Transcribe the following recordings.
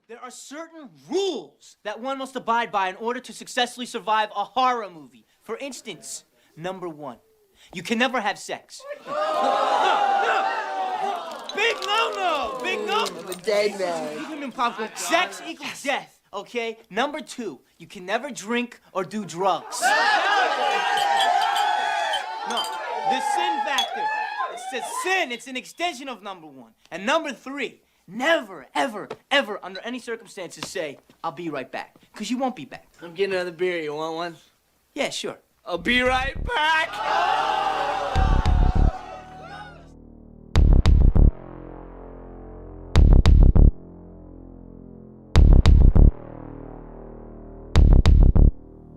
There are certain rules that one must abide by in order to successfully survive a horror movie. For instance, number 1, you can never have sex. Big no-no! Big no! I'm a dead man. Even in popcorn, sex equals death, okay? Number 2, you can never drink or do drugs. No, the sin factor. It's a sin. It's an extension of number 1. And number 3, never, ever, ever, under any circumstances say, I'll be right back. Because you won't be back. I'm getting another beer. You want one? Yeah, sure. I'll be right back.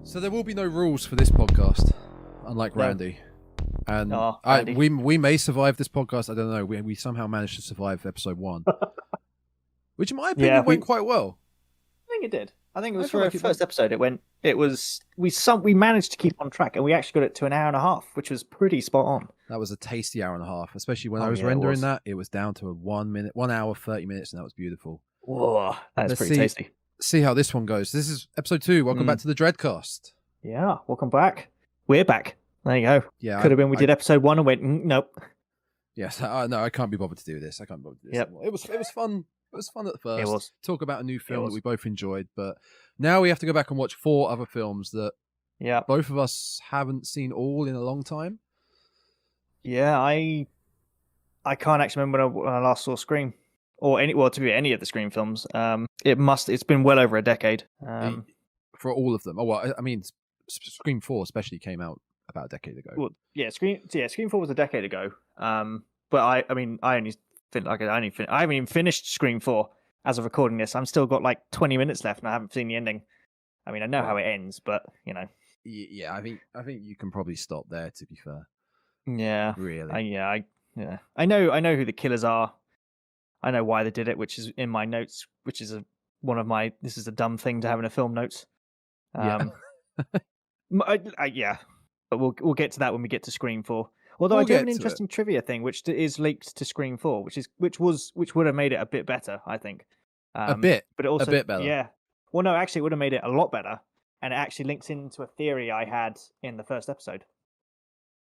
So there will be no rules for this podcast, unlike Randy. And Randy. we may survive this podcast. I don't know. We somehow managed to survive episode 1, which in my opinion went quite well. I think it did. I think it was I feel for like our it first episode. We managed to keep on track, and we actually got it to an hour and a half, which was pretty spot on. That was a tasty hour and a half, especially when I was rendering that. It was down to 1 hour 30 minutes, and that was beautiful. Whoa, that's pretty tasty. See how this one goes. This is episode 2. Welcome back to the Dreadcast. Yeah, welcome back. We're back. There you go. Yeah, could have been we did episode 1 and went nope. Yes, no, I can't be bothered to do this. I can't be bothered to do this. Yep. It was fun. It was fun at first. It was. Talk about a new film that we both enjoyed, but now we have to go back and watch 4 other films that both of us haven't seen all in a long time. Yeah, I can't actually remember when I last saw Scream, or any of the Scream films. It's been well over a decade. For all of them. Oh well, I mean, Scream 4 especially came out about a decade ago. Well, Scream 4 was a decade ago. But I haven't even finished Scream 4 as of recording this. I'm still got like 20 minutes left, and I haven't seen the ending. I mean, I know how it ends, but you know. Yeah, I think you can probably stop there. To be fair. Yeah. Really. I know who the killers are. I know why they did it, which is in my notes. Which is this is a dumb thing to have in a film notes. Yeah. But we'll get to that when we get to Scream 4. Although I do have an interesting trivia thing, which is linked to Scream 4, which would have made it a bit better, I think. But it also a bit better. Yeah. Well, no, actually, it would have made it a lot better, and it actually links into a theory I had in the first episode.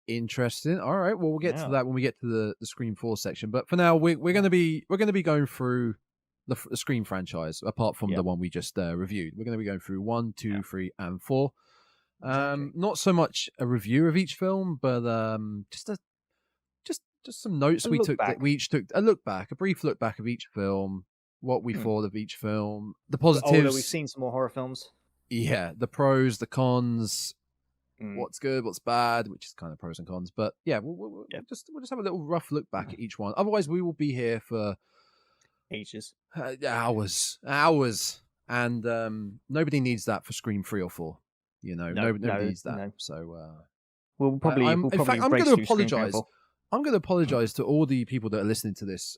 Interesting. All right. Well, we'll get to that when we get to the Scream 4 section. But for now, we're going to be going through the Scream franchise, apart from the one we just reviewed. We're going to be going through 1, 2, 3, and 4. Not so much a review of each film, but just some notes we took. That we each took a look back, a brief look back of each film, what we thought of each film, the positives. Although we've seen some more horror films. Yeah, the pros, the cons, what's good, what's bad, which is kind of pros and cons. But yeah, we'll just have a little rough look back at each one. Otherwise, we will be here for ages, hours, and nobody needs that for Scream 3 or 4. You know, nobody needs that. No. So we'll probably. I'm going to apologize. I'm going to apologize to all the people that are listening to this,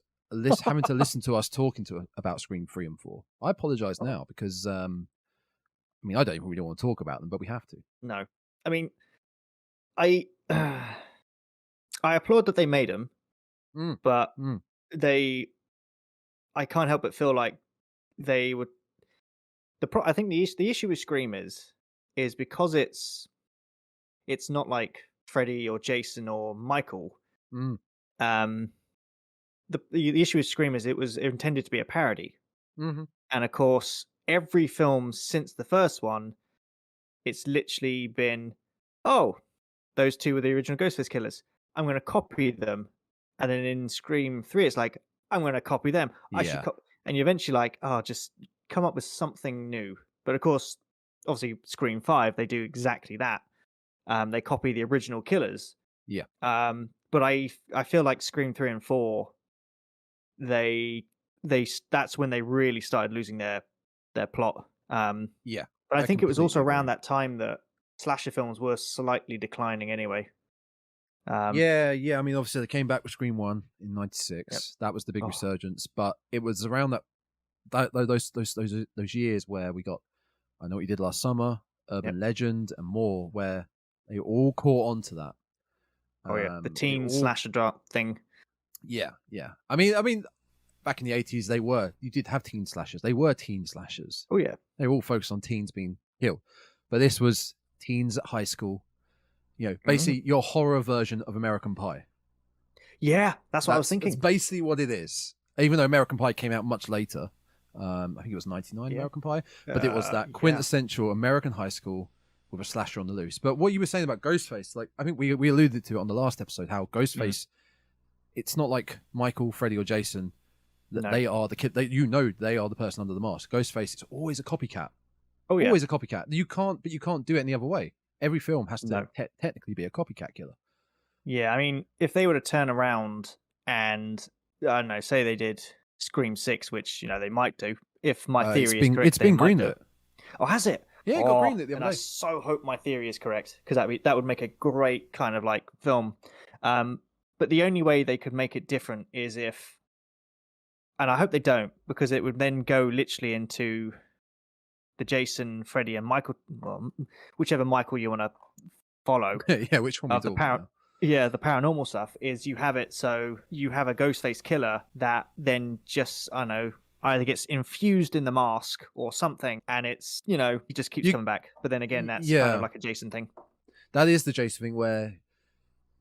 having to listen to us talking about Scream 3 and 4. I apologize now because I don't even really want to talk about them, but we have to. No, I mean, I applaud that they made them, but I can't help but feel like they would. I think the issue with Scream is because it's not like Freddy or Jason or Michael. The issue with Scream is it was intended to be a parody, and of course every film since the first one, it's literally been, those two were the original Ghostface killers. I'm going to copy them, and then in Scream 3, it's like I'm going to copy them. And you're eventually like, just come up with something new. But of course, obviously, Scream 5, they do exactly that. They copy the original killers. Yeah. But I feel like Scream 3 and 4, that's when they really started losing their plot. Yeah. But I think it was also around that time that slasher films were slightly declining anyway. Yeah. I mean, obviously they came back with Scream 1 in '96. Yep. That was the big resurgence. But it was around those years where we got I Know What You Did Last Summer, Urban Legend, and more, where they all caught on to that. The teen slasher thing. Yeah. I mean, back in the 80s, you did have teen slashers. They were teen slashers. Oh yeah. They were all focused on teens being killed. But this was teens at high school. Basically your horror version of American Pie. Yeah, that's what I was thinking. That's basically what it is. Even though American Pie came out much later. I think it was 99 American Pie. But it was that quintessential American high school with a slasher on the loose. But what you were saying about Ghostface, like I think we alluded to it on the last episode, how Ghostface, it's not like Michael, Freddy, or Jason that they are the kid. They are the person under the mask. Ghostface is always a copycat. Oh yeah, always a copycat. You can't do it any other way. Every film has to technically be a copycat killer. Yeah, I mean, if they were to turn around and I don't know, say they did Scream 6, which they might do. If my theory is correct, it's been greenlit. Oh, has it? Yeah, it got greenlit the other day. I so hope my theory is correct because that would make a great kind of like film. But the only way they could make it different is if, and I hope they don't, because it would then go literally into the Jason, Freddy, and Michael, well, whichever Michael you want to follow. Yeah, which one? The paranormal stuff is you have it so you have a Ghostface killer that then just either gets infused in the mask or something, and it's he just keeps coming back. But then again, that's kind of like a Jason thing. That is the Jason thing where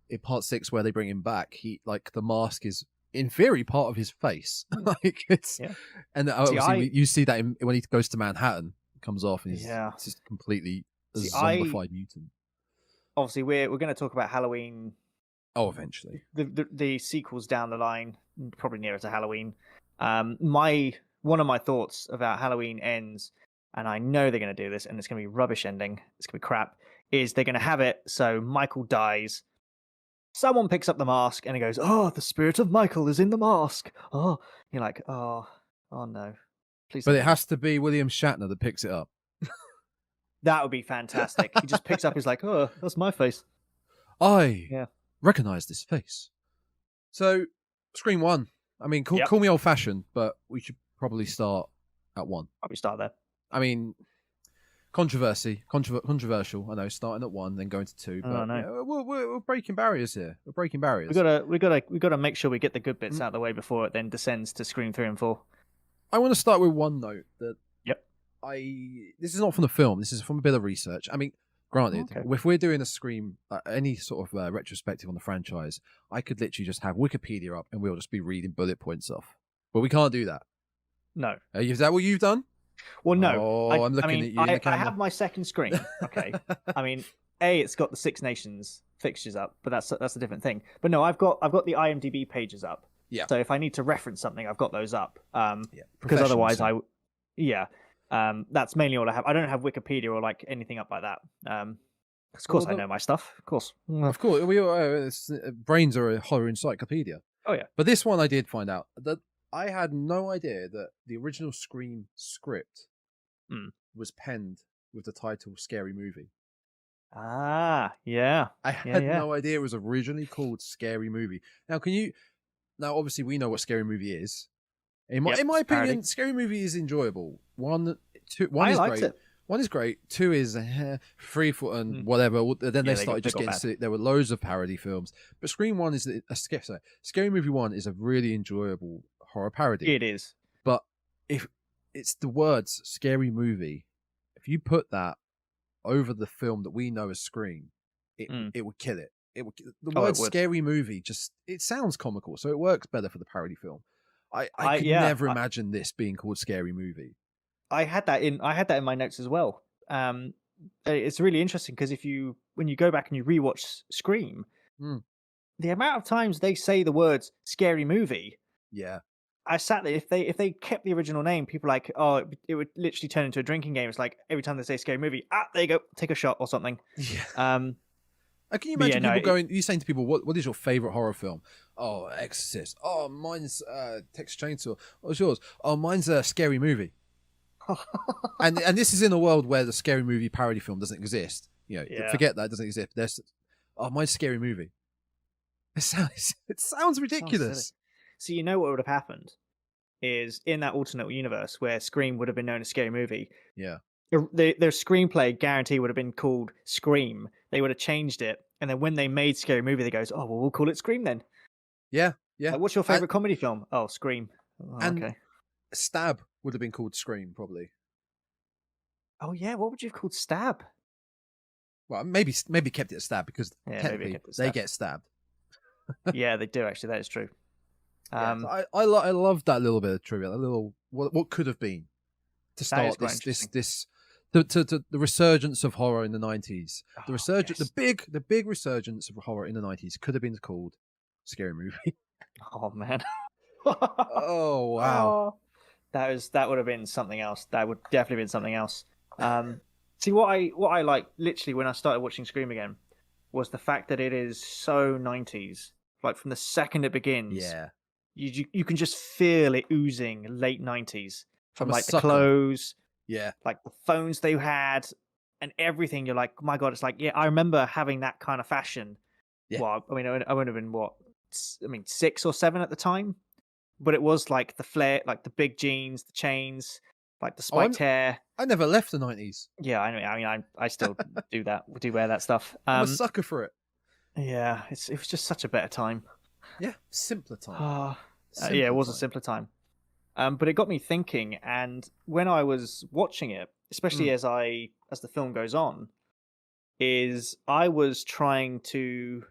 in part 6 where they bring him back, he like the mask is in theory part of his face. And obviously you see that when he goes to Manhattan, it comes off and he's just completely a zombified mutant. Obviously, we're going to talk about Halloween. Oh, eventually. The sequels down the line, probably nearer to Halloween. One of my thoughts about Halloween Ends, and I know they're going to do this, and it's going to be rubbish ending. It's going to be crap. Is they're going to have it so Michael dies. Someone picks up the mask and it goes, "Oh, the spirit of Michael is in the mask." Oh, you're like, oh no, please. But it has to be William Shatner that picks it up. That would be fantastic. He just picks up. He's like, "Oh, that's my face. I recognize this face." So, Scream 1. I mean, call me old-fashioned, but we should probably start at 1. Probably start there. I mean, controversial. I know, starting at 1, then going to 2. But we're breaking barriers here. We're breaking barriers. We gotta make sure we get the good bits out of the way before it then descends to Scream 3 and 4. I want to start with one note that this is not from the film. This is from a bit of research. I mean, granted, if we're doing a Scream, any sort of retrospective on the franchise, I could literally just have Wikipedia up and we'll just be reading bullet points off. But we can't do that. No. Is that what you've done? Well, no. I'm looking at you in the camera. I have my second screen. Okay. I mean, it's got the Six Nations fixtures up, but that's a different thing. But no, I've got the IMDb pages up. Yeah. So if I need to reference something, I've got those up. Because otherwise, that's mainly all I have. I don't have Wikipedia or like anything up like that. Of course, I know my stuff. Of course. Of course. Brains are a horror encyclopedia. Oh yeah. But this one, I did find out that I had no idea that the original Scream script was penned with the title Scary Movie. Ah, yeah. I had no idea it was originally called Scary Movie. Now, obviously, we know what Scary Movie is. In my opinion, parody. Scary Movie is enjoyable. One is great. It. 1 is great. 2 is 3, 4, and whatever. Then they started just getting silly. There were loads of parody films, but Scream 1 is Scary Movie 1 is a really enjoyable horror parody. It is. But if it's the words Scary Movie, if you put that over the film that we know as Scream, it would kill it. The word Scary Movie it sounds comical, so it works better for the parody film. I could never imagine this being called Scary Movie. I had that in my notes as well. It's really interesting because when you go back and you rewatch Scream, the amount of times they say the words "scary movie," I sat there. If they kept the original name, people are like, oh, it would literally turn into a drinking game. It's like every time they say "scary movie," there you go, take a shot or something. Yeah. Can you imagine people you saying to people, what is your favorite horror film? Oh, Exorcist. Oh, mine's Texas Chainsaw. What's yours? Oh, mine's a Scary Movie. and this is in a world where the Scary Movie parody film doesn't exist. Forget that, it doesn't exist. Mine's Scary Movie. It sounds ridiculous. So you know what would have happened is in that alternate universe where Scream would have been known as Scary Movie. Yeah. Their screenplay guarantee would have been called Scream. They would have changed it, and then when they made Scary Movie, they goes, "Oh, well, we'll call it Scream then." Yeah. Like, what's your favorite comedy film? Oh, Scream. Oh, And okay. Stab would have been called Scream, probably. Oh yeah, what would you have called Stab? Well, maybe kept it a Stab because Yeah, maybe technically kept it they Stab. get stabbed. Yeah, they do actually. That is true. Yeah, so I love that little bit of trivia, that little what could have been to That is start quite this the resurgence of horror in the 90s. The Oh, resurgence, yes. the big resurgence of horror in the 90s could have been called Scary Movie. Oh man. Oh wow. Oh, that would have been something else. That would definitely been something else. See what I like literally when I started watching Scream again was the fact that it is so 90s. Like from the second it begins, Yeah. you can just feel it oozing late 90s from I'm a like the sucker. clothes, Yeah. like the phones they had, and everything. You're like, oh my god, it's like, yeah, I remember having that kind of fashion. Yeah. Well, I mean, I would have been 6 or 7 at the time, but it was like the flare, like the big jeans, the chains, like the spiked hair. I never left the 90s. Yeah, I mean, I still do wear that stuff. I'm a sucker for it. Yeah, it was just such a better time. Yeah, simpler time. Yeah, it was a simpler time. But it got me thinking, and when I was watching it, especially as the film goes on, is I was trying to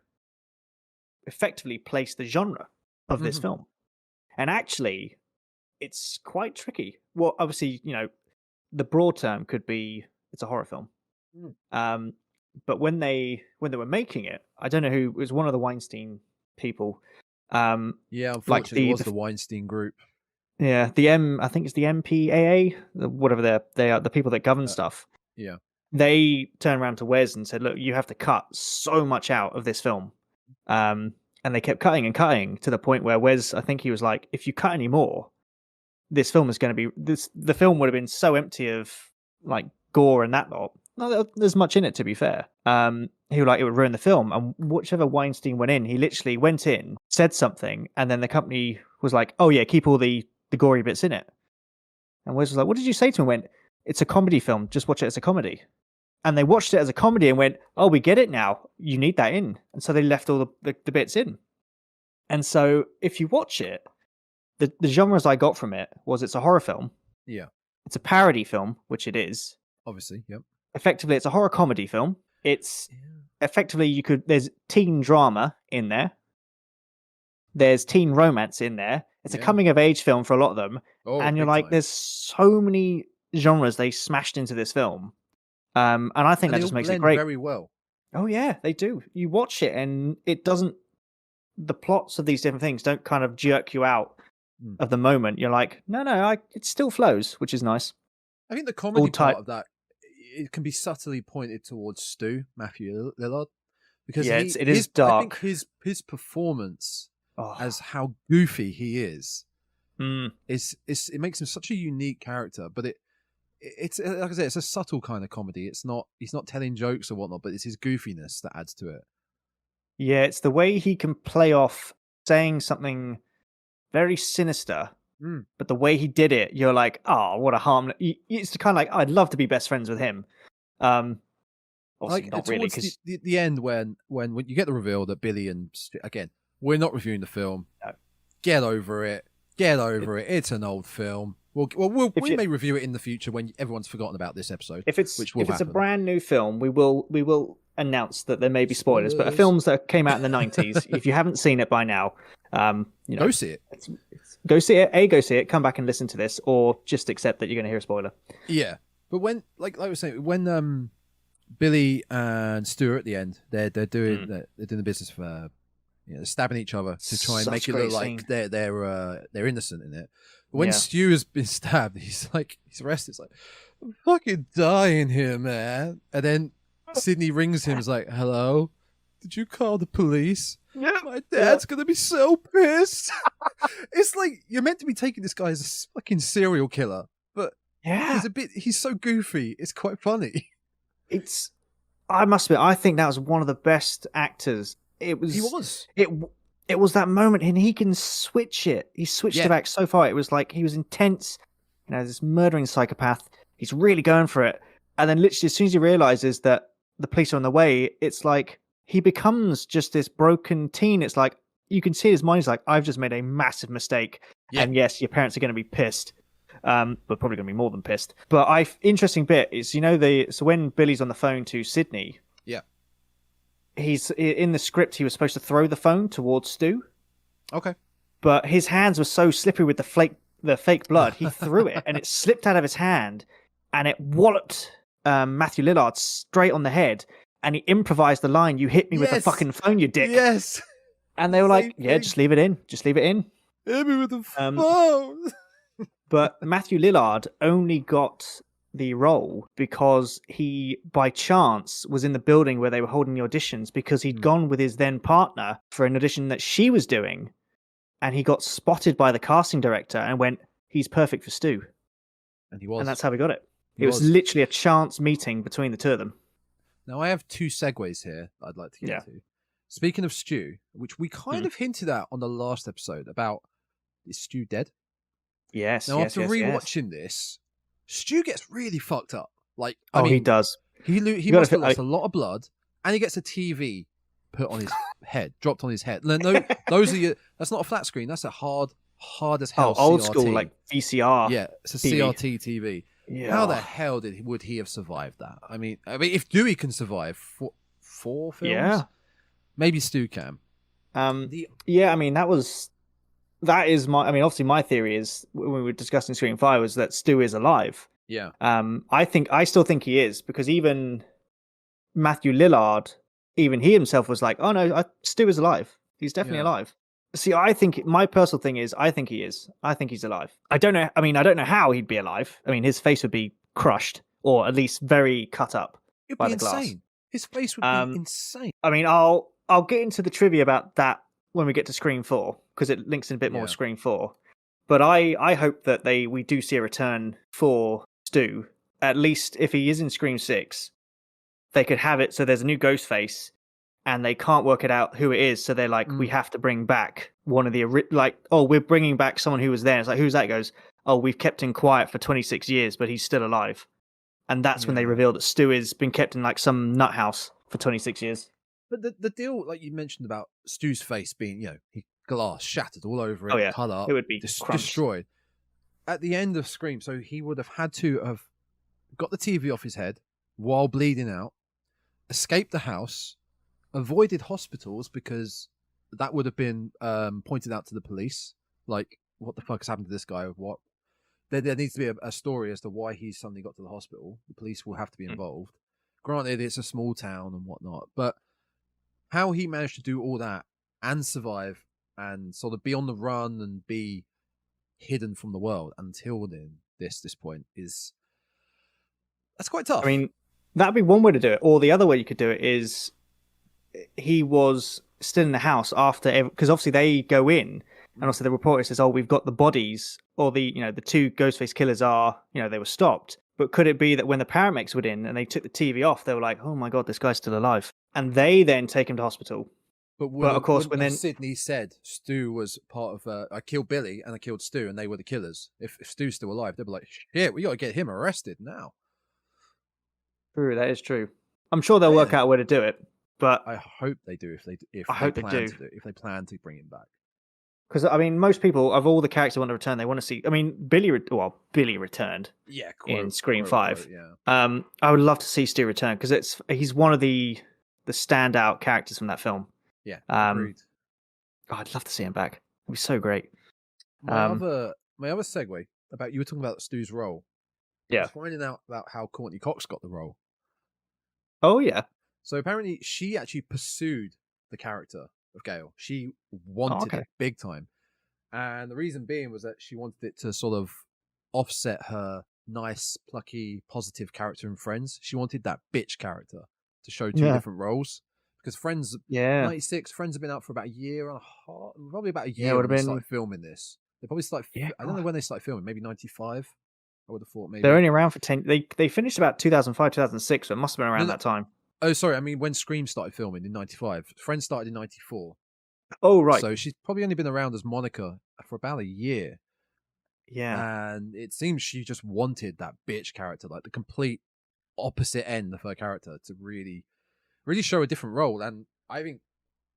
effectively place the genre of this film. And actually, it's quite tricky. Well, obviously, the broad term could be it's a horror film. But when they were making it, I don't know who it was, one of the Weinstein people. Yeah, unfortunately, it was the Weinstein group. Yeah, I think it's the MPAA, whatever they are, the people that govern stuff. Yeah. They turned around to Wes and said, "Look, you have to cut so much out of this film." And they kept cutting and cutting to the point where Wes, I think he was like, "If you cut any more, this film is going to be the film would have been so empty of like gore and that lot. No, there's much in it, to be fair. He was like, it would ruin the film." And whichever Weinstein went in, he literally went in, said something, and then the company was like, "Oh yeah, keep all the gory bits in it." And Wes was like, "What did you say to him?" Went, "It's a comedy film. Just watch it as a comedy." And they watched it as a comedy and went, "Oh, we get it now. You need that in." And so they left all the bits in. And so if you watch it, the genres I got from it was it's a horror film. Yeah. It's a parody film, which it is. Obviously, yep. Effectively, it's a horror comedy film. It's effectively there's teen drama in there. There's teen romance in there. It's a coming of age film for a lot of them. And you're like, there's so many genres they smashed into this film. And I think that just makes it great. Very well. Oh yeah, they do. You watch it and it doesn't, the plots of these different things don't kind of jerk you out of the moment. You're like, no, it still flows, which is nice. I think the comedy part of that, it can be subtly pointed towards Matthew Lillard, because it is dark. I think his performance as how goofy he is it makes him such a unique character. But it's like I said, it's a subtle kind of comedy. He's not telling jokes or whatnot, but it's his goofiness that adds to it. Yeah, it's the way he can play off saying something very sinister. But the way he did it, you're like, oh, what a harmless. It's kind of like, I'd love to be best friends with him. Obviously, not really. Because the end, when you get the reveal that Billy and again, we're not reviewing the film. No. Get over it. It's an old film. We may review it in the future when everyone's forgotten about this episode. If it's a brand new film, we will announce that there may be spoilers. But films that came out in the 90s, if you haven't seen it by now, go see it. Go see it. Go see it. Come back and listen to this, or just accept that you're going to hear a spoiler. Yeah, but when, like I was saying, when Billy and Stu at the end, they're doing the business for stabbing each other to try and make it look like they're innocent in it. But when Stu has been stabbed, he's arrested. It's like, I'm fucking dying here, man. And then Sydney rings him. Is like, hello, did you call the police? Yeah, my dad's gonna be so pissed. It's like you're meant to be taking this guy as a fucking serial killer, but he's so goofy. It's quite funny. I must admit, I think that was one of the best actors. It was that moment, and he can switch it. He switched it back so far. It was like he was intense, this murdering psychopath. He's really going for it, and then literally as soon as he realizes that the police are on the way, it's like he becomes just this broken teen. It's like, you can see his mind is like, I've just made a massive mistake. Yeah. And yes, your parents are going to be pissed. But probably going to be more than pissed. But interesting bit is, so when Billy's on the phone to Sydney, Yeah. he's in the script. He was supposed to throw the phone towards Stu, Okay. but his hands were so slippery with the fake blood. He threw it, and it slipped out of his hand, and it walloped Matthew Lillard straight on the head. And he improvised the line, "You hit me with the fucking phone, you dick." Yes. And they were like, Same "Yeah, thing. just leave it in. Just leave it in." Hit me with the Um, phone. But Matthew Lillard only got the role because he, by chance, was in the building where they were holding the auditions because he'd gone with his then partner for an audition that she was doing, and he got spotted by the casting director and went, "He's perfect for Stu." And he was. And that's how we got it. He It was was. literally a chance meeting between the two of them. Now, I have 2 segues here that I'd like to get to. Speaking of Stu, which we kind of hinted at on the last episode about, is Stu dead? Yes. Now, yes, after yes, rewatching this, Stu gets really fucked up. Like, I mean, he does. He gotta must have feel lost a lot of blood, and he gets a TV put on his head, dropped on his head. No, those are your. That's not a flat screen. That's a hard as hell. Old CRT. school, like VCR. Yeah, it's a TV. CRT TV. Yeah. How the hell would he have survived that? I mean, if Dewey can survive 4 films, Yeah. maybe Stu can. Yeah, I mean, that is my. I mean, obviously, my theory is when we were discussing Scream 5 was that Stu is alive. Yeah. I still think he is because even Matthew Lillard, even he himself was like, "Oh no, Stu is alive. He's definitely alive." See, I think my personal thing is, I think he is. I think he's alive. I don't know. I mean, I don't know how he'd be alive. I mean, his face would be crushed or at least very cut up It'd by be the glass. insane. His face would be insane. I mean, I'll get into the trivia about that when we get to Scream 4 because it links in a bit more with Scream 4. But I hope that we do see a return for Stu. At least if he is in Scream 6, they could have it so there's a new Ghostface, and they can't work it out who it is. So they're like, we have to bring back one of the we're bringing back someone who was there. It's like, who's that? He goes, "Oh, we've kept him quiet for 26 years, but he's still alive." And that's when they reveal that Stu has been kept in like some nut house for 26 years. But the deal, like you mentioned about Stu's face being, glass shattered all over it, Oh, yeah. cut up, It would be crunched. destroyed. At the end of Scream, so he would have had to have got the TV off his head while bleeding out, escaped the house, avoided hospitals because that would have been pointed out to the police. Like, what the fuck has happened to this guy? What? There needs to be a story as to why he suddenly got to the hospital. The police will have to be involved. Granted, it's a small town and whatnot, but how he managed to do all that and survive and sort of be on the run and be hidden from the world until this point that's quite tough. I mean, that'd be one way to do it. Or the other way you could do it is he was still in the house after, because obviously they go in and also the reporter says, "Oh, we've got the bodies," or the 2 Ghostface killers are, they were stopped. But could it be that when the paramedics were in and they took the TV off, they were like, "Oh my God, this guy's still alive," and they then take him to hospital? But of course, when Sydney said Stu was part of, I killed Billy and I killed Stu, and they were the killers. If Stu's still alive, they'd be like, "Shit, we got to get him arrested now." True, that is true. I'm sure they'll work out a way to do it, but I hope they do. If they plan to bring him back. Because I mean, most people of all the characters who want to return, they want to see. I mean, Billy returned. Yeah, in Scream 5. Yeah. I would love to see Stu return because he's one of the standout characters from that film. Yeah. Agreed. I'd love to see him back. It'd be so great. My other segue about, you were talking about Stu's role. Yeah. Finding out about how Courtney Cox got the role. Oh yeah. So apparently she actually pursued the character of Gale. She wanted it big time. And the reason being was that she wanted it to sort of offset her nice, plucky, positive character in Friends. She wanted that bitch character to show 2 different roles. Because Friends, 96, Friends have been out for about a year and a half, probably about a year when they started filming this. They probably started, I don't know when they started filming, maybe 95? I would have thought maybe. They're only around for 10, they finished about 2005, 2006, so it must have been around that time. Oh, sorry, I mean when Scream started filming in 95. Friends started in 94. Oh, right. So she's probably only been around as Monica for about a year. Yeah. And it seems she just wanted that bitch character, like the complete opposite end of her character, to really, really show a different role. And I think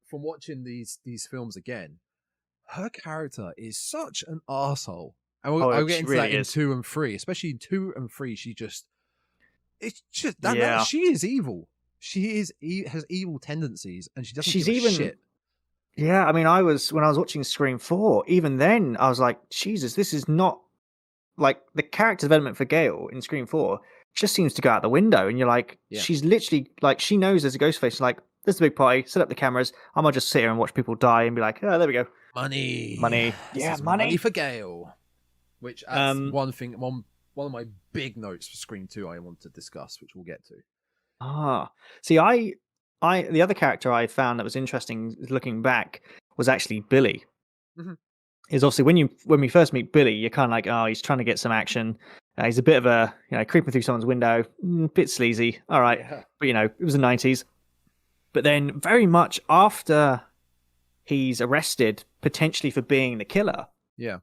from watching these films again, her character is such an arsehole. And I'll get she into really that in is. 2 and 3, especially in 2 and 3. It's just that Yeah. she is evil. She has evil tendencies, and she doesn't She's give a even shit. Yeah, I mean, when I was watching Scream 4, even then I was like, Jesus, this is not like the character development for Gale in Scream 4 just seems to go out the window. And you're like, Yeah. she's literally like, she knows there's a ghost face. She's like, this is a big party, set up the cameras. I'm gonna just sit here and watch people die and be like, oh, there we go. Money. This Yeah, is money for Gale. Which that's one of my big notes for Scream 2 I want to discuss, which we'll get to. See, the other character I found that was interesting looking back was actually Billy. Mm-hmm. Is obviously when we first meet Billy, you're kind of like, oh, he's trying to get some action. He's a bit of a creeping through someone's window, bit sleazy. All right, Yeah. but it was the 90s. But then, very much after he's arrested, potentially for being the killer. Yeah.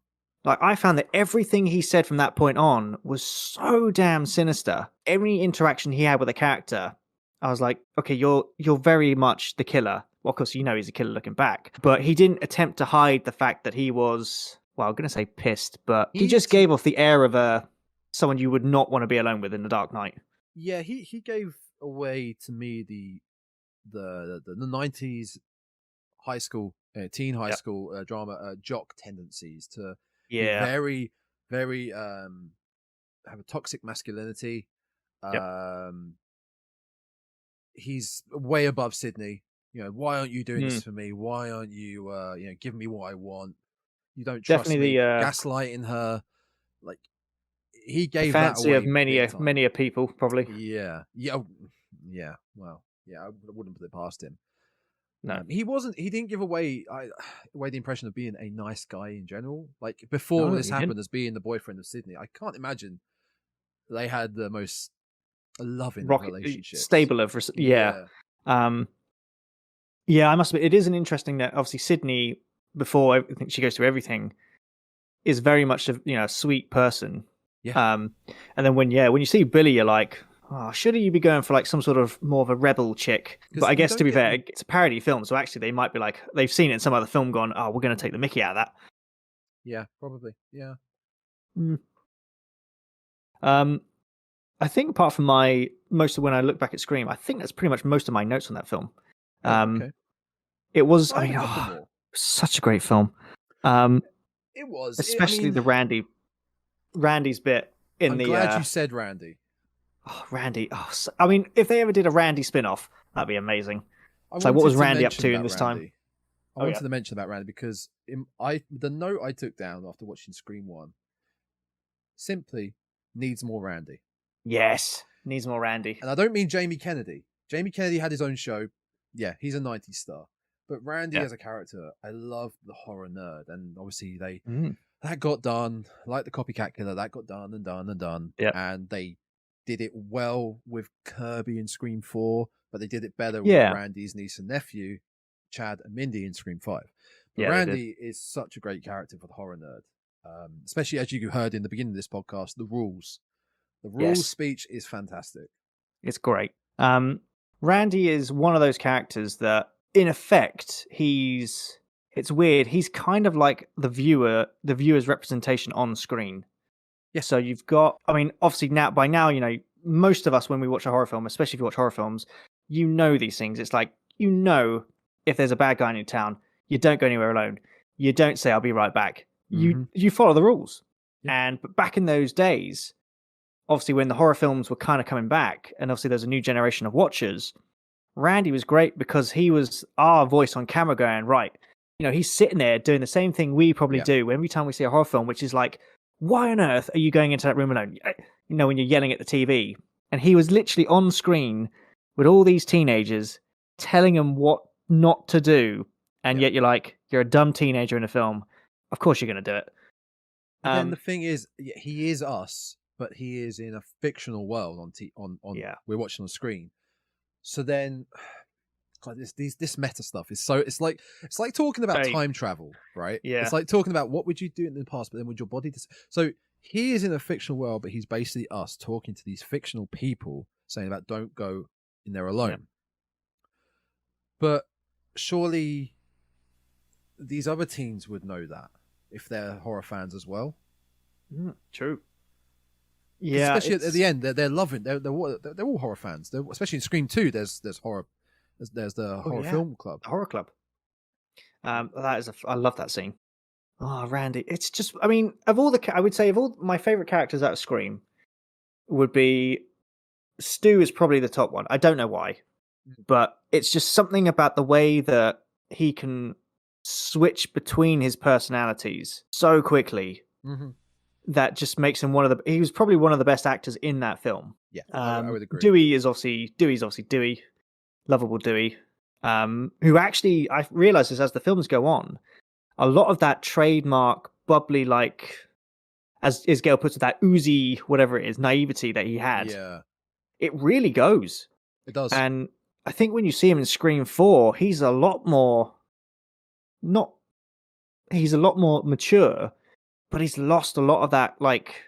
Like, I found that everything he said from that point on was so damn sinister. Every interaction he had with a character, I was like, okay, you're very much the killer. Well, of course, he's a killer looking back. But he didn't attempt to hide the fact that he was, well, I'm going to say pissed, but he just gave off the air of someone you would not want to be alone with in the dark night. Yeah, he gave away to me the 90s high school, teen high school drama jock tendencies to be very, very have a toxic masculinity. He's way above Sydney. Why aren't you doing this for me? Why aren't you giving me what I want? You don't trust me. Gaslighting her. Like, he gave the fancy that away of many a people, probably. Yeah. Well, I wouldn't put it past him. No, he didn't give away the impression of being a nice guy in general. Like, before this happened, as being the boyfriend of Sydney, I can't imagine they had the most loving relationship, stable of I must admit, it is an interesting that obviously Sydney, before I think she goes through everything, is very much a sweet person. And then when you see Billy, you're like, oh, shouldn't you be going for like some sort of more of a rebel chick? But I guess, to be fair, it's a parody film, so actually they might be like, they've seen it in some other film, gone, oh, we're going to take the mickey out of that. Yeah, probably. Yeah. I think apart from most of when I look back at Scream, I think that's pretty much most of my notes on that film. Okay. It was, such a great film. It was, especially the Randy's bit in I'm glad you said Randy. Oh, Randy. Oh, I mean, if they ever did a Randy spin-off, that'd be amazing. So what was Randy up to in this time? I wanted to mention about Randy because the note I took down after watching Scream 1 simply needs more Randy. Yes, needs more Randy. And I don't mean Jamie Kennedy. Jamie Kennedy had his own show. Yeah, he's a 90s star. But Randy as a character, I love the horror nerd. And obviously that got done, like the Copycat Killer, that got done and done and done. Yep. And they did it well with Kirby in Scream 4, but they did it better with Randy's niece and nephew, Chad and Mindy, in Scream 5. But Randy is such a great character for the horror nerd. Especially, as you heard in the beginning of this podcast, the rules. The rules speech is fantastic. It's great. Randy is one of those characters that, in effect, it's weird. He's kind of like the viewer's representation on screen. Yeah. So you've got, I mean, obviously by now, most of us, when we watch a horror film, especially if you watch horror films, these things. It's like, if there's a bad guy in your town, you don't go anywhere alone. You don't say, I'll be right back. You follow the rules. Yeah. But back in those days, obviously when the horror films were kind of coming back, and obviously there's a new generation of watchers, Randy was great because he was our voice on camera going, right, he's sitting there doing the same thing we probably do every time we see a horror film, which is like, why on earth are you going into that room alone? When you're yelling at the TV. And he was literally on screen with all these teenagers telling them what not to do. And yet you're like, you're a dumb teenager in a film. Of course you're going to do it. And then the thing is, he is us, but he is in a fictional world we're watching on screen. So then, God, this meta stuff is so it's like talking about time travel, right? Yeah, it's like talking about what would you do in the past, but then would your body? So he is in a fictional world, but he's basically us talking to these fictional people, saying about don't go in there alone. Yeah. But surely these other teens would know that if they're horror fans as well. True. Yeah, especially at the end, they're loving. They're all horror fans. Especially in Scream 2, there's horror. There's the horror film club. The horror club. That is I love that scene. Oh, Randy, it's just. I mean, I would say of all my favorite characters out of Scream, would be Stu is probably the top one. I don't know why, but it's just something about the way that he can switch between his personalities so quickly. Mm-hmm. That just makes him he was probably one of the best actors in that film. Yeah, I would agree. Dewey's obviously Dewey, lovable Dewey, who actually, I realize this as the films go on, a lot of that trademark bubbly, like, as Gail puts it, that oozy, whatever it is, naivety that he had, it really goes. It does. And I think when you see him in Scream 4, he's a lot more mature, but he's lost a lot of that, like,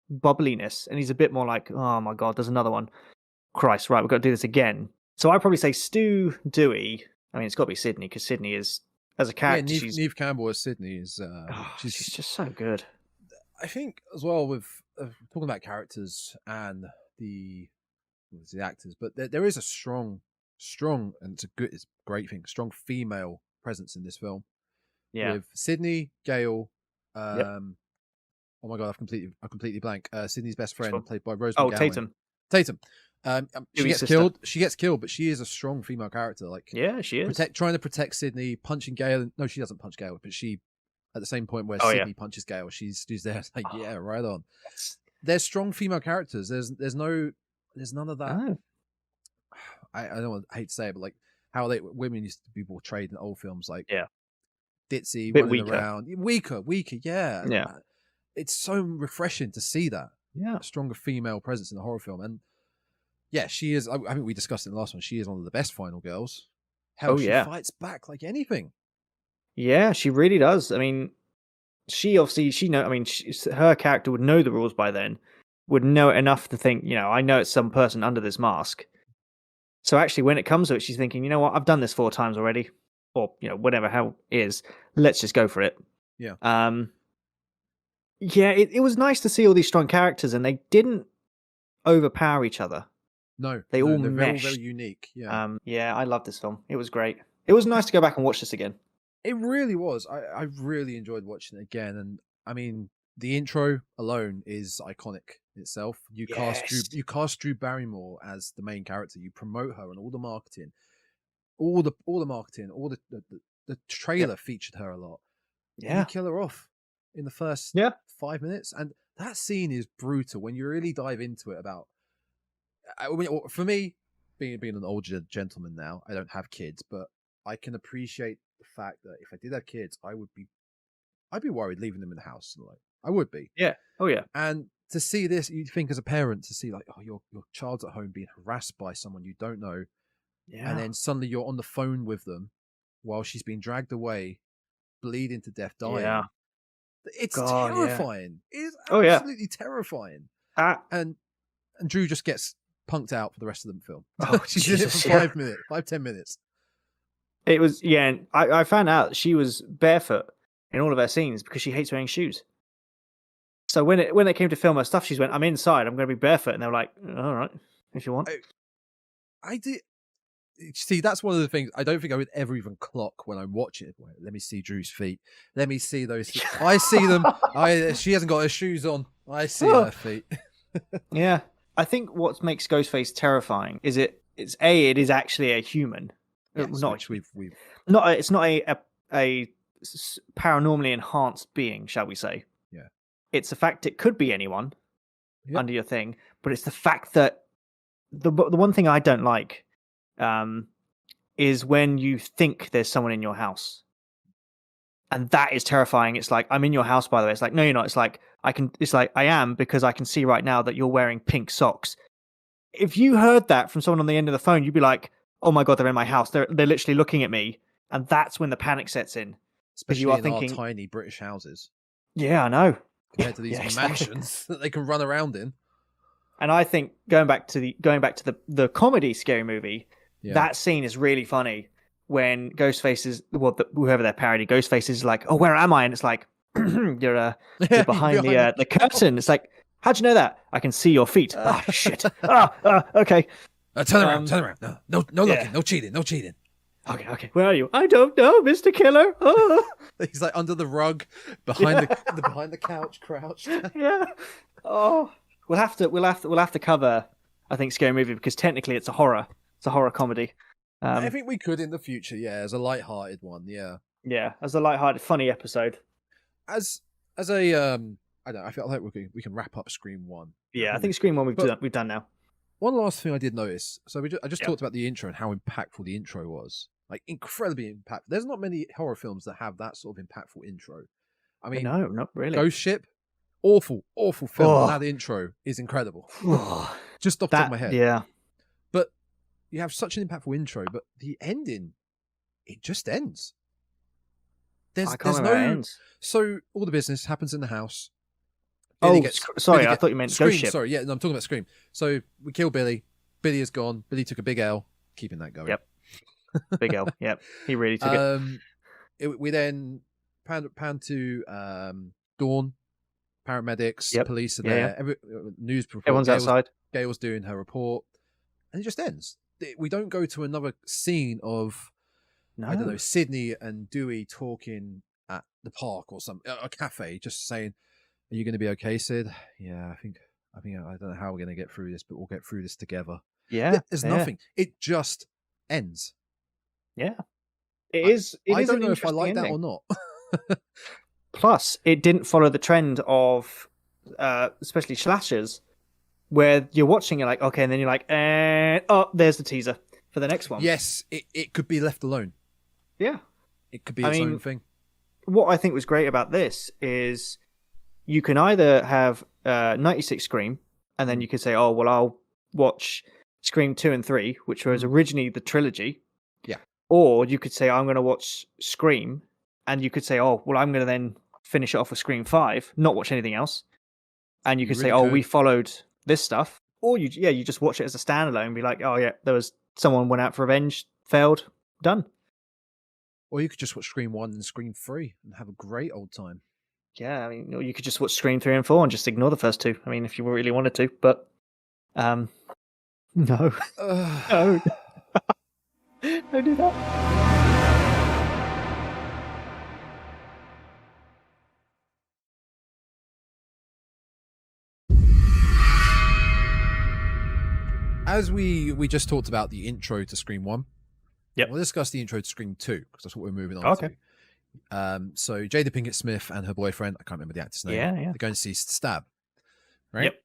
bubbliness, and he's a bit more like, oh my god, there's another one. Christ, right, we've got to do this again. So I'd probably say Stu, Dewey. I mean, it's got to be Sydney, because Sydney is, as a character, Neve Campbell as Sydney is. She's just so good. I think as well with talking about characters and the actors, but there is a strong, and it's a great thing, strong female presence in this film. Yeah, with Sydney, Gail. Oh my god, I completely blank. Sydney's best friend, played by Rose McGowan. Tatum. She gets killed, but she is a strong female character. Like, yeah, she is trying to protect Sydney, punching Gail. No, she doesn't punch Gail, but she, at the same point where Sydney punches Gail, she's there. Like, yeah, right on. There's strong female characters. There's none of that. Oh. I hate to say it, but like how women used to be portrayed in old films, like ditzy, bit running weaker. around, weaker. Yeah. It's so refreshing to see that. Yeah, a stronger female presence in the horror film, and yeah, she is. I think we discussed it in the last one. She is one of the best final girls. Hell, she fights back like anything. Yeah, she really does. I mean, her character would know the rules by then, would know it enough to think, I know it's some person under this mask. So actually, when it comes to it, she's thinking, you know what, I've done this 4 times already, or whatever how it is. Let's just go for it. Yeah. Yeah, it was nice to see all these strong characters, and they didn't overpower each other. No, they're all very, very unique. Yeah. Yeah, I love this film. It was great. It was nice to go back and watch this again. It really was. I really enjoyed watching it again, and I mean, the intro alone is iconic itself. You cast Drew Barrymore as the main character. You promote her, and all the marketing, all the trailer featured her a lot. Yeah, you kill her off in the first 5 minutes, and that scene is brutal when you really dive into it. For me, being an older gentleman now, I don't have kids, but I can appreciate the fact that if I did have kids, I'd be worried leaving them in the house. Like, I would be. Yeah. Oh yeah. And to see this, you'd think as a parent to see like, oh, your child's at home being harassed by someone you don't know, and then suddenly you're on the phone with them while she's being dragged away, bleeding to death, dying. Yeah. It's terrifying. Yeah. It's absolutely terrifying. And Drew just gets punked out for the rest of the film. Oh, she's in it for 10 minutes. It was, and I found out she was barefoot in all of her scenes because she hates wearing shoes. So when they came to film her stuff, she went, I'm inside, I'm going to be barefoot. And they were like, all right, if you want. I did. See, that's one of the things I don't think I would ever even clock when I'm watching it. Wait, let me see Drew's feet. Let me see those feet. I see them. She hasn't got her shoes on. I see her feet. Yeah. I think what makes Ghostface terrifying is it is actually a human. Yes, It's not a paranormally enhanced being, shall we say. Yeah. It's the fact it could be anyone under your thing, but it's the fact that the one thing I don't like is when you think there's someone in your house. And that is terrifying. It's like, I'm in your house, by the way. It's like, no, you're not. It's like, I am, because I can see right now that you're wearing pink socks. If you heard that from someone on the end of the phone, you'd be like, oh my God, they're in my house. They're literally looking at me. And that's when the panic sets in. Especially you are in thinking, our tiny British houses. Yeah, I know. Compared to these mansions that they can run around in. And I think going back to the comedy Scary Movie, that scene is really funny when Ghostface is whoever they're parody, Ghostface is like, "Oh, where am I?" And it's like, "You're behind the curtain." It's like, "How'd you know that?" "I can see your feet." "Oh shit!" Okay. Turn around. No looking. No cheating. Okay. Where are you? "I don't know, Mr. Killer." Oh. He's like under the rug, behind the couch, crouched. Yeah. Oh, we'll have to cover, I think, Scary Movie, because technically it's a horror. It's a horror comedy. I think we could in the future, as a light-hearted one, yeah. Yeah, as a light-hearted, funny episode. As a I feel like we can wrap up Scream 1. Yeah, I think Scream 1 we've done now. One last thing I did notice. So I just talked about the intro and how impactful the intro was. Like, incredibly impactful. There's not many horror films that have that sort of impactful intro. I mean, no, not really. Ghost Ship, awful film. That intro is incredible. Just off the top of my head. Yeah. But you have such an impactful intro, but the ending, it just ends. I can't remember how it ends. So all the business happens in the house. Sorry, I thought you meant Scream, Ghost Ship. Sorry, no, I'm talking about Scream. So we kill Billy. Billy is gone. Billy took a big L, keeping that going. Yep. Big L. Yep. He really took it. We then pan to Dawn. Paramedics, police are there. News report. Everyone's outside. Gail's doing her report, and it just ends. We don't go to another scene of I don't know, Sydney and Dewey talking at the park or a cafe, just saying, "Are you going to be okay, Sid?" "Yeah, I think I don't know how we're going to get through this, but we'll get through this together." Yeah, there's nothing. It just ends. Yeah, it is. I don't know if I like that or not. Plus, it didn't follow the trend of, especially slashers, where you're watching it like, okay, and then you're like, there's the teaser for the next one. Yes, it could be left alone. Yeah. It could be its own thing. What I think was great about this is you can either have 96 Scream, and then you could say, oh, well, I'll watch Scream 2 and 3, which was originally the trilogy. Yeah. Or you could say, I'm going to watch Scream, and you could say, oh, well, I'm going to then finish it off with Scream 5, not watch anything else. And you could say, we followed this stuff. Or you just watch it as a standalone and be like, oh, yeah, there was someone went out for revenge, failed, done. Or you could just watch Scream 1 and Scream 3 and have a great old time. Yeah, I mean, or you could just watch Scream 3 and 4 and just ignore the first two. I mean, if you really wanted to, but no. No. Don't do that. As we just talked about the intro to Scream 1, we'll discuss the intro to Scream 2, because that's what we're moving on to. So Jada Pinkett Smith and her boyfriend, I can't remember the actor's name, they're going to see Stab, right? Yep.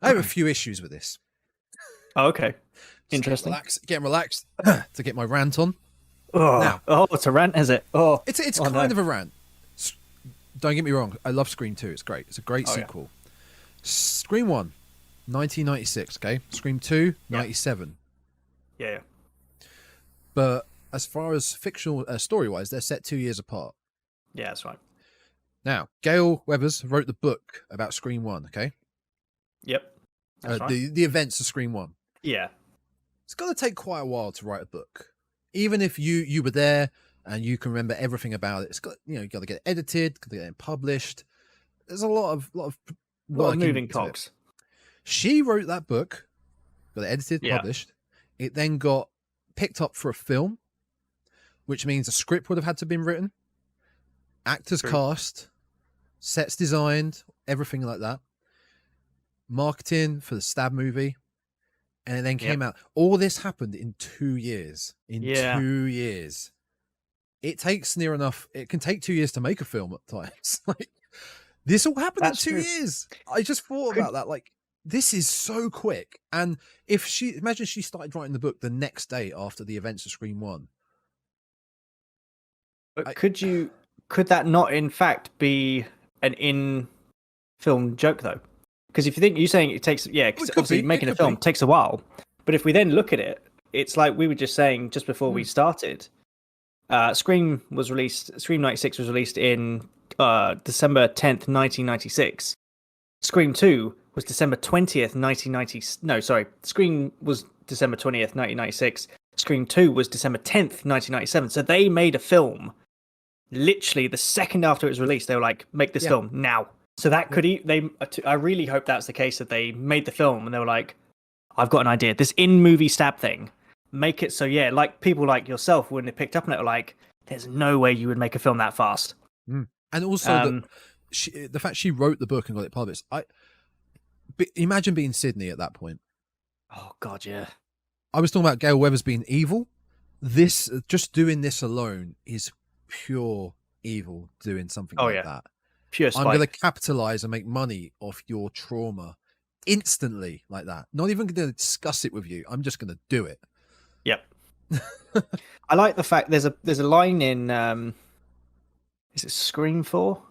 I have a few issues with this. Oh, okay. Interesting. Getting relaxed to get my rant on. It's a rant, is it? Oh, it's kind of a rant. Don't get me wrong, I love Scream 2. It's great. It's a great sequel. Scream 1, 1996, okay? Scream 2, 97. Yeah. But as far as fictional story-wise, they're set 2 years apart. Yeah, that's right. Now, Gail Weathers wrote the book about Scream 1, okay? Yep. That's right. The events of Scream 1. Yeah. It's going to take quite a while to write a book. Even if you were there and you can remember everything about it, it's got you got to get it edited, got to get it published. There's a lot of moving cogs. She wrote that book, got it edited, published. It then got picked up for a film, which means a script would have had to have been written, actors cast, sets designed, everything like that, marketing for the Stab movie, and it then came out. All this happened in 2 years. 2 years. It takes near enough. It can take 2 years to make a film at times. Like, this all happened in 2 years. I just thought about that. Like, this is so quick. And imagine she started writing the book the next day after the events of Scream 1. But could that not in fact be an in-film joke though? Because if you're saying it takes, because obviously making a film takes a while. But if we then look at it, it's like we were just saying just before we started. Scream 96 was released in December 10th, 1996. Scream 2 was December 20th, 1990. No, sorry. Scream was December 20th, 1996. Scream 2 was December 10th, 1997. So they made a film literally the second after it was released. They were like, make this film now. So that could I really hope that's the case, that they made the film and they were like, I've got an idea. This in-movie stab thing, make it so, like people like yourself, when they picked up on it, were like, there's no way you would make a film that fast. And also the fact she wrote the book and got it published. Imagine being Sydney at that point. Oh God, yeah. I was talking about Gail Weathers being evil. This, just doing this alone, is pure evil. Doing something like that, pure spite. I'm going to capitalize and make money off your trauma instantly, like that. Not even going to discuss it with you. I'm just going to do it. Yep. I like the fact there's a line in is it Scream 4?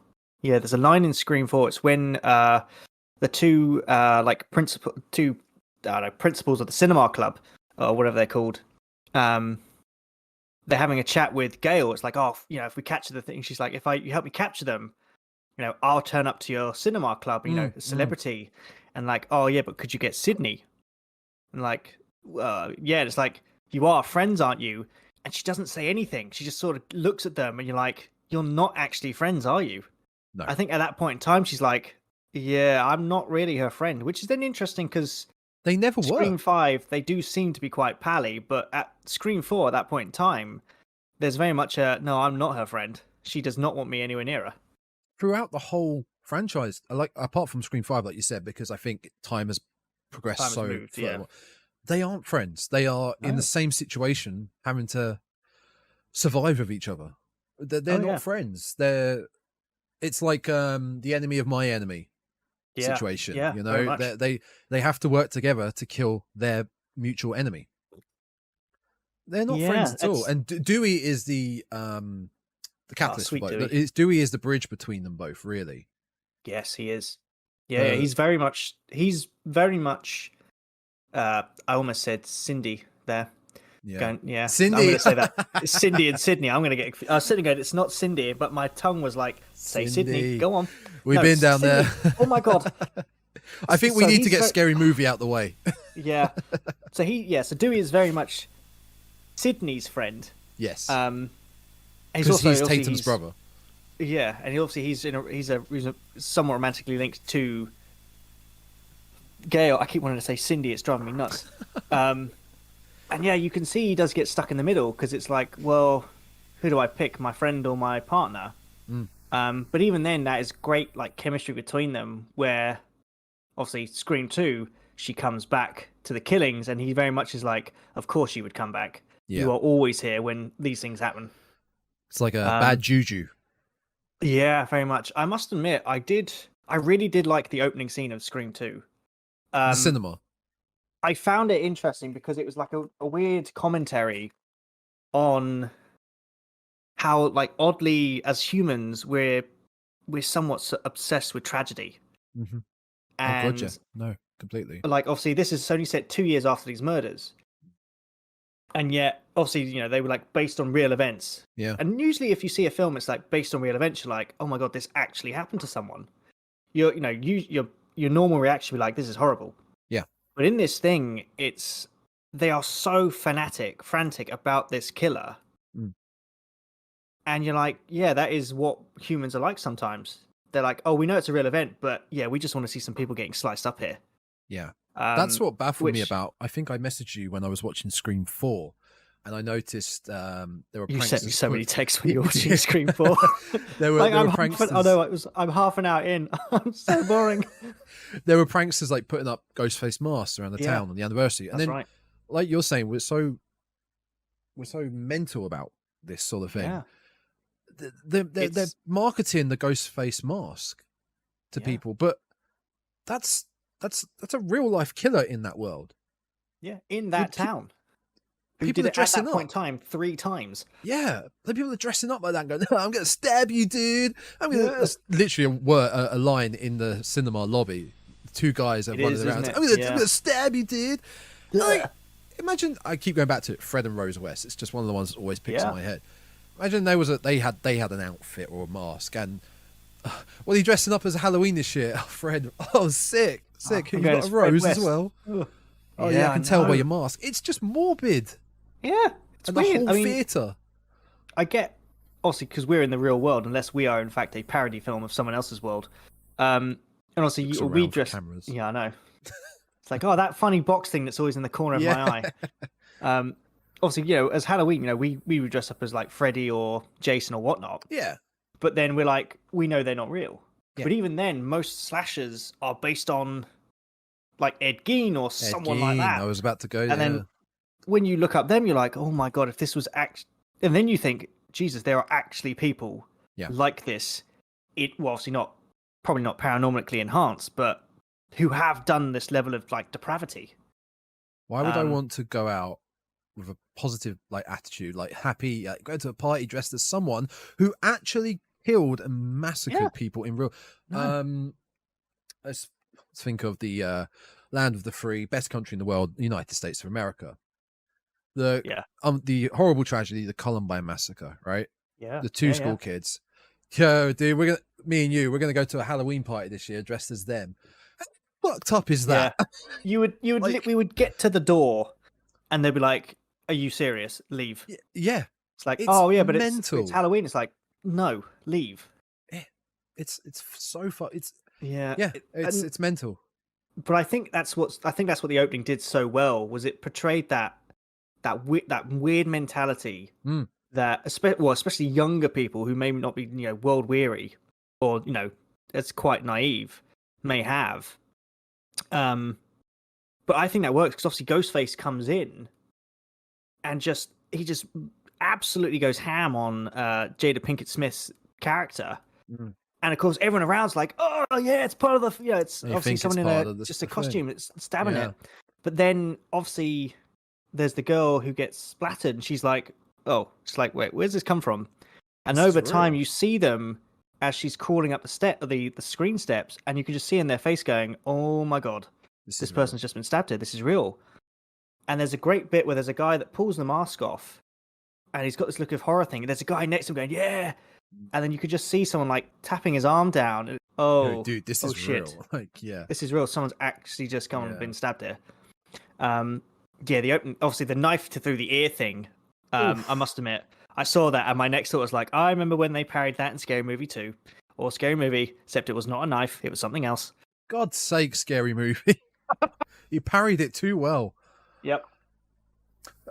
Yeah, there's a line in Scream 4. It's when the two principals of the cinema club, or whatever they're called, they're having a chat with Gail. It's like, oh, if we capture the thing, she's like, if you help me capture them, I'll turn up to your cinema club, a celebrity. And like, oh yeah, but could you get Sydney? And like, yeah, it's like, you are friends, aren't you? And she doesn't say anything. She just sort of looks at them and you're like, you're not actually friends, are you? No. I think at that point in time, she's like, yeah, I'm not really her friend, which is then interesting because they never were. Scream 5, they do seem to be quite pally, but at Scream 4, at that point in time, there's very much no, I'm not her friend. She does not want me anywhere near her. Throughout the whole franchise, apart from Scream 5, like you said, because I think time has progressed they aren't friends. They are in the same situation, having to survive with each other. They're not friends. It's like the enemy of my enemy situation. Yeah, they have to work together to kill their mutual enemy. They're not friends at all. And Dewey is the catalyst for both. Dewey is the bridge between them both, really. Yes, he is. Yeah, he's very much. I almost said Cindy there. Yeah, Cindy. I'm going to say that. It's Cindy and Sydney. I'm going to get. I was sitting going, it's not Cindy, but my tongue was like, say Sydney. Go on. We've been down Sydney. there. Oh my God. I think we need to get Scary Movie out the way. Yeah. So Dewey is very much Sydney's friend. Yes. Because he's Tatum's brother. Yeah, and he's somewhat romantically linked to Gail. I keep wanting to say Cindy. It's driving me nuts. And yeah, you can see he does get stuck in the middle because it's like, well, who do I pick, my friend or my partner? But even then, that is great, like chemistry between them. Where obviously Scream 2, she comes back to the killings, and he very much is like, of course you would come back. Yeah. You are always here when these things happen. It's like a bad juju. Yeah, very much. I must admit, I really did like the opening scene of Scream 2. The cinema. I found it interesting because it was like a weird commentary on how, like, oddly, as humans, we're somewhat obsessed with tragedy. Mm-hmm. And gotcha. No, completely. Like, obviously, this is only set 2 years after these murders. And yet, obviously, they were like based on real events. Yeah. And usually, if you see a film, it's like based on real events. You're like, oh my God, this actually happened to someone. Your normal reaction would be like, this is horrible. Yeah. But in this thing, they are so frantic about this killer. And you're like, yeah, that is what humans are like sometimes. They're like, oh, we know it's a real event, but yeah, we just want to see some people getting sliced up here. Yeah. That's what baffled me about. I think I messaged you when I was watching Scream 4, and I noticed there were. You sent me so many texts when you were watching Scream 4. there were pranksters. I'm half an hour in. I'm so boring. There were pranksters like putting up ghost face masks around the town on the anniversary, and then, like you're saying, we're so mental about this sort of thing. Yeah. They're marketing the ghost face mask to people, but that's a real life killer in that world. Yeah, in that town. People are dressing at that point in time 3 times. Yeah, the people are dressing up like that and going, no, I'm going to stab you, dude. That's literally a line in the cinema lobby. 2 guys are running around. I'm going to stab you, dude. Like, imagine, I keep going back to it, Fred and Rose West. It's just one of the ones that always picks in my head. Imagine they had an outfit or a mask, and what are you dressing up as a Halloween this year? Oh, Fred. Oh, sick. You got a rose as well. Oh yeah, I can tell by your mask. It's just morbid. Yeah, it's and weird. the whole I mean, theater. I get obviously because we're in the real world, unless we are in fact a parody film of someone else's world. And also, Looks we around for dress. cameras. Yeah, I know. It's like, oh, that funny box thing that's always in the corner of my eye. Obviously, as Halloween, we would dress up as like Freddy or Jason or whatnot. Yeah. But then we're like, we know they're not real. Yeah. But even then, most slashers are based on like Ed Gein or someone like that. I was about to go there. And then when you look up them, you're like, oh my God, if this was and then you think, Jesus, there are actually people like this. Well, obviously probably not paranormally enhanced, but who have done this level of like depravity. Why would I want to go out with a positive like attitude, like happy, go to a party dressed as someone who actually killed and massacred people in real? Let's think of the land of the free, best country in the world, the United States of America. The horrible tragedy, the Columbine massacre, right? Yeah. The two school kids. Yo, dude, me and you, we're gonna go to a Halloween party this year dressed as them. How fucked up is that? Yeah. We would get to the door, and they'd be like, "Are you serious? Leave." Yeah. It's like, it's but mental. it's Halloween. It's like, no, leave. It's so far. It's yeah. It's mental. But I think that's what the opening did so well, was it portrayed that weird mentality that especially younger people who may not be world weary or it's quite naive may have. But I think that works because obviously Ghostface comes in and he just absolutely goes ham on Jada Pinkett Smith's character. And of course, everyone around's like, "Oh yeah, it's part of the it's obviously someone in just a costume. It's stabbing it." But then obviously, there's the girl who gets splattered, and she's like, "Oh, it's like, wait, where's this come from?" And over time, you see them as she's crawling up the screen steps, and you can just see in their face going, "Oh my God, this person's just been stabbed here. This is real." And there's a great bit where there's a guy that pulls the mask off, and he's got this look of horror thing. And there's a guy next to him going, "Yeah." And then you could just see someone like tapping his arm down. And, dude, this is shit. real. Like, yeah, this is real. Someone's actually just come and been stabbed here. The open, obviously the knife through the ear thing. I must admit, I saw that, and my next thought was like, I remember when they parried that in Scary Movie 2, or Scary Movie, except it was not a knife; it was something else. God's sake, Scary Movie! You parried it too well. Yep.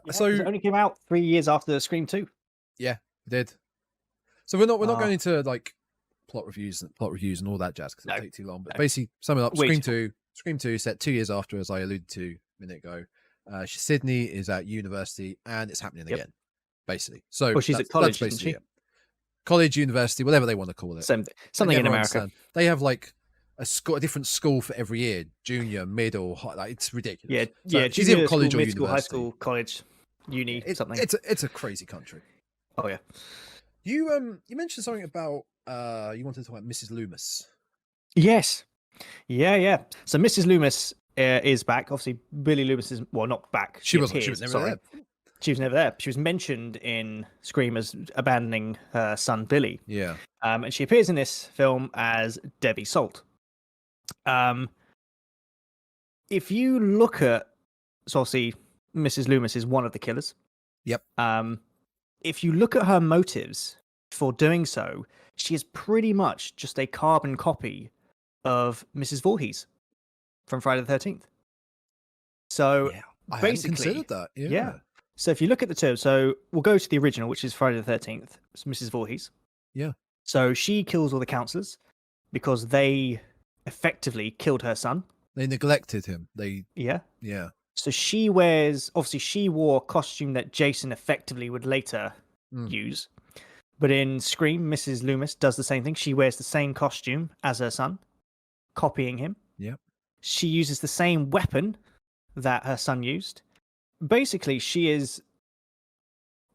Yeah, so it only came out 3 years after Scream 2. Yeah, it did. So we're not going into like plot reviews and all that jazz because it'll take too long. But basically, sum it up: Scream 2 set 2 years after, as I alluded to a minute ago. Sydney is at university, and it's happening again. Basically, so she's at college, that's basically it. College, university, whatever they want to call it. Something in America. They have like a different school for every year: junior, middle, high. Like, it's ridiculous. Yeah. She's either college or mid university. School, high school, college, uni, something. It's a crazy country. Oh yeah. You mentioned something about you wanted to talk about Mrs. Loomis. Yes. Yeah. So Mrs. Loomis is back. Obviously, Billy Loomis is not back. She was never there. She was never there. She was mentioned in Scream as abandoning her son Billy. Yeah. And she appears in this film as Debbie Salt. If you look at, so obviously Mrs. Loomis is one of the killers. Yep. If you look at her motives for doing so, she is pretty much just a carbon copy of Mrs. Voorhees from Friday the 13th. So I basically, hadn't considered that. Yeah. So if you look at the term, so we'll go to the original, which is Friday the 13th. It's Mrs. Voorhees. Yeah. So she kills all the counselors because they effectively killed her son. They neglected him. Yeah. So she wore a costume that Jason effectively would later use. But in Scream, Mrs. Loomis does the same thing. She wears the same costume as her son, copying him. Yep. She uses the same weapon that her son used. Basically,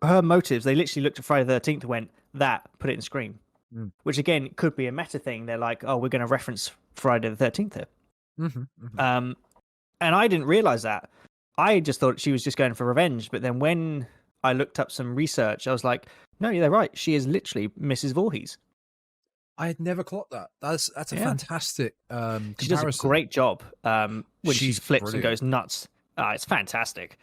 her motives, they literally looked at Friday the 13th and went, put it in Scream. Which again, could be a meta thing. They're like, oh, we're going to reference Friday the 13th here. And I didn't realize that. I just thought she was just going for revenge. But then when I looked up some research, I was like, no, they're right. She is literally Mrs. Voorhees. I had never clocked that. That's a fantastic comparison. She does a great job when she flips brilliant. and goes nuts. It's fantastic.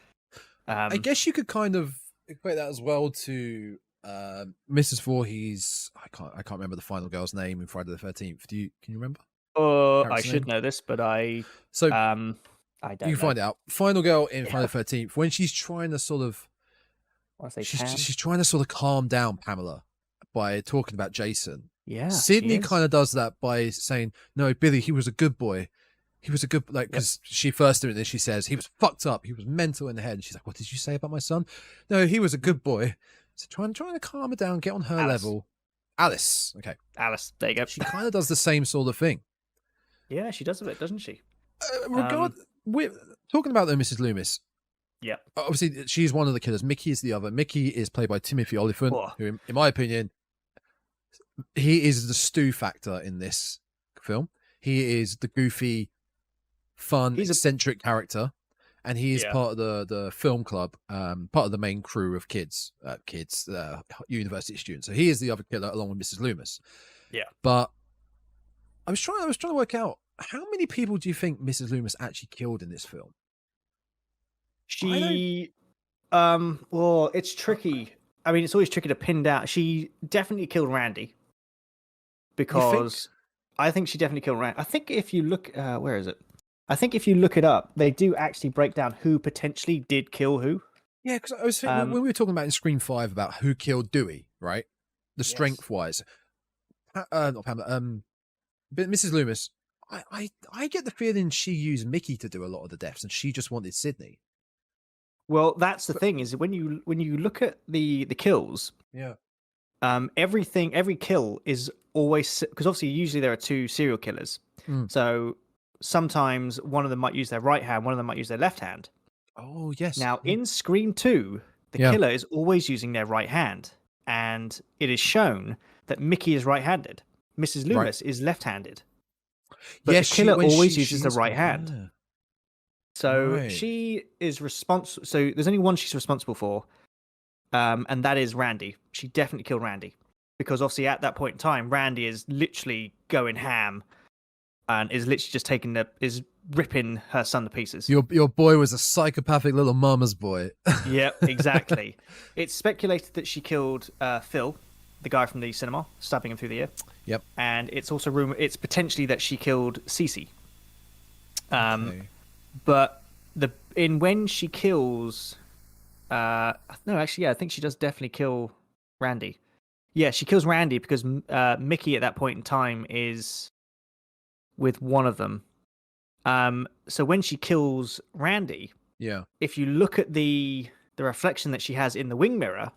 I guess you could kind of equate that as well to Mrs. Voorhees. I can't remember the final girl's name in Friday the 13th. Can you remember? I Character's should name? know this, but I So I don't you know. can find out. Final girl in Yeah. Friday the 13th, when she's trying to sort of I want to say she's trying to sort of calm down Pamela by talking about Jason. Yeah, Sydney kind of does that by saying, "No, Billy, he was a good boy. He was a good because she first doing this. She says he was fucked up. He was mental in the head." And she's like, "What did you say about my son?" "No, he was a good boy." So trying to calm her down, get on her level. Alice, okay, Alice. There you go. she kind of does the same sort of thing. Yeah, she does a bit, doesn't she? We're talking about the Mrs. Loomis. Yeah. Obviously, she's one of the killers. Mickey is the other. Mickey is played by Timothy Olyphant, Oh. who, in my opinion, he is the stew factor in this film. He is the goofy, fun, eccentric character, and he is part of the film club, part of the main crew of university students. So he is the other killer along with Mrs. Loomis. Yeah. But I was trying to work out how many people do you think Mrs. Loomis actually killed in this film? Well, it's tricky. I mean, it's always tricky to pin down. She definitely killed Randy. Because I think she definitely killed Randy. I think if you look, where is it? I think if you look it up, they do actually break down who potentially did kill who. Yeah, because I was thinking, when we were talking about in Scream 5 about who killed Dewey, right? The strength wise. Not Pamela, but Mrs. Loomis, I get the feeling she used Mickey to do a lot of the deaths and she just wanted Sydney. Well, that's the thing, is when you look at the kills, every kill is always, because obviously usually there are two serial killers. So sometimes one of them might use their right hand, one of them might use their left hand. Oh, yes. Now, in Scream 2, the killer is always using their right hand, and it is shown that Mickey is right-handed. Mrs. Loomis is left-handed. But the killer always uses the right hand. Yeah. So she is responsible. So there's only one she's responsible for, and that is Randy. She definitely killed Randy, because obviously at that point in time, Randy is literally going ham, and is literally just is ripping her son to pieces. Your boy was a psychopathic little mama's boy. Yep, exactly. It's speculated that she killed Phil, the guy from the cinema, stabbing him through the ear. Yep. And it's also it's potentially that she killed Cece. But when she kills, no, actually, yeah, I think she does definitely kill Randy. Yeah, she kills Randy because Mickey at that point in time is with one of them. So when she kills Randy, if you look at the reflection that she has in the wing mirror,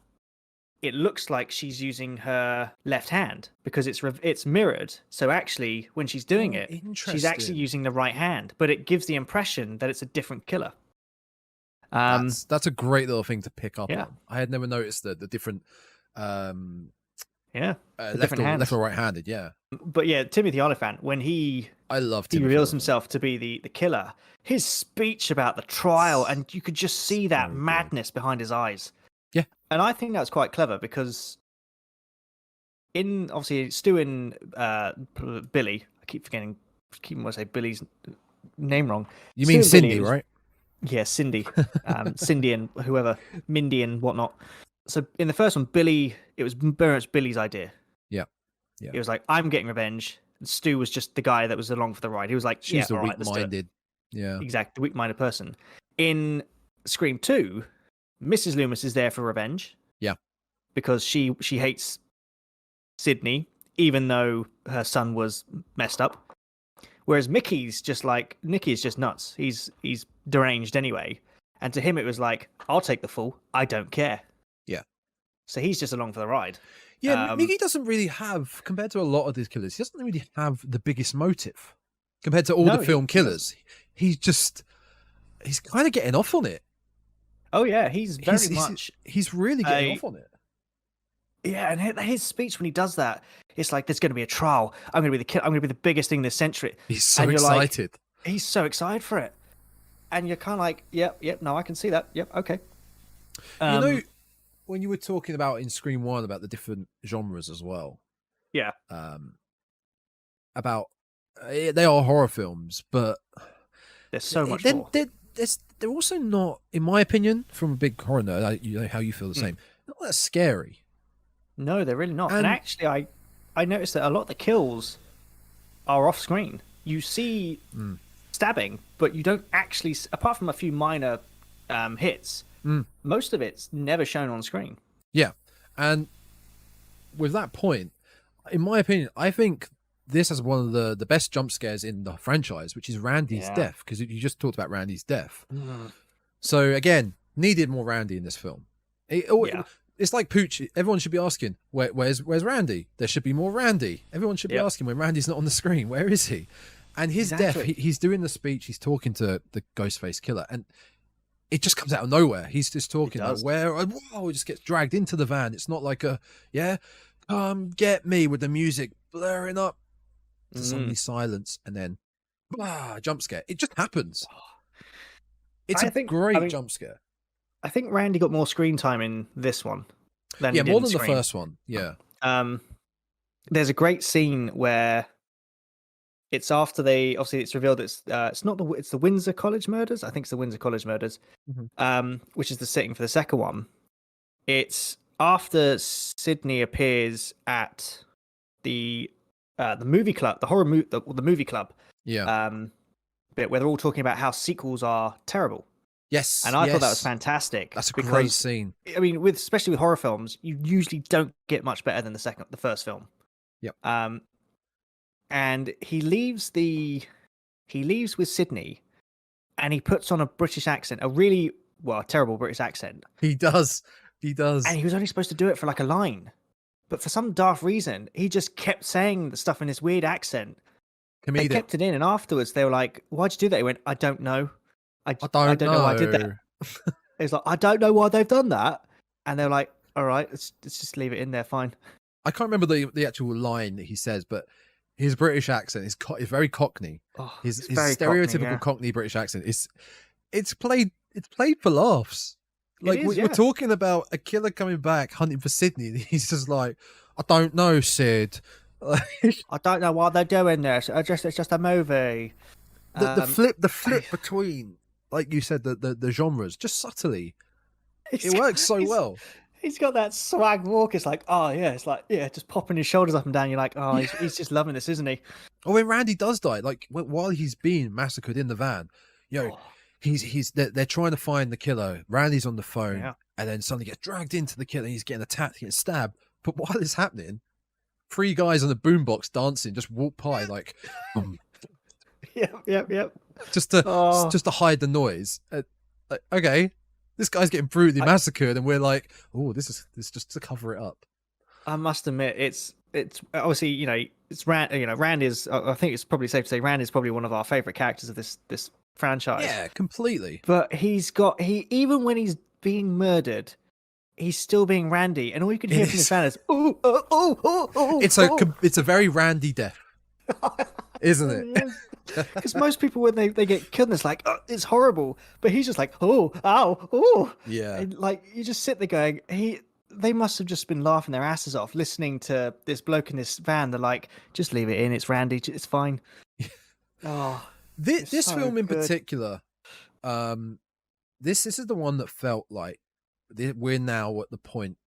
it looks like she's using her left hand because it's mirrored. So actually, when she's doing it, she's actually using the right hand, but it gives the impression that it's a different killer. That's a great little thing to pick up on. I had never noticed the different left or right-handed. But yeah, Timothy Olyphant, when he reveals himself to be the killer, his speech about the trial, and you could just see that madness behind his eyes. Yeah. And I think that's quite clever because obviously Stu and Billy, I keep wanting to say Billy's name wrong. You mean Cindy, right? Yeah, Cindy. Cindy and whoever, Mindy and whatnot. So in the first one, it was very much Billy's idea. Yeah. It was like, I'm getting revenge. And Stu was just the guy that was along for the ride. He was like, she's the right, weak-minded. Yeah. Exactly, the weak-minded person. In Scream 2, Mrs. Loomis is there for revenge. Yeah. Because she hates Sydney, even though her son was messed up. Whereas Mickey's just nuts. He's deranged anyway. And to him, it was like, I'll take the fall. I don't care. Yeah. So he's just along for the ride. Yeah, Mickey doesn't really have, compared to a lot of these killers, he doesn't really have the biggest motive. Compared to all the film killers. He's kind of getting off on it. Oh yeah, he's really getting off on it. Yeah, and his speech when he does that, it's like, there's going to be a trial. I'm going to be the kid. I'm going to be the biggest thing this century. He's so excited. He's so excited for it, and you're kind of like, yep, no, I can see that. Yep, okay. When you were talking about in Scream 1 about the different genres as well. Yeah. About they are horror films, but there's so much more. they're also not, in my opinion, from a big horror nerd, you know how you feel the same, not that scary. No, they're really not. And And- actually, I noticed that a lot of the kills are off screen. You see stabbing, but you don't actually, apart from a few minor hits, most of it's never shown on screen. Yeah. And with that point, in my opinion, I think this is one of the best jump scares in the franchise, which is Randy's death, because you just talked about Randy's death. So again, needed more Randy in this film. It's like Pooch. Everyone should be asking, where's Randy? There should be more Randy. Everyone should be asking when Randy's not on the screen, where is he? And his death, he's doing the speech, he's talking to the Ghostface killer, and it just comes out of nowhere. He's just talking like, whoa, it just gets dragged into the van. It's not like come get me with the music blaring up to suddenly silence and then jump scare. It just happens. It's a great jump scare. I think Randy got more screen time in this one than he did more in than the Scream. first one. Yeah. There's a great scene where it's after it's revealed it's the Windsor College murders. I think it's the Windsor College murders, which is the setting for the second one. It's after Sydney appears at the movie club, the movie club. Yeah. Bit where they're all talking about how sequels are terrible. Yes. And I thought that was fantastic. That's a great scene. I mean, especially with horror films, you usually don't get much better than the first film. Yep. And he leaves with Sydney, and he puts on a British accent, a terrible British accent. He does. And he was only supposed to do it for like a line, but for some daft reason, he just kept saying the stuff in this weird accent. They kept it in, and afterwards they were like, "Why'd you do that?" He went, "I don't know. I don't know why I did that." It's like, "I don't know why they've done that," and they're like, "All right, let's just leave it in there, fine." I can't remember the actual line that he says, but his British accent is very Cockney. His stereotypical Cockney British accent it's played for laughs. Like we're talking about a killer coming back hunting for Sydney, and he's just like, "I don't know, Sid." I don't know why they're doing this. It's just a movie. The flip between, like you said, the genres, just subtly, it works so well. He's got that swag walk. It's like, oh yeah, it's like just popping his shoulders up and down. You're like, oh, he's just loving this, isn't he? Oh, when Randy does die, like while he's being massacred in the van, they're trying to find the killer. Randy's on the phone, and then suddenly gets dragged into the killer. He's getting attacked, getting stabbed. But while it's happening, 3 guys on the boombox dancing just walk by, like, yep. just to hide the noise. Like, okay, this guy's getting brutally massacred, and we're like, oh, this is just to cover it up. I must admit, it's obviously it's Randy's. I think it's probably safe to say Randy's probably one of our favorite characters of this franchise. Yeah, completely. But even when he's being murdered, he's still being Randy, and all you can hear from his fan is oh. It's a very Randy death, isn't it? Because most people, when they get killed, it's like, oh, it's horrible, but he's just like, oh, ow, oh, yeah. And like you just sit there going, they must have just been laughing their asses off listening to this bloke in this van. They're like, just leave it in. It's Randy. It's fine. This so film in good. particular, this is the one that felt like we're now at the point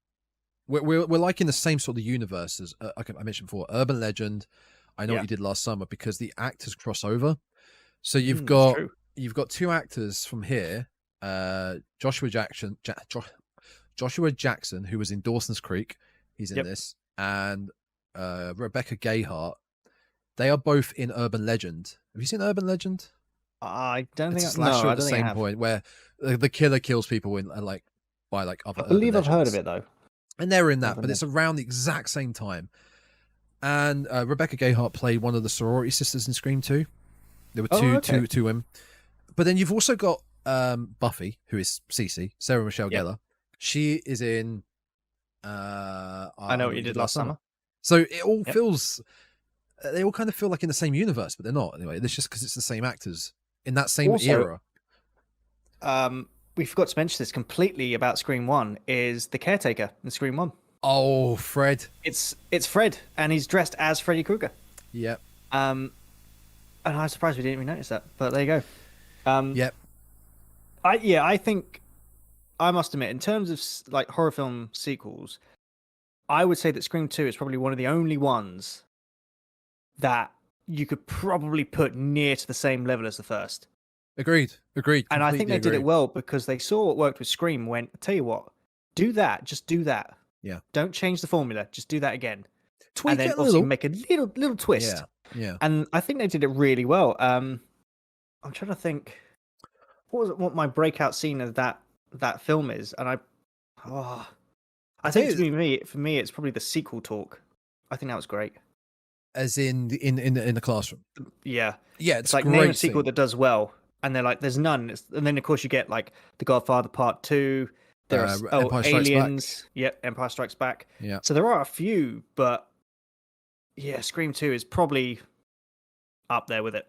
we're like in the same sort of universe as I mentioned before, Urban Legend, I Know What You Did Last Summer, because the actors cross over. So you've got 2 actors from here, Joshua Jackson, who was in Dawson's Creek, he's in this, and Rebecca Gayheart. They are both in Urban Legend. Have you seen Urban Legend? I don't think it's a slasher at the same point where the killer kills people in by other. I believe Urban I've heard Legends. of it though. And they're in that, but it's around the exact same time. And Rebecca Gayheart played one of the sorority sisters in Scream 2. There were two women. But then you've also got Buffy, who is Cece, Sarah Michelle Gellar. She is in I Know What You Did Last Summer. So it all feels, they all kind of feel like in the same universe, but they're not anyway. It's just because it's the same actors in that same era. We forgot to mention this completely about Scream 1 is the caretaker in Scream 1. Oh, Fred. It's Fred, and he's dressed as Freddy Krueger. Yep. And I'm surprised we didn't even notice that, but there you go. Yep. I think I must admit, in terms of like horror film sequels, I would say that Scream 2 is probably one of the only ones that you could probably put near to the same level as the first. Agreed. And I think they did agreed. it well because they saw what worked with Scream and went, tell you what, do that. Just do that. Yeah. Don't change the formula. Just do that again. Tweak and then it a obviously little. make a little twist. Yeah. And I think they did it really well. I'm trying to think what my breakout scene of that film is, and I think for me it's probably the sequel talk. I think that was great. As in the classroom. Yeah. It's like great name a sequel scene. that does well, and they're like, there's none. And then of course you get like The Godfather Part 2. There's Empire Strikes Aliens. Yep, Empire Strikes Back. Yeah. So there are a few, but yeah, Scream 2 is probably up there with it.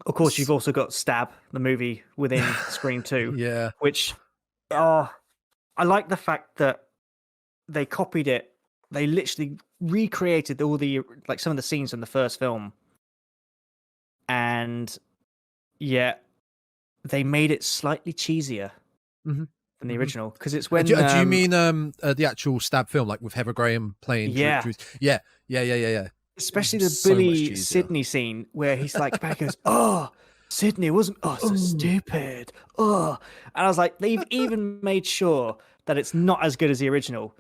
Of course, you've also got Stab, the movie within Scream 2. Yeah. Which, I like the fact that they copied it. They literally recreated all the like some of the scenes from the first film, and yeah, they made it slightly cheesier than the original because it's when. Do you mean the actual Stab film, like with Heather Graham playing? Yeah. Yeah. Especially the So much Billy cheesier. Sidney scene where he's like back and goes, "Oh, Sydney wasn't so stupid." Oh, and I was like, they've even made sure that it's not as good as the original,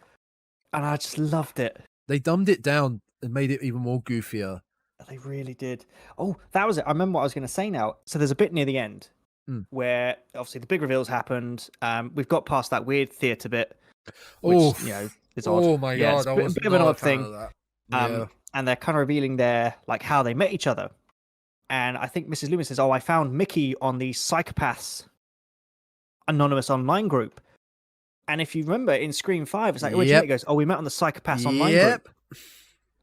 and I just loved it. They dumbed it down and made it even more goofier. They really did. Oh, that was it. I remember what I was going to say now. So there's a bit near the end where obviously the big reveals happened. We've got past that weird theatre bit, which is odd. Oh my god, I was a bit of an not a odd fan thing. of that. And they're kind of revealing their like how they met each other. And I think Mrs. Loomis says, "Oh, I found Mickey on the Psychopaths Anonymous online group." And if you remember in Scream 5, it's like, it goes, "Oh, we met on the Psychopaths online group."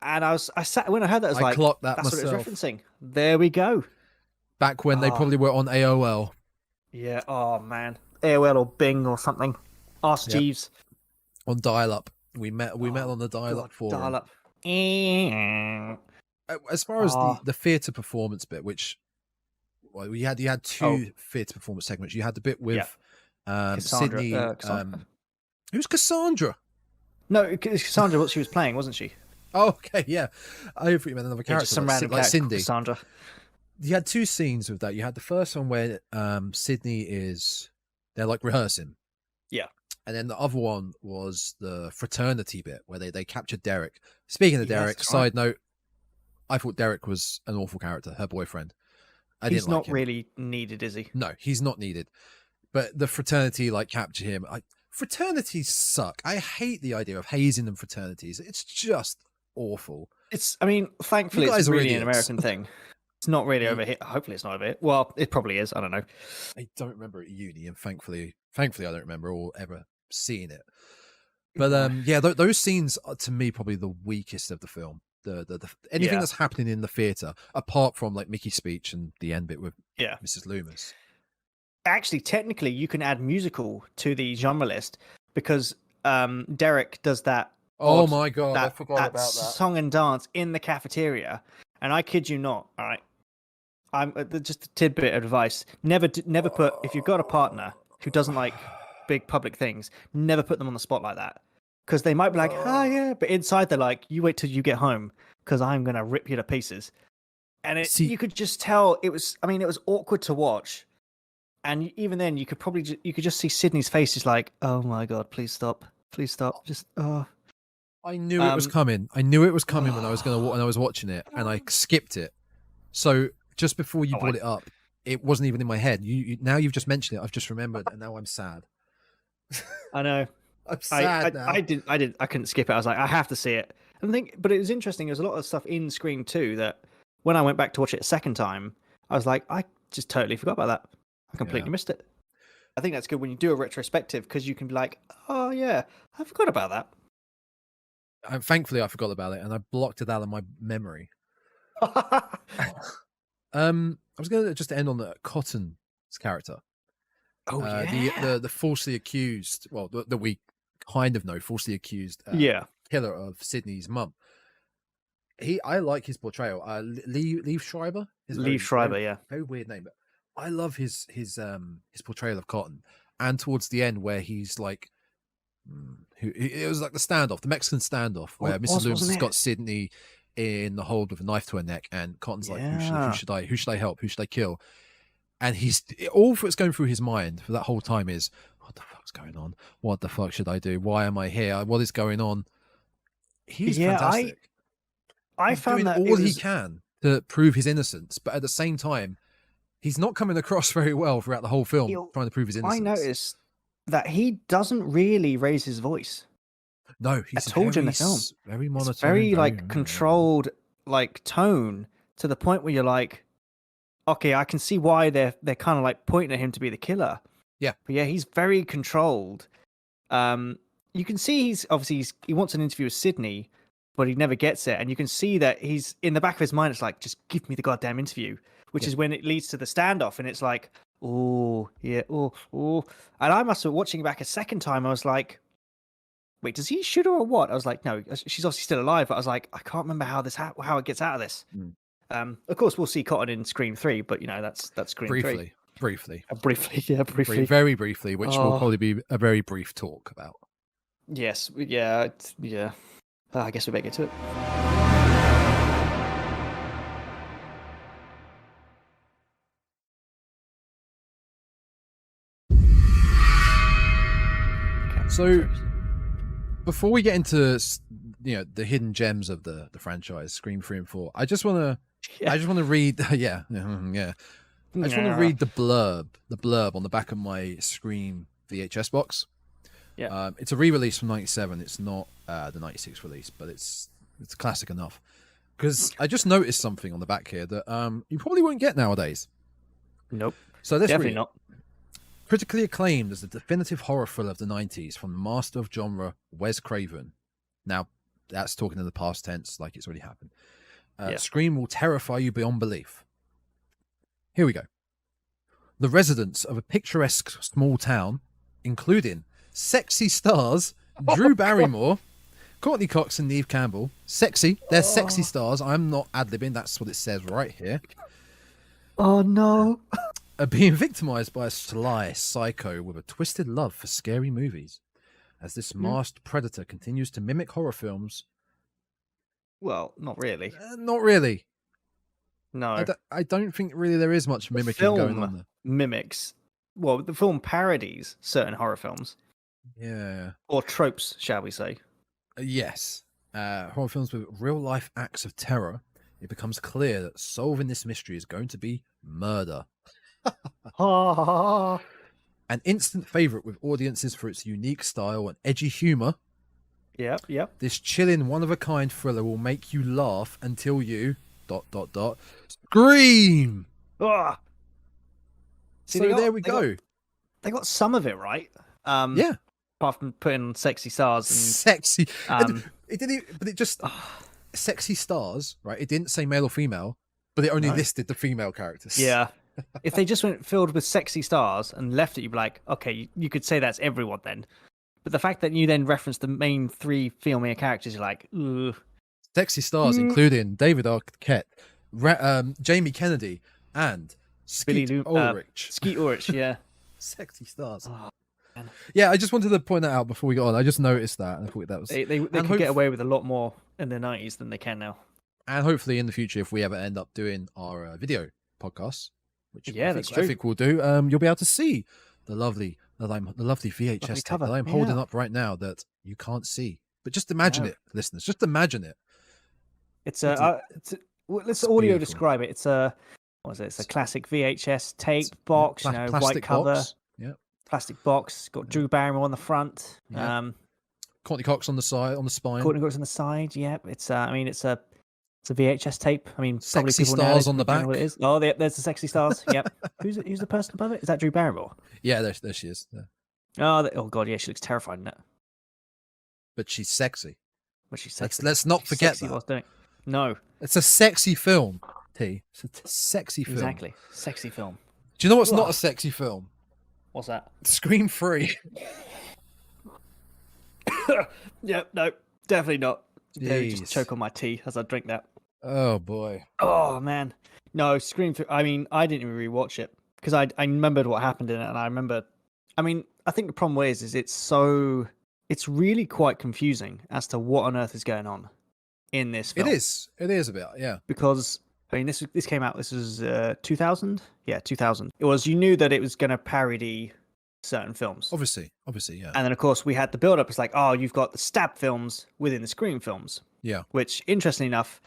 And I sat when I heard that, I was like, clocked that that's myself. what it's referencing. There we go. Back when they probably were on AOL. Yeah. Oh man, AOL or Bing or something. Ask Jeeves. On dial-up. We met on the dial-up forum. Dial-up. As far as the theatre performance bit, which you had two theatre performance segments. You had the bit with Sydney. Who's Cassandra? No, Cassandra. What she was playing, wasn't she? Oh, okay, yeah. I thought you meant another character, just some random like character, Cindy. Cassandra. You had two scenes with that. You had the first one where Sydney they're like rehearsing. Yeah. And then the other one was the fraternity bit where they captured Derek. Speaking of Derek, side note, I thought Derek was an awful character, her boyfriend. He's not really needed, is he? No, he's not needed. But the fraternity captured him. Fraternities suck. I hate the idea of hazing and fraternities. It's just awful. Thankfully it's really an American thing. It's not really over here. Hopefully it's not over here. Well, it probably is. I don't know. I don't remember at uni, and thankfully I don't remember or ever seeing it. But those scenes are, to me, probably the weakest of the film. The anything that's happening in the theater, apart from like Mickey's speech and the end bit with Mrs. Loomis. Actually, technically, you can add musical to the genre list because Derek does that. Oh my god, I forgot about that song and dance in the cafeteria, and I kid you not. All right, I'm just a tidbit of advice: never put, if you've got a partner who doesn't like big public things, never put them on the spot like that, because they might be like, "Oh yeah," but inside they're like, "You wait till you get home, because I'm gonna rip you to pieces." And you could just tell it was. I mean, it was awkward to watch. And even then, you could just see Sydney's face is like, "Oh my god, please stop, just oh." I knew it was coming. I knew it was coming when I was watching it, and I skipped it. So just before you brought it up, it wasn't even in my head. Now you've just mentioned it. I've just remembered, and now I'm sad. I know. I'm sad now. I couldn't skip it. I was like, I have to see it. But it was interesting. There was a lot of stuff in Scream 2 that when I went back to watch it a second time, I was like, I just totally forgot about that. I completely missed it. I think that's good when you do a retrospective because you can be like, oh yeah, I forgot about that. Thankfully, I forgot about it and I blocked it out of my memory. I was going to just end on the Cotton's character. Oh yeah, the falsely accused. Well, that we kind of know falsely accused. Killer of Sydney's mum. I like his portrayal. Liev Schreiber. Liev Schreiber, very weird name, but I love his portrayal of Cotton, and towards the end where he's like, it was like the standoff, the Mexican standoff, where Mrs. Loomis has got Sydney in the hold with a knife to her neck, and Cotton's like, who should I help? Who should I kill? And he's all that's going through his mind for that whole time is, what the fuck's going on? What the fuck should I do? Why am I here? What is going on? He's fantastic. I he's found doing that all he can to prove his innocence, but at the same time, he's not coming across very well throughout the whole film, trying to prove his innocence. I noticed that he doesn't really raise his voice. No, he's at all in the film. Very monotone, it's very like controlled, like tone, to the point where you're like, okay, I can see why they're kind of like pointing at him to be the killer. Yeah, but yeah, he's very controlled. You can see he wants an interview with Sydney, but he never gets it, and you can see that he's in the back of his mind. It's like, just give me the goddamn interview, which is when it leads to the standoff, and it's like, oh yeah, oh. And I must have watching it back a second time. I was like, wait, does he shoot her or what? I was like, no, she's obviously still alive. But I was like, I can't remember how it gets out of this. Of course, we'll see Cotton in Scream 3, but that's Scream 3. Briefly, very briefly, which will probably be a very brief talk about. Yes, yeah. I guess we better get to it. So, before we get into the hidden gems of the franchise, Scream 3 and 4, I just want to read I just want to read the blurb on the back of my Scream VHS box. Yeah. It's a re-release from '97. It's not the '96 release, but it's classic enough. Because I just noticed something on the back here that you probably won't get nowadays. Nope. So let's definitely read. not. Critically acclaimed as the definitive horror thriller of the '90s from the master of genre, Wes Craven. Now, that's talking in the past tense, like it's already happened. Scream will terrify you beyond belief. Here we go. The residents of a picturesque small town, including sexy stars Drew Barrymore, Courtney Cox and Neve Campbell. Sexy. They're sexy stars. I'm not ad-libbing. That's what it says right here. Oh, no. Are being victimized by a sly psycho with a twisted love for scary movies. As this masked predator continues to mimic horror films. Well, not really. Not really. No. I don't think really there is much mimicking going on there. Mimics. Well, the film parodies certain horror films. Yeah. Or tropes, shall we say. Yes. Horror films with real-life acts of terror. It becomes clear that solving this mystery is going to be murder. An instant favorite with audiences for its unique style and edgy humor. Yep. This chilling, one-of-a-kind thriller will make you laugh until you... ... scream! Ah. See, so there we go. They got some of it right. Yeah. Apart from putting sexy stars and sexy. It didn't. But it just sexy stars, right? It didn't say male or female, but it only listed the female characters. Yeah. If they just went filled with sexy stars and left it, you'd be like, okay, you could say that's everyone then. But the fact that you then reference the main three female characters, you're like, ugh. Sexy stars, including David Arquette, Jamie Kennedy, and Skeet Ulrich. Skeet Ulrich, yeah. Sexy stars. Oh, yeah, I just wanted to point that out before we got on. I just noticed that. And I thought that was... They could get away with a lot more in the 90s than they can now. And hopefully in the future, if we ever end up doing our video podcasts, which I think we'll do, you'll be able to see the lovely VHS tape that I'm holding up right now that you can't see. But just imagine it, listeners. Just imagine it. Let's audio describe it. It's a classic VHS tape box, white cover. Box. Yeah. Plastic box. Got Drew Barrymore on the front. Yeah. Courtney Cox on the side, on the spine. Courtney Cox on the side. Yeah. It's a VHS tape. I mean, sexy stars on the back. What it is. Oh, there's the sexy stars. Yep. Who's the person above it? Is that Drew Barrymore? Yeah, there she is. Yeah. Oh god, yeah, she looks terrified in that. But she's sexy. But she's sexy. Let's not forget that. No. It's a sexy film, T. It's a sexy film. Exactly. Sexy film. Do you know what's not a sexy film? What's that? Scream 3. Yeah, no, definitely not. Just choke on my tea as I drink that. Oh boy. Oh man. No, Scream 3. I mean, I didn't even rewatch it. because I remembered what happened in it, and I remember. I mean, I think the problem is it's really quite confusing as to what on earth is going on in this film. It is a bit, yeah. Because I mean, this came out. This was 2000. Yeah, 2000. It was. You knew that it was going to parody certain films. Obviously, yeah. And then, of course, we had the build-up. It's like, oh, you've got the Stab films within the Scream films. Yeah. Which, interestingly enough,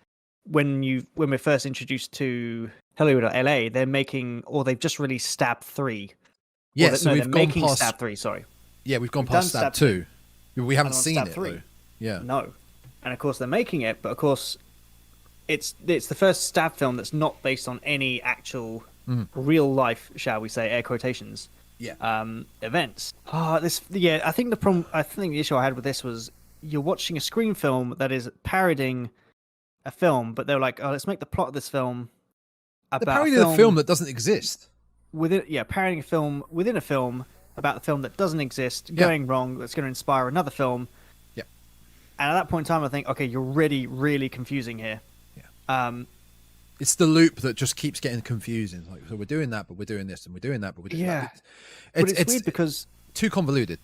when we're first introduced to Hollywood or LA, they've just released Stab 3. Yeah, so we've gone past Stab 3. Sorry. Yeah, we've gone past Stab 2. We haven't seen Stab it 3. though. Yeah. No. And of course, they're making it, but of course, it's the first Stab film that's not based on any actual real life, shall we say, air quotations. Yeah. Events. I think the issue I had with this was you're watching a Scream film that is parodying a film, but they're like, oh, let's make the plot of this film about parodying a film that doesn't exist. Parodying a film within a film about the film that doesn't exist, going wrong, that's going to inspire another film. Yeah. And at that point in time, I think, okay, you're really, really confusing here. Yeah. It's the loop that just keeps getting confusing. Like, so we're doing that, but we're doing this, and we're doing that, but we're doing that. It's weird because too convoluted.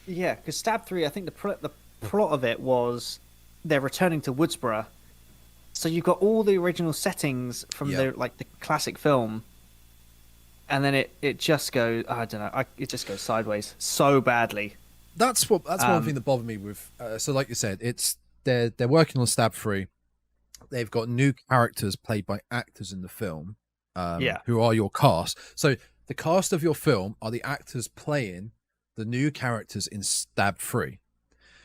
Yeah, because Stab 3, I think the plot of it was they're returning to Woodsboro, so you've got all the original settings from the classic film, and then it just goes, I don't know, it just goes sideways so badly. That's one thing that bothered me with. So, like you said, they're working on Stab 3. They've got new characters played by actors in the film, who are your cast. So the cast of your film are the actors playing the new characters in Stab 3.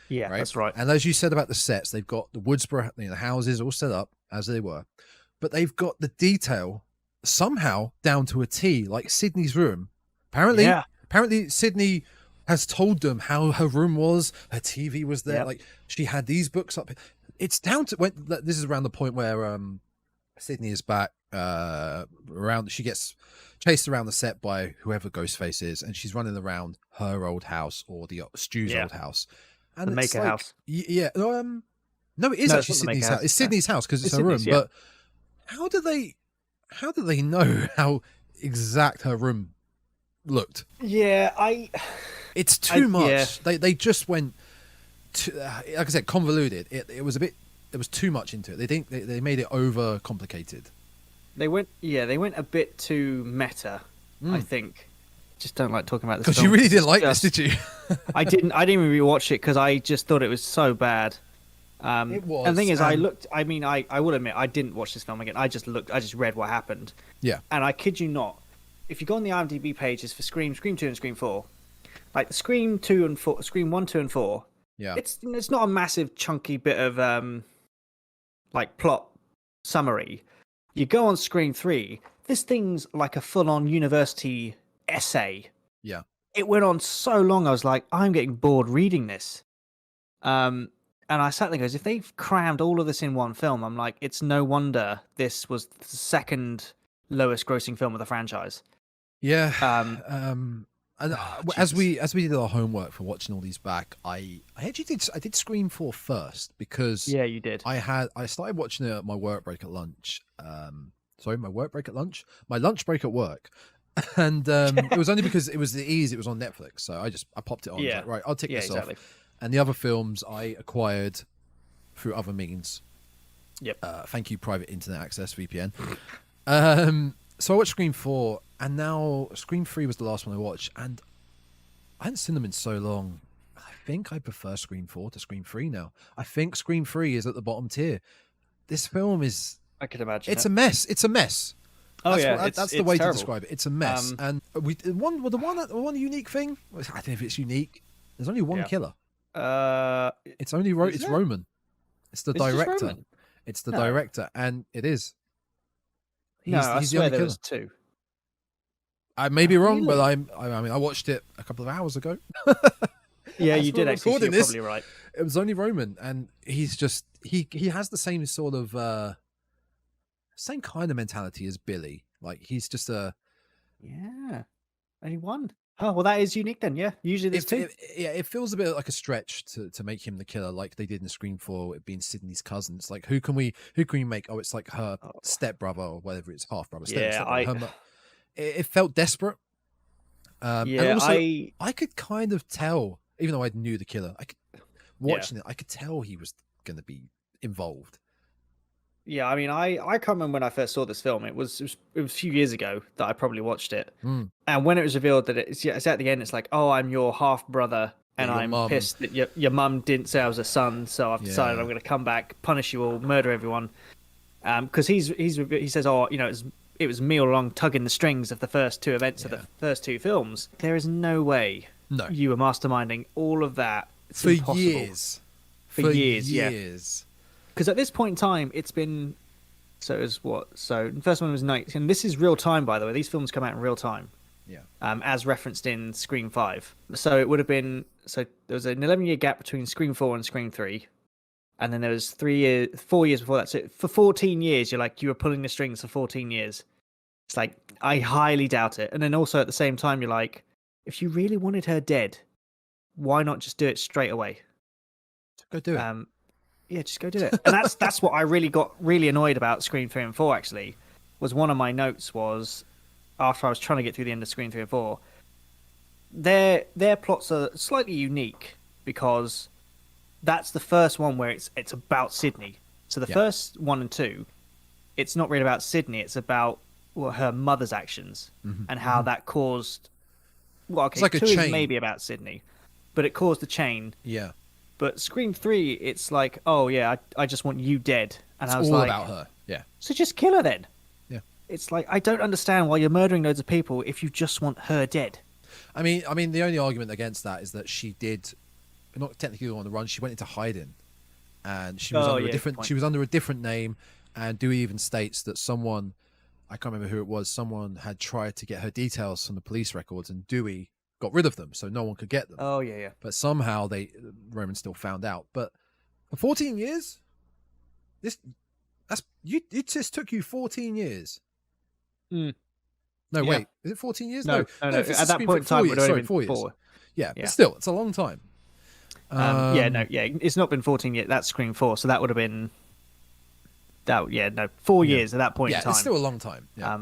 Yeah, right? That's right. And as you said about the sets, they've got the Woodsboro, the houses all set up as they were, but they've got the detail somehow down to a T, like Sydney's room. Apparently Sydney has told them how her room was, her TV was there, like she had these books up. It's down to this is around the point where Sydney is back she gets chased around the set by whoever Ghostface is, and she's running around her old house or the Stu's old house. And the Maker house. Yeah. No, it is actually Sydney's house. It's Sydney's house because it's her room. But how do they know how exact her room looked? Yeah, it's too much. Yeah. They just went like I said, convoluted. It was a bit. There was too much into it. They made it over complicated. They went a bit too meta. I think. Just don't like talking about this because you really didn't like this, did you? I didn't even rewatch it because I just thought it was so bad. It was. And the thing is, I will admit I didn't watch this film again. I just read what happened. Yeah. And I kid you not, if you go on the IMDb pages for Scream 2 and Scream 4, like Scream 2 and 4, Scream 1, 2 and 4, it's not a massive chunky bit of like plot summary. You go on Scream 3, this thing's like a full-on university essay. Yeah. It went on so long, I was like, I'm getting bored reading this. And I sat there and goes, if they've crammed all of this in one film, I'm like, it's no wonder this was the second lowest grossing film of the franchise. Yeah. As we did our homework for watching all these back, I did Scream 4 first because you did. I started watching it at my work break at lunch. My work break at lunch, my lunch break at work, and it was only because it was the ease. It was on Netflix, so I popped it on. Yeah. Like, right, I'll tick this exactly. off. And the other films I acquired through other means. Yep. Thank you, private internet access VPN. So I watched Scream 4, and now Scream 3 was the last one I watched, and I hadn't seen them in so long. I think I prefer Scream 4 to Scream 3 now. I think Scream 3 is at the bottom tier. This film is... I can imagine. It's a mess. It's a mess. Oh, that's the way terrible. to describe it. It's a mess. And the one unique thing, I don't know if it's unique, there's only one killer. It's Roman. It's the director. It's the director, and it is. I swear there was two. I may be wrong, but I mean, I watched it a couple of hours ago. Yeah, you did actually. So you're probably right. It was only Roman, and he's just he has the same sort of same kind of mentality as Billy. Like he's just only one. Oh well, that is unique then. Yeah, usually there's two. It feels a bit like a stretch to make him the killer, like they did in Scream 4, it being Sydney's cousin. It's like who can we make? Oh, it's like her stepbrother or whatever. It's half brother. it felt desperate. And Yeah, also, I could kind of tell, even though I knew the killer, watching it, I could tell he was going to be involved. Yeah, I mean, I can't remember when I first saw this film. It was a few years ago that I probably watched it. And when it was revealed that it's at the end, it's like, oh, I'm your half brother, and your I'm mum. pissed that your mum didn't say I was a son, so I've decided I'm going to come back, punish you all, murder everyone. Because he says, oh, you know, it was me all along tugging the strings of the first two events of the first two films. There is no way you were masterminding all of that. It's For impossible. years. For years. Because at this point in time, it's been... So it was what? So the first one was 19. And this is real time, by the way. These films come out in real time. Yeah. As referenced in Scream 5. So it would have been... So there was an 11-year gap between Scream 4 and Scream 3. And then there was 4 years before that. So for 14 years, you were pulling the strings for 14 years. It's like, I highly doubt it. And then also at the same time, you're like, if you really wanted her dead, why not just do it straight away? Go do it. Yeah, just go do it. And that's what I really got really annoyed about Scream 3 and 4, actually, was one of my notes was, after I was trying to get through the end of Scream 3 and 4, their plots are slightly unique because that's the first one where it's about Sydney. So the first 1 and 2, it's not really about Sydney, it's about her mother's actions and how that caused... Well, okay, it's like 2 a chain. is maybe about Sydney, but it caused the chain. Yeah. But Scream 3, it's like, oh yeah, I just want you dead. And It's I was all like, about her. Yeah. so just kill her then. Yeah. It's like, I don't understand why you're murdering loads of people if you just want her dead. I mean, the only argument against that is that she did, not technically on the run, she went into hiding, and she was under a different. She was under a different name, and Dewey even states that someone, I can't remember who it was, someone had tried to get her details from the police records, and Dewey got rid of them, so no one could get them. Oh yeah. But somehow Roman still found out. But for 14 years, it just took you 14 years. No, wait, is it 14 years? No. At that point in time, it would only been 4 years. 4. Yeah, but still, it's a long time. It's not been 14 yet. That's Scream 4, so that would have been 4 years at that point in time. Yeah, it's still a long time. Yeah.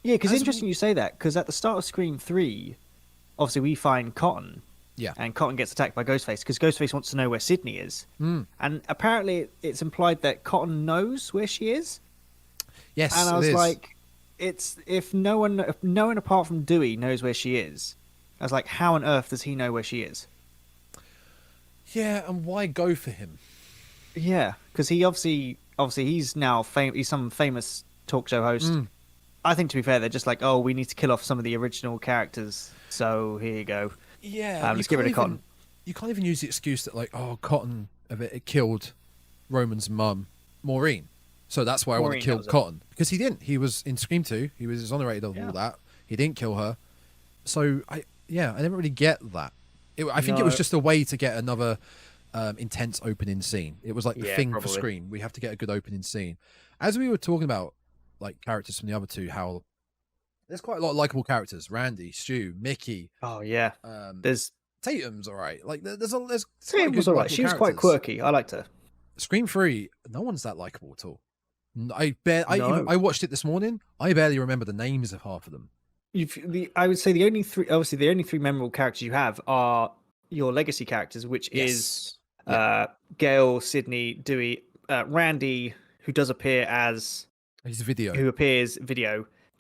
Because interesting you say that, because at the start of Scream 3, obviously we find Cotton. Yeah. And Cotton gets attacked by Ghostface, because Ghostface wants to know where Sydney is. And apparently it's implied that Cotton knows where she is. Yes, and I was it is. like, if no one apart from Dewey knows where she is, I was like, how on earth does he know where she is? Yeah, and why go for him? Yeah, because he obviously he's now he's some famous talk show host. I think, to be fair, they're just like, oh, we need to kill off some of the original characters, so here you go. Yeah, let's get rid of Cotton. You can't even use the excuse that, like, oh, Cotton it killed Roman's mum, Maureen, so that's why I want to kill Cotton. Because he didn't. He was in Scream 2. He was exonerated of all that. He didn't kill her. So I didn't really get that. I think it was just a way to get another intense opening scene. It was like the thing for Scream. We have to get a good opening scene. As we were talking about, like, characters from the other two, how there's quite a lot of likable characters. Randy, Stu, Mickey. Oh yeah. There's Tatum's all right. Like there's Tatum was all right. She was quite quirky. I liked her. Scream 3, no one's that likable at all. I watched it this morning. I barely remember the names of half of them. I would say the only three memorable characters you have are your legacy characters, which is Gail, Sydney, Dewey, Randy, who does appear as video.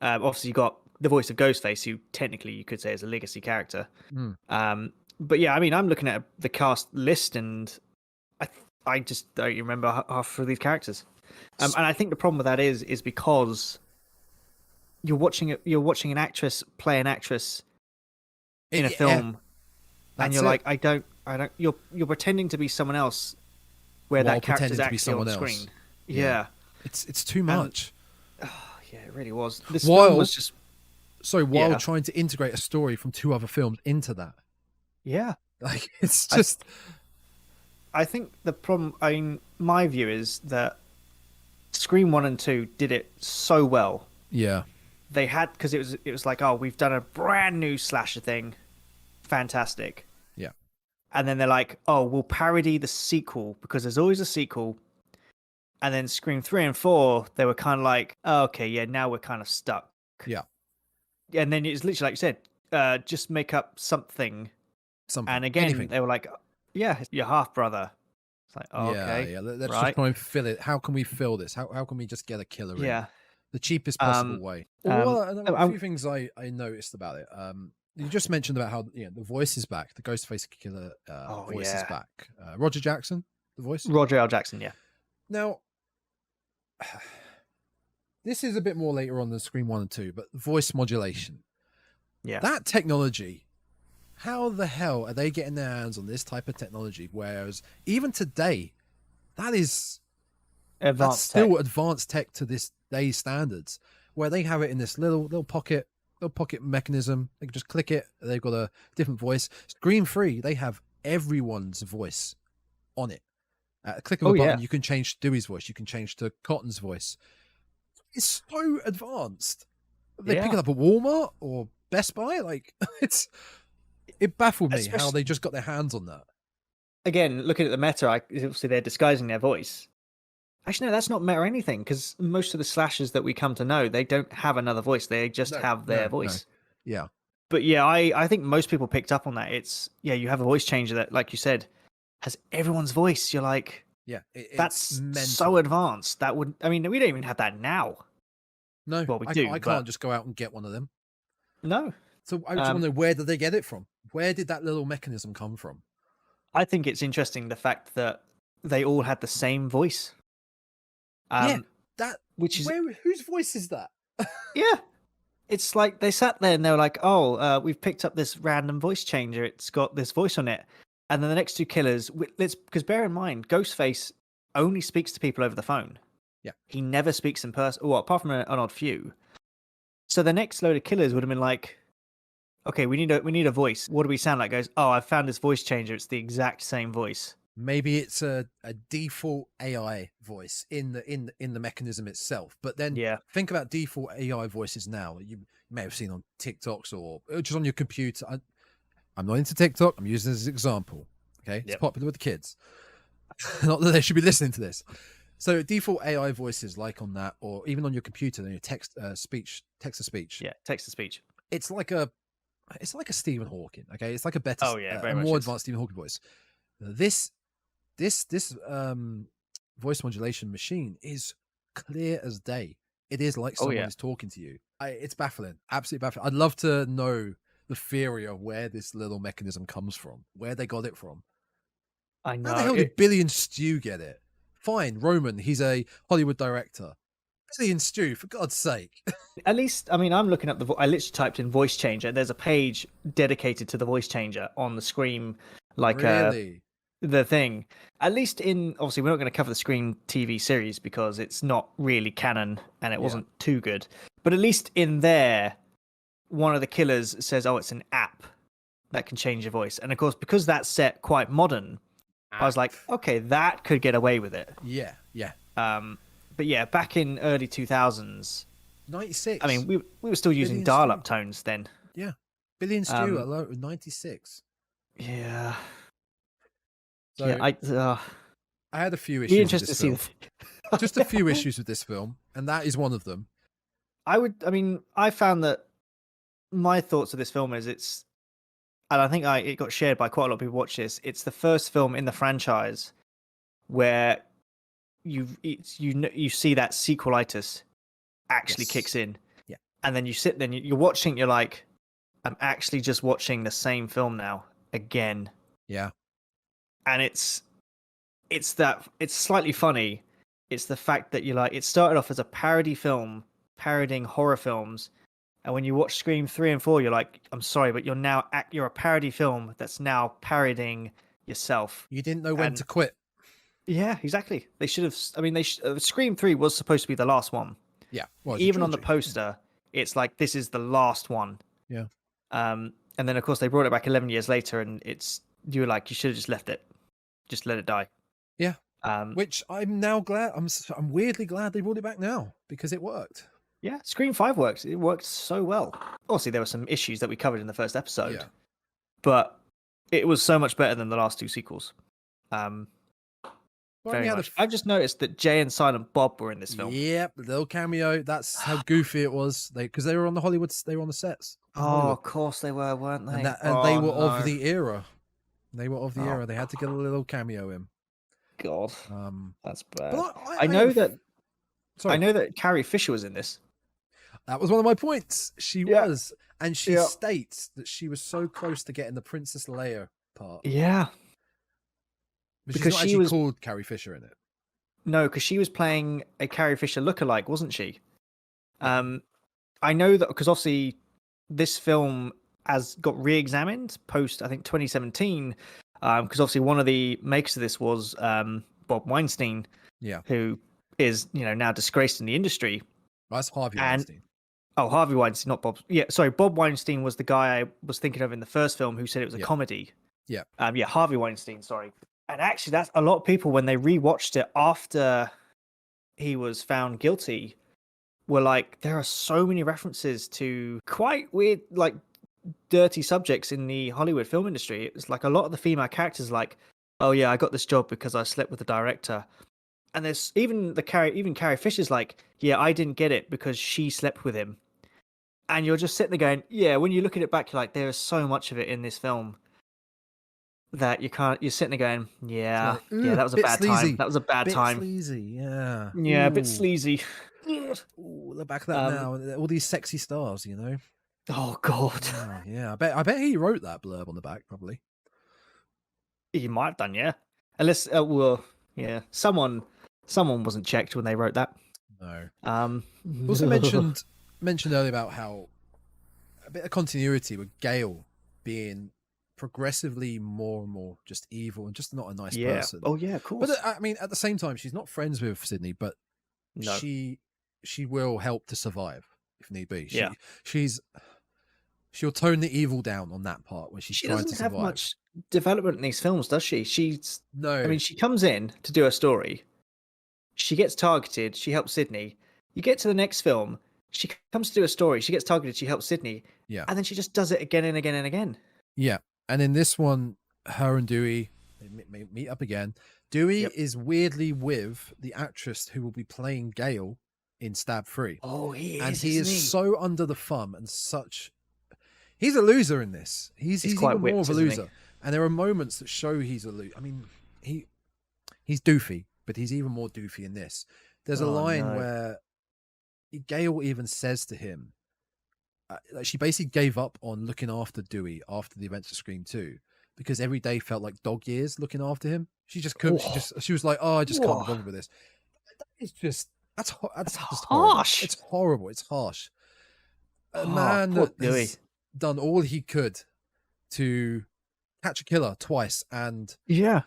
Obviously, you got the voice of Ghostface, who technically you could say is a legacy character. But yeah, I mean, I'm looking at the cast list, and I just don't remember half of these characters. And I think the problem with that is because you're watching an actress play an actress in a film, and you're like, I don't. You're pretending to be someone else, where that character's actually on screen. Yeah. It's too much. Yeah, it really was. This film was just trying to integrate a story from two other films into that. Yeah, like it's just. I think the problem. I mean, my view is that Scream 1 and 2 did it so well. Yeah, they had, because it was like, oh, we've done a brand new slasher thing, fantastic. Yeah, and then they're like, oh, we'll parody the sequel because there's always a sequel. And then Scream 3 and 4, they were kind of like, oh, okay, yeah, now we're kind of stuck. Yeah. and then it's literally like you said, just make up something. Something. And again, Anything. they were like, "Yeah, it's your half brother." It's like, oh, Yeah, okay, yeah. Let's right. just try and fill it. How can we fill this? How can we just get a killer in? Yeah. The cheapest possible way. Well, a few things I noticed about it. You just mentioned about how the voice is back. The Ghostface Killer voice is back. Roger Jackson, the voice. Roger L. Jackson, yeah. Now, this is a bit more later on than Scream 1 and 2, but voice modulation. Yeah. That technology, how the hell are they getting their hands on this type of technology? Whereas even today, that's still advanced tech to this day's standards, where they have it in this little pocket mechanism. They can just click it. They've got a different voice. Scream 3, they have everyone's voice on it. At a click of a button, you can change Dewey's voice. You can change to Cotton's voice. It's so advanced. They pick it up at Walmart or Best Buy. Like it baffled me how they just got their hands on that. Again, looking at the meta, obviously they're disguising their voice. Actually, no, that's not meta anything, because most of the slashers that we come to know, they don't have another voice. They just have their voice. No. Yeah. But yeah, I think most people picked up on that. It's, you have a voice changer that, like you said, has everyone's voice. You're like, that's so advanced. That would, we don't even have that now. No, well, we do. I can't just go out and get one of them. No. So I just want to know, where did they get it from? Where did that little mechanism come from? I think it's interesting the fact that they all had the same voice. Whose voice is that? Yeah, it's like they sat there and they were like, "Oh, we've picked up this random voice changer. It's got this voice on it." And then the next two killers, because bear in mind, Ghostface only speaks to people over the phone. Yeah, he never speaks in person. Well, apart from an odd few. So the next load of killers would have been like, "Okay, we need a voice. What do we sound like?" Goes, "Oh, I found this voice changer. It's the exact same voice." Maybe it's a default AI voice in the mechanism itself. But then think about default AI voices now. You may have seen on TikToks or just on your computer. I'm not into TikTok. I'm using this as an example. Okay, it's popular with the kids. Not that they should be listening to this. So default AI voices, like on that, or even on your computer, then your text to speech. Yeah, text to speech. It's like a Stephen Hawking. Okay, it's like a better, a more advanced Stephen Hawking voice. This voice modulation machine is clear as day. It is like someone is talking to you. It's baffling, absolutely baffling. I'd love to know the theory of where this little mechanism comes from, where they got it from. I know. How the hell did Billy and Stu get it? Fine, Roman, he's a Hollywood director. Billy and Stu, for God's sake. At least, I'm looking up I literally typed in voice changer. There's a page dedicated to the voice changer on the Scream, Really? The thing. At least obviously we're not going to cover the Scream TV series because it's not really canon and it wasn't too good. But at least in there, one of the killers says, "Oh, it's an app that can change your voice." And of course, because that's set quite modern, I was like, okay, that could get away with it. Yeah. But yeah, back in early 2000s, 96. we were still using dial-up tones then. Yeah, Billy and Stu alone, 96. Yeah. So yeah, I had a few issues. Be interested to see just a few issues with this film, and that is one of them. I found that my thoughts of this film is and I think it got shared by quite a lot of people who watch this. It's the first film in the franchise where you see that sequelitis actually kicks in. Yeah. And then you sit there and you're watching, you're like, I'm actually just watching the same film now again. Yeah. And it's slightly funny. It's the fact that you're like, it started off as a parody film parodying horror films, and when you watch Scream 3 and 4, you're like, I'm sorry, but you're a parody film that's now parodying yourself. You didn't know when to quit. Yeah, exactly. They should have. Scream 3 was supposed to be the last one. Yeah. Well, even on the poster, it's like, this is the last one. Yeah. And then of course they brought it back 11 years later, and you were like, you should have just left it, just let it die. Yeah. Which I'm now glad. I'm weirdly glad they brought it back now, because it worked. Yeah, Scream 5 works. It worked so well. Obviously, there were some issues that we covered in the first episode, but it was so much better than the last two sequels. But Very we had much. I've just noticed that Jay and Silent Bob were in this film. Yep, the little cameo. That's how goofy it was. Because they were on the Hollywood. They were on the sets. in Oh, Hollywood. of course they were, weren't they? And they were no. of the era. They were of the Oh, era. They had to get a little cameo in. God, But that's bad. I I know have- that. Sorry. I know that Carrie Fisher was in this. That was one of my points. She Yeah. was, and she Yeah. states that she was so close to getting the Princess Leia part. Yeah. But Because she's not she actually was- called Carrie Fisher in it. No, because she was playing a Carrie Fisher lookalike, wasn't she? I know that because obviously this film has got re-examined post, I think 2017, because obviously one of the makers of this was Bob Weinstein, Yeah. who is now disgraced in the industry. That's Harvey And- Weinstein. Oh, Harvey Weinstein, not Bob. Yeah, sorry, Bob Weinstein was the guy I was thinking of in the first film who said it was a Yeah. comedy. Yeah. Yeah, Harvey Weinstein, sorry. And actually, that's a lot of people when they rewatched it after he was found guilty were like, there are so many references to quite weird, like dirty subjects in the Hollywood film industry. It's like a lot of the female characters, like, oh yeah, I got this job because I slept with the director. And there's even Carrie Fisher's like, yeah, I didn't get it because she slept with him. And you're just sitting there going, yeah, when you look at it back, you're like, there is so much of it in this film that you're sitting there going, yeah, like, yeah, that was a bit bad sleazy. time. That was a bad Bit time. sleazy, yeah. Yeah, a bit Ooh. sleazy. Ooh, look back at that now. All these sexy stars, you know. Oh God, Oh, yeah, I bet he wrote that blurb on the back, probably. he might have done, yeah. Unless, well, yeah, someone wasn't checked when they wrote that. No. Also mentioned earlier about how a bit of continuity with Gail being progressively more and more just evil and just not a nice yeah. person. Oh yeah, of course. But I mean, at the same time, she's not friends with Sydney, but No. she will help to survive if need be. Yeah. She'll tone the evil down on that part when she's She trying to doesn't have survive. much development in these films, does she? No, I mean, she comes in to do a story. She gets targeted. She helps Sydney. You get to the next film. She comes to do a story. She gets targeted. She helps Sydney. Yeah. And then she just does it again and again and again. yeah. And in this one, her and Dewey they meet up again. Dewey Yep. is weirdly with the actress who will be playing Gail in Stab 3. Oh, he is. And he is so under the thumb and such. He's a loser in this. He's quite even more whipped, of a isn't he? loser. And there are moments that show he's a loser. I mean, he's doofy, but he's even more doofy in this. There's a Oh, line no. where Gail even says to him, like she basically gave up on looking after Dewey after the events of Scream 2 because every day felt like dog years looking after him. She just couldn't. She was like, "Oh, I just can't be Whoa. bothered with this." It's just that's just harsh. horrible. It's horrible. It's harsh. A Oh, man poor that Dewey. has done all he could to catch a killer twice, and Yeah.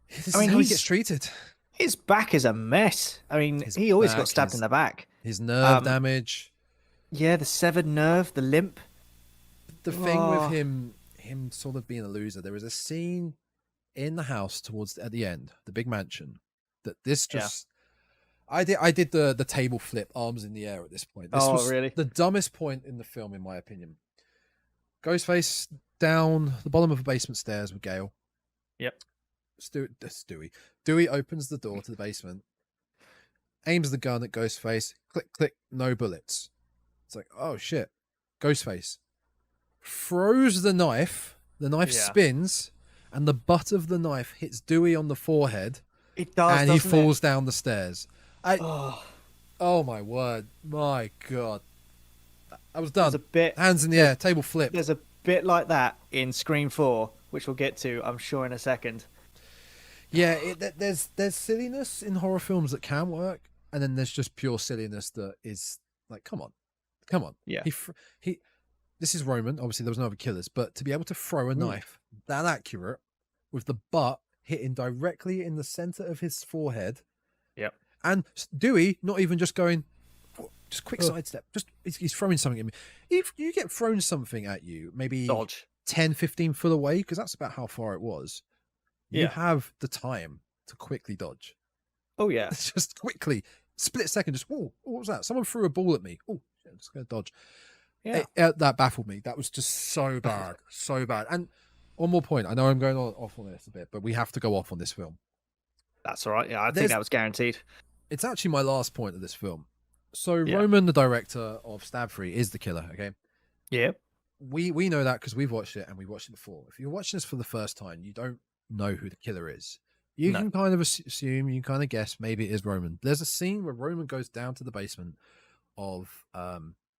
this I mean, is how he he's- gets treated. His back is a mess. I mean, His he always back got stabbed is- in the back. His nerve Um, damage. Yeah, the severed nerve, the limp. The thing Oh. with him sort of being a loser, there was a scene in the house at the end, the big mansion, that this Yeah. just I did the table flip, arms in the air at this point. This Oh, was really? the dumbest point in the film, in my opinion. Ghostface down the bottom of the basement stairs with Gail. Yep. Dewey. Dewey opens the door to the basement, aims the gun at Ghostface, click, click, no bullets. It's like, oh shit. Ghostface throws the knife Yeah. spins, and the butt of the knife hits Dewey on the forehead, It does, and he doesn't falls down the stairs. It? Oh, Oh my word. My God. I was done. there's a bit. Hands in the air, table flip. There's a bit like that in Scream 4, which we'll get to, I'm sure, in a second. Yeah, there's silliness in horror films that can work, and then there's just pure silliness that is like, come on. Yeah. He. This is Roman. Obviously, there was no other killers, but to be able to throw a knife that accurate with the butt hitting directly in the center of his forehead, Yep. and Dewey not even just going, just quick sidestep, just he's throwing something at me. If you get thrown something at you, maybe Dodge. 10, 15 foot away, because that's about how far it was, you Yeah. have the time to quickly dodge. Oh, yeah. Just quickly, split second, just, oh, what was that? Someone threw a ball at me. Oh, I'm just going to dodge. Yeah. That baffled me. That was just so bad. So bad. And one more point. I know I'm going off on this a bit, but we have to go off on this film. That's all right. Yeah, I think There's- that was guaranteed. It's actually my last point of this film. So Yeah. Roman, the director of Stab 3, is the killer. Okay, Yeah. we know that because we've watched it and we watched it before. If you're watching this for the first time, you don't know who the killer is. You No. can kind of assume, you can kind of guess, maybe it is Roman. There's a scene where Roman goes down to the basement of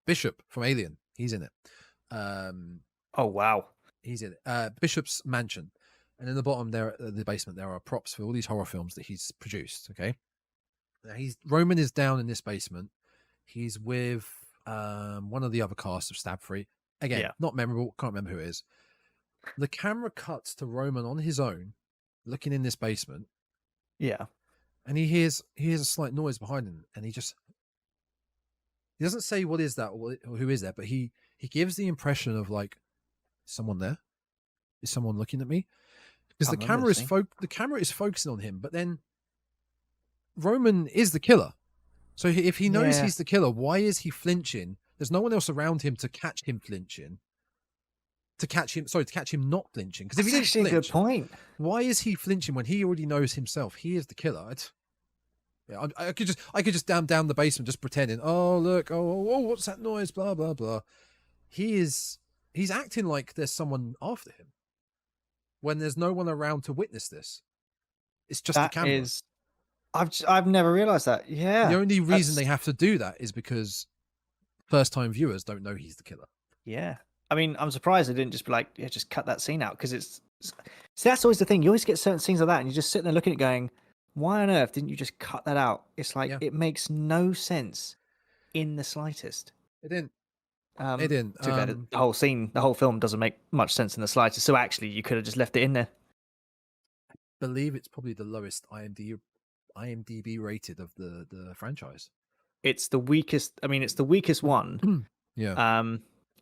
Bishop from Alien. He's in it. Oh wow. He's in it. Bishop's mansion, and in the bottom there, the basement, there are props for all these horror films that he's produced. Okay, now Roman is down in this basement. He's with one of the other cast of Stab 3. Again, Yeah. not memorable. Can't remember who it is. The camera cuts to Roman on his own, looking in this basement, Yeah. and he hears a slight noise behind him, and he doesn't say what is that or who is that, but he gives the impression of like, someone there? Is someone looking at me? Because the camera is focusing on him, but then Roman is the killer. So if he knows he's the killer, why is he flinching? There's no one else around him to catch him flinching. To catch him not flinching. Because if he didn't actually flinch, a good point. why is he flinching when he already knows himself he is the killer? I could just down the basement just pretending. Oh look, oh what's that noise? Blah blah blah. He's acting like there's someone after him when there's no one around to witness this. It's just the camera. I've never realized that. Yeah. The only reason they have to do that is because first time viewers don't know he's the killer. Yeah. I mean, I'm surprised they didn't just be like, yeah, just cut that scene out, because see, that's always the thing. You always get certain scenes like that, and you're just sitting there looking at it going, why on earth didn't you just cut that out? It's like it makes no sense in the slightest. It didn't. It didn't. Too bad. The whole scene, the whole film doesn't make much sense in the slightest. So actually, you could have just left it in there. I believe it's probably the lowest IMDb rated of the franchise. It's the weakest. I mean, it's the weakest one. Yeah.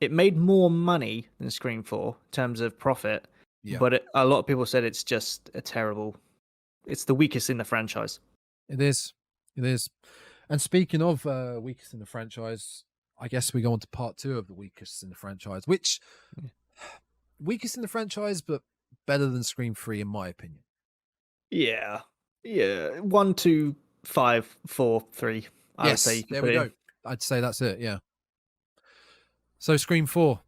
It made more money than Scream 4 in terms of profit, but a lot of people said it's just a terrible. It's the weakest in the franchise. It is. And speaking of weakest in the franchise, I guess we go on to part 2 of the weakest in the franchise, which weakest in the franchise, but better than Scream 3 in my opinion. Yeah. 1, 2, 5, 4, 3. I would say there we go. I'd say that's it. Yeah. So Scream 4.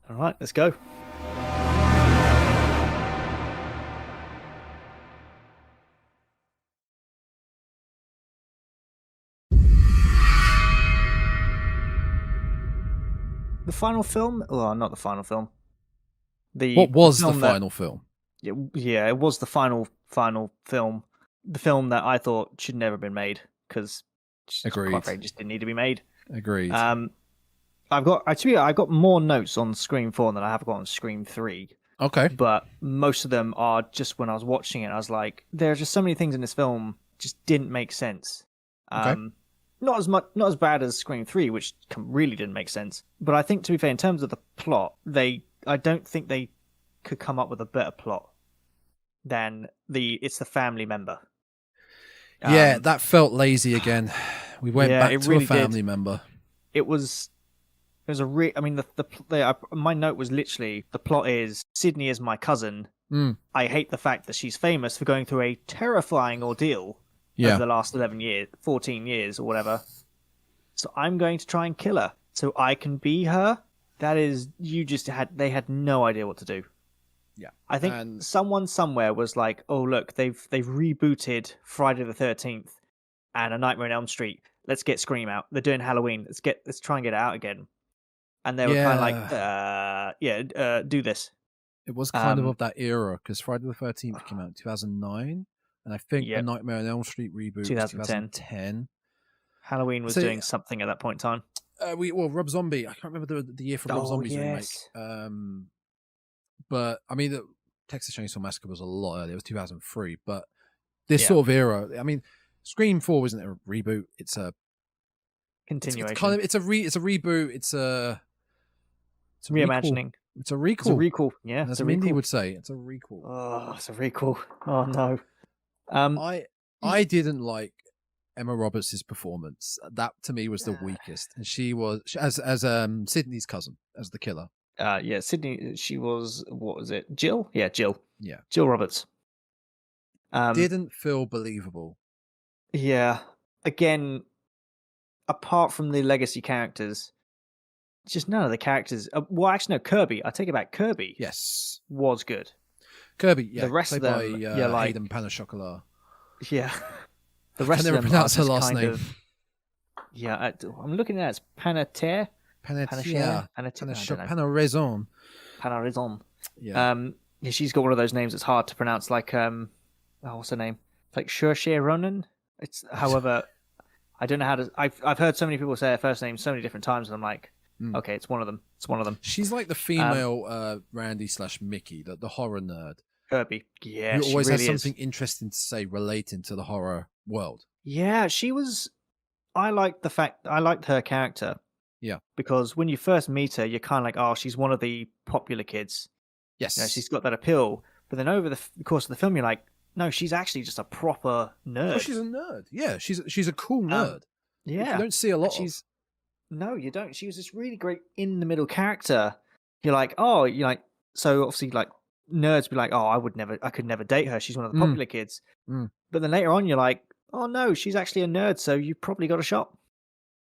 All right, let's go. The final film? Well, not the final film. What was the final film? Yeah, it was the final film. The film that I thought should never have been made, because quite frankly, just didn't need to be made. Agreed. I've got more notes on Scream 4 than I have got on Scream 3. Okay. But most of them are just when I was watching it, I was like, there are just so many things in this film just didn't make sense. Okay. Not as bad as Scream 3, which really didn't make sense. But I think, to be fair, in terms of the plot, I don't think they could come up with a better plot than it's the family member. Yeah, that felt lazy again. We went back to really a family member. It was I mean, my note was literally, the plot is, Sydney is my cousin. I hate the fact that she's famous for going through a terrifying ordeal over the last 14 years or whatever. So I'm going to try and kill her so I can be her. That is, they had no idea what to do. Yeah. I think someone somewhere was like, oh look, they've rebooted Friday the 13th and A Nightmare on Elm Street. Let's get Scream out. They're doing Halloween. Let's try and get it out again. And they were kind of like, do this. It was kind of that era, because Friday the 13th came out in 2009, and I think The Nightmare on Elm Street reboot 2010. Halloween was doing something at that point in time. Rob Zombie. I can't remember the year for Rob Zombie's remake. But I mean, the Texas Chainsaw Massacre was a lot earlier. It was 2003. But this sort of era, I mean, Scream 4 isn't a reboot. It's a continuation. It's a reboot. It's a reimagining. It's a recall. It's a recall. Yeah, as Mindy would say, it's a recall. Oh, it's a recall. Oh no. I didn't like Emma Roberts' performance. That to me was the weakest, and she was as Sydney's cousin, as the killer. Sydney. She was, what was it? Jill? Yeah, Jill. Yeah, Jill Roberts. didn't feel believable. Yeah. Again, apart from the legacy characters, just none of the characters. Well, actually, no. Kirby. I take it back. Kirby. Yes, Was good. Kirby. Yeah, The rest played of them, by yeah, like Hayden Panettiere. yeah. The I rest can of never them pronounce are her just last kind name. of. Yeah, I'm looking at it as Panettiere. Panettiere. Panettiere. Panarizon. Yeah. Yeah, she's got one of those names that's hard to pronounce, like what's her name? It's like Saoirse Ronan. It's, however, I don't know how to. I've heard so many people say her first name so many different times, and I'm like, okay, it's one of them. It's one of them. She's like the female Randy / Mickey, the horror nerd. Kirby. Yeah, who she always really has something is. interesting to say relating to the horror world. Yeah, she was. I liked her character. Yeah. Because when you first meet her, you're kind of like, oh, she's one of the popular kids. Yes. You know, she's got that appeal. But then over the course of the film, you're like, no, she's actually just a proper nerd. Oh, she's a nerd. Yeah, she's a cool nerd. Yeah. You don't see a lot of. No, you don't. She was this really great in the middle character. You're like, oh, you're like, so obviously, like, nerds be like, oh, I could never date her. She's one of the popular kids. But then later on, you're like, oh no, she's actually a nerd, so you probably got a shot.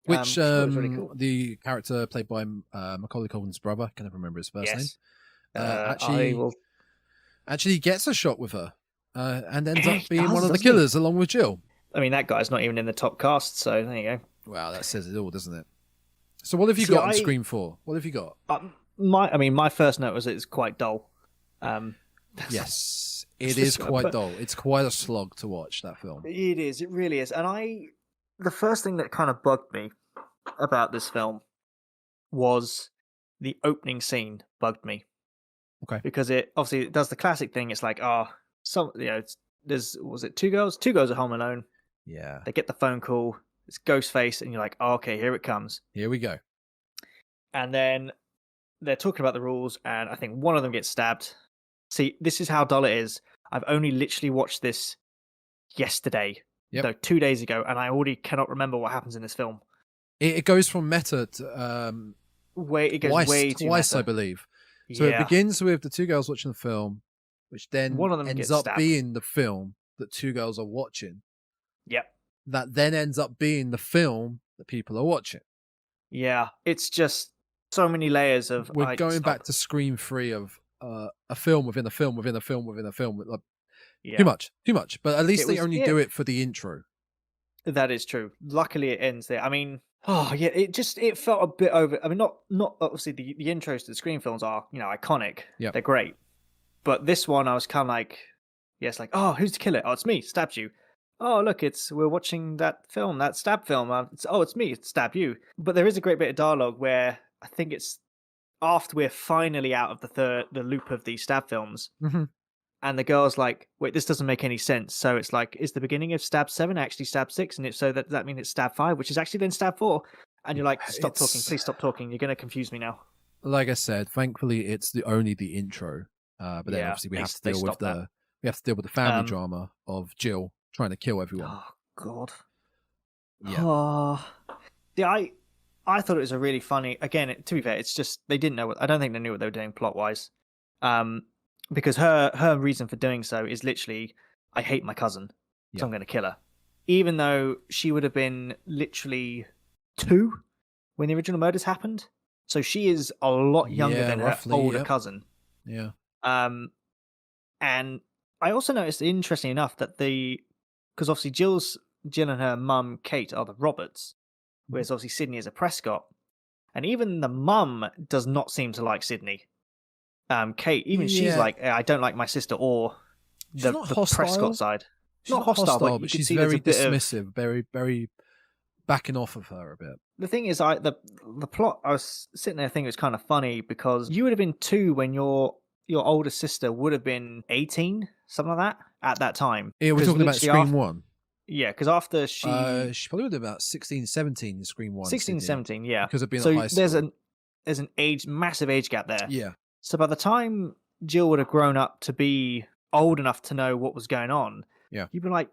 Which was really cool. The character played by Macaulay Culkin's brother, I can never remember his first name. Actually gets a shot with her, and ends up being one of the killers along with Jill. I mean, that guy's not even in the top cast, so there you go. Wow, that says it all, doesn't it? So what have you got on Scream 4? What have you got? My first note was it's quite dull. Yes, it is quite dull. It's quite a slog to watch, that film. It is. It really is. And the first thing that kind of bugged me about this film was the opening scene bugged me. Okay. Because it does the classic thing. It's like, was it two girls? Two girls at home alone. Yeah. They get the phone call. It's Ghostface, and you're like, oh, okay, here it comes. Here we go. And then they're talking about the rules, and I think one of them gets stabbed. See, this is how dull it is. I've only literally watched this yesterday. No, 2 days ago, and I already cannot remember what happens in this film. It goes from meta to it goes way too twice, meta. I believe. So it begins with the two girls watching the film, which then one of them ends gets up stabbed. being the film that two girls are watching. Yep. That then ends up being the film that people are watching. Yeah, it's just so many layers of. We're going back to Scream 3 of a film within a film within a film within a film. Like, yeah. Too much. But at least they only do it for the intro. That is true. Luckily, it ends there. I mean, it felt a bit over. I mean, not obviously the intros to the Scream films are iconic. Yeah, they're great. But this one, I was kind of like, it's like, oh, who's the killer? Oh, it's me. Stabbed you. Oh, look, we're watching that film, that stab film. It's me. It stabbed you. But there is a great bit of dialogue where I think it's after we're finally out of the loop of these stab films. Mm-hmm. And the girl's like, wait, this doesn't make any sense. So it's like, is the beginning of stab 7 actually stab 6? And if so, that means it's stab 5, which is actually then stab 4. And you're like, stop talking. Please stop talking. You're going to confuse me now. Like I said, thankfully, it's only the intro. But then obviously we have to deal with the family drama of Jill trying to kill everyone. Oh, God. Yeah. Yeah, I thought it was a really funny... Again, to be fair, it's just... They didn't know I don't think they knew what they were doing plot-wise. Because her reason for doing so is literally, I hate my cousin, so I'm going to kill her. Even though she would have been literally 2 when the original murders happened. So she is a lot younger than roughly, her older cousin. Yeah. And I also noticed, interestingly enough, that because obviously Jill and her mum, Kate, are the Roberts, whereas obviously Sydney is a Prescott. And even the mum does not seem to like Sydney. Kate, she's like, I don't like my sister or the Prescott side. She's not hostile, but she's very dismissive, very, very backing off of her a bit. The thing is, the plot, I was sitting there thinking it was kind of funny because you would have been 2 when your older sister would have been 18, something like that, at that time. Yeah, we're talking about Scream 1. Yeah, because after she probably would have been about 16, 17 in Scream 1. 16, 17, yeah. Because of being at high school. There's an massive age gap there. Yeah. So by the time Jill would have grown up to be old enough to know what was going on, you'd be like,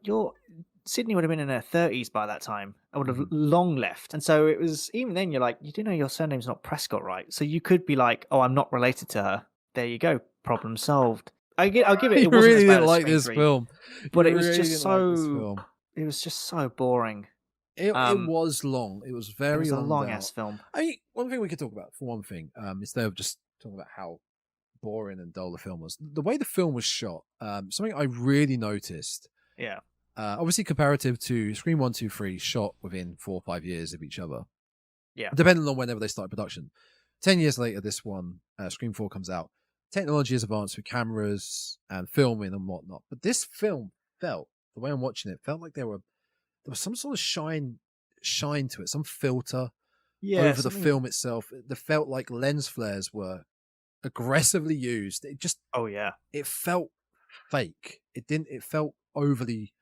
Sydney would have been in her 30s by that time and would have long left. And so it was, even then, you're like, you do know your surname's not Prescott, right? So you could be like, oh, I'm not related to her. There you go. Problem solved. I'll give it. You It wasn't really as bad didn't as like Scream this 3, film, but you it was really just didn't so. like this film. It was just so boring. It Um, was long. It was It very was a long long out. ass film. I mean, one thing we could talk about, for one thing, instead of just talking about how boring and dull the film was, the way the film was shot, something I really noticed. Yeah. Obviously, comparative to Scream 1, 2, 3, shot within 4 or 5 years of each other. Yeah. Depending on whenever they started production. 10 years later, this one, Scream 4, comes out. Technology has advanced with cameras and filming and whatnot. But this film felt, the way I'm watching it, felt like there was some sort of shine to it, some filter Yeah. over the film itself. It felt like lens flares were aggressively used. It just, Oh yeah. it felt fake. It felt overly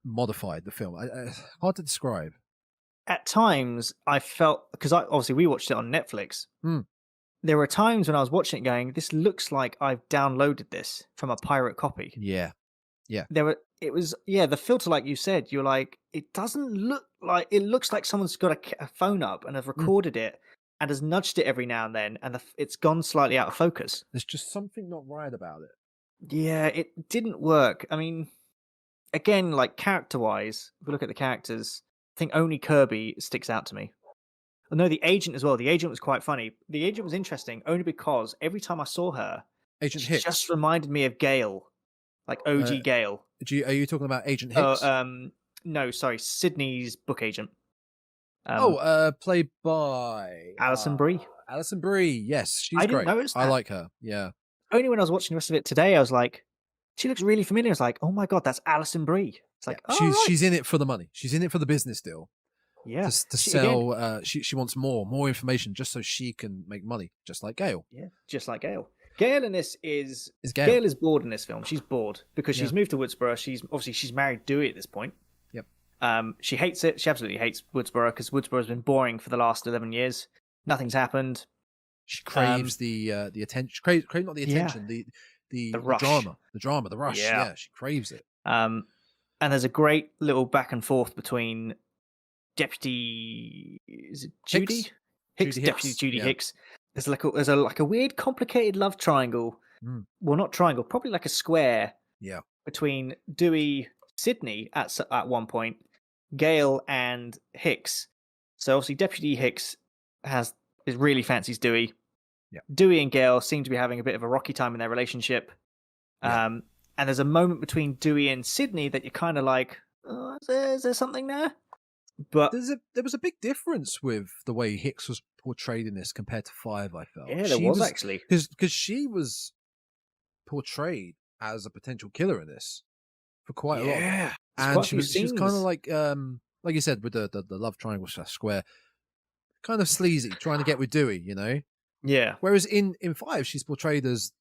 modified, the film. Hard to describe. At times, I felt because obviously we watched it on Netflix. Hmm. There were times when I was watching it, going, "This looks like I've downloaded this from a pirate copy." Yeah. It was the filter, like you said. You're like, it doesn't look like it looks like someone's got a phone up and have recorded it and has nudged it every now and then, and it's gone slightly out of focus. There's just something not right about it. Yeah, it didn't work. I mean, again, like character-wise, if we look at the characters, I think only Kirby sticks out to me. Oh, no, the agent as well. The agent was quite funny. The agent was interesting only because every time I saw her, Agent she Hicks. just reminded me of Gale, like OG Gale. Are you talking about Agent Hicks? No, sorry, Sydney's book agent. Played by Alison Brie. Alison Brie, yes, she's I didn't great. notice I that. like her. Yeah. Only when I was watching the rest of it today, I was like, she looks really familiar. I was like, oh my god, that's Alison Brie. It's like, She's in it for the money. She's in it for the business deal. yeah, To sell. She wants more information just so she can make money, just like Gale. Yeah, just like Gale. Gale in this is Gale. Gale is bored in this film. She's bored because she's moved to Woodsboro. She's married Dewey at this point. Yep. She hates it. She absolutely hates Woodsboro because Woodsboro has been boring for the last 11 years. Nothing's happened. She craves the attention. Crave not the attention. The rush. the drama, the rush. Yeah, she craves it. And there's a great little back and forth between Deputy Judy Hicks, Deputy Judy Hicks. There's like a weird, complicated love triangle. Well, not triangle, probably like a square. Yeah. Between Dewey, Sydney at one point, Gale and Hicks. So obviously Deputy Hicks really fancies Dewey. Yeah. Dewey and Gale seem to be having a bit of a rocky time in their relationship. Yeah. And there's a moment between Dewey and Sydney that you're kind of like, oh, is there something there? But there was a big difference with the way Hicks was portrayed in this compared to 5, I felt. Yeah, there was actually. Because she was portrayed as a potential killer in this for quite a lot. Yeah. And she was kind of like you said, with the love triangle /square, kind of sleazy, trying to get with Dewey, you know? Yeah. Whereas in 5, she's portrayed as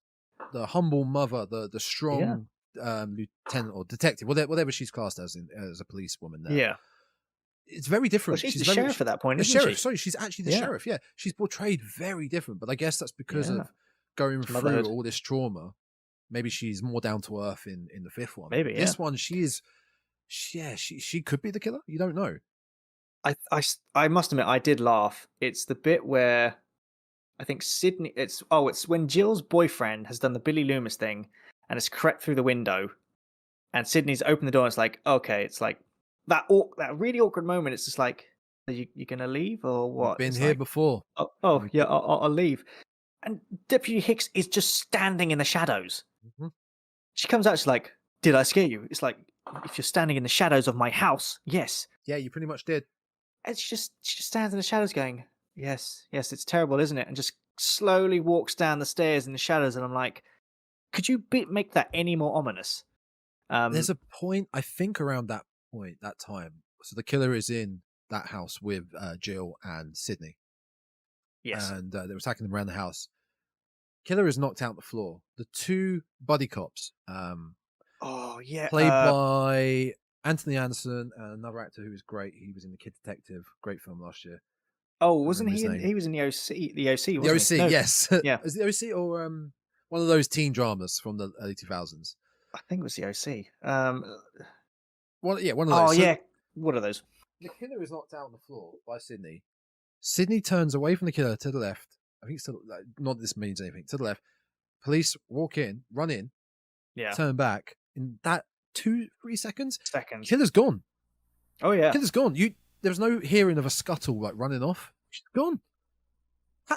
the humble mother, the strong lieutenant or detective, whatever she's classed as a policewoman now. Yeah. It's very different. Well, she's the sheriff at that point, isn't sheriff. she? Sorry, she's actually the sheriff. Yeah, she's portrayed very different, but I guess that's because of going through motherhood. all this trauma. Maybe she's more down to earth in the 5th one. Maybe this one, she could be the killer. You don't know. I must admit, I did laugh. It's the bit where I think Sydney. It's when Jill's boyfriend has done the Billy Loomis thing and has crept through the window, and Sydney's opened the door. And it's like, okay, it's like that really awkward moment. It's just like, are you gonna leave or what? Been here before. Yeah, I'll leave. And Deputy Hicks is just standing in the shadows. Mm-hmm. She comes out. She's like, "Did I scare you?" It's like, if you're standing in the shadows of my house, yes. Yeah, you pretty much did. And she just stands in the shadows, going, "Yes, it's terrible, isn't it?" And just slowly walks down the stairs in the shadows. And I'm like, could you make that any more ominous? There's a point, I think, around that time. So the killer is in that house with Jill and Sydney. Yes. And they were attacking them around the house. Killer is knocked out on the floor. The 2 buddy cops, played by Anthony Anderson and another actor who was great. He was in The Kid Detective, great film last year. Oh, wasn't he? He was in the OC. The OC, wasn't he? The OC, yes. Yeah. Is it the OC or one of those teen dramas from the early 2000s? I think it was the OC. One of those. Oh, yeah. What are those? The killer is knocked out on the floor by Sydney. Sydney turns away from the killer to the left. I think it's not that this means anything. To the left. Police run in, Yeah. turn back in that 2-3 seconds, Seconds. killer's gone. Oh yeah. Killer's gone. There was no hearing of a scuttle like running off. She's gone.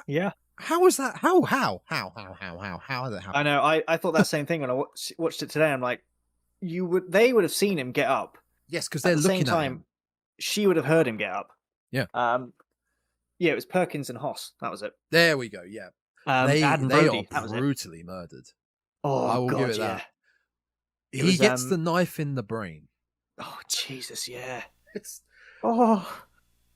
Yeah. How was that? How did that happen? I know. I thought that same thing when I watched it today. I'm like, they would have seen him get up. Yes, because At they're the same looking at time, him. she would have heard him get up. Yeah. Yeah, it was Perkins and Hoss. That was it. There we go. Yeah. They They that was are it. brutally murdered. Oh, I will God, give it yeah. that. It He was, gets the knife in the brain. Oh Jesus, yeah. It's And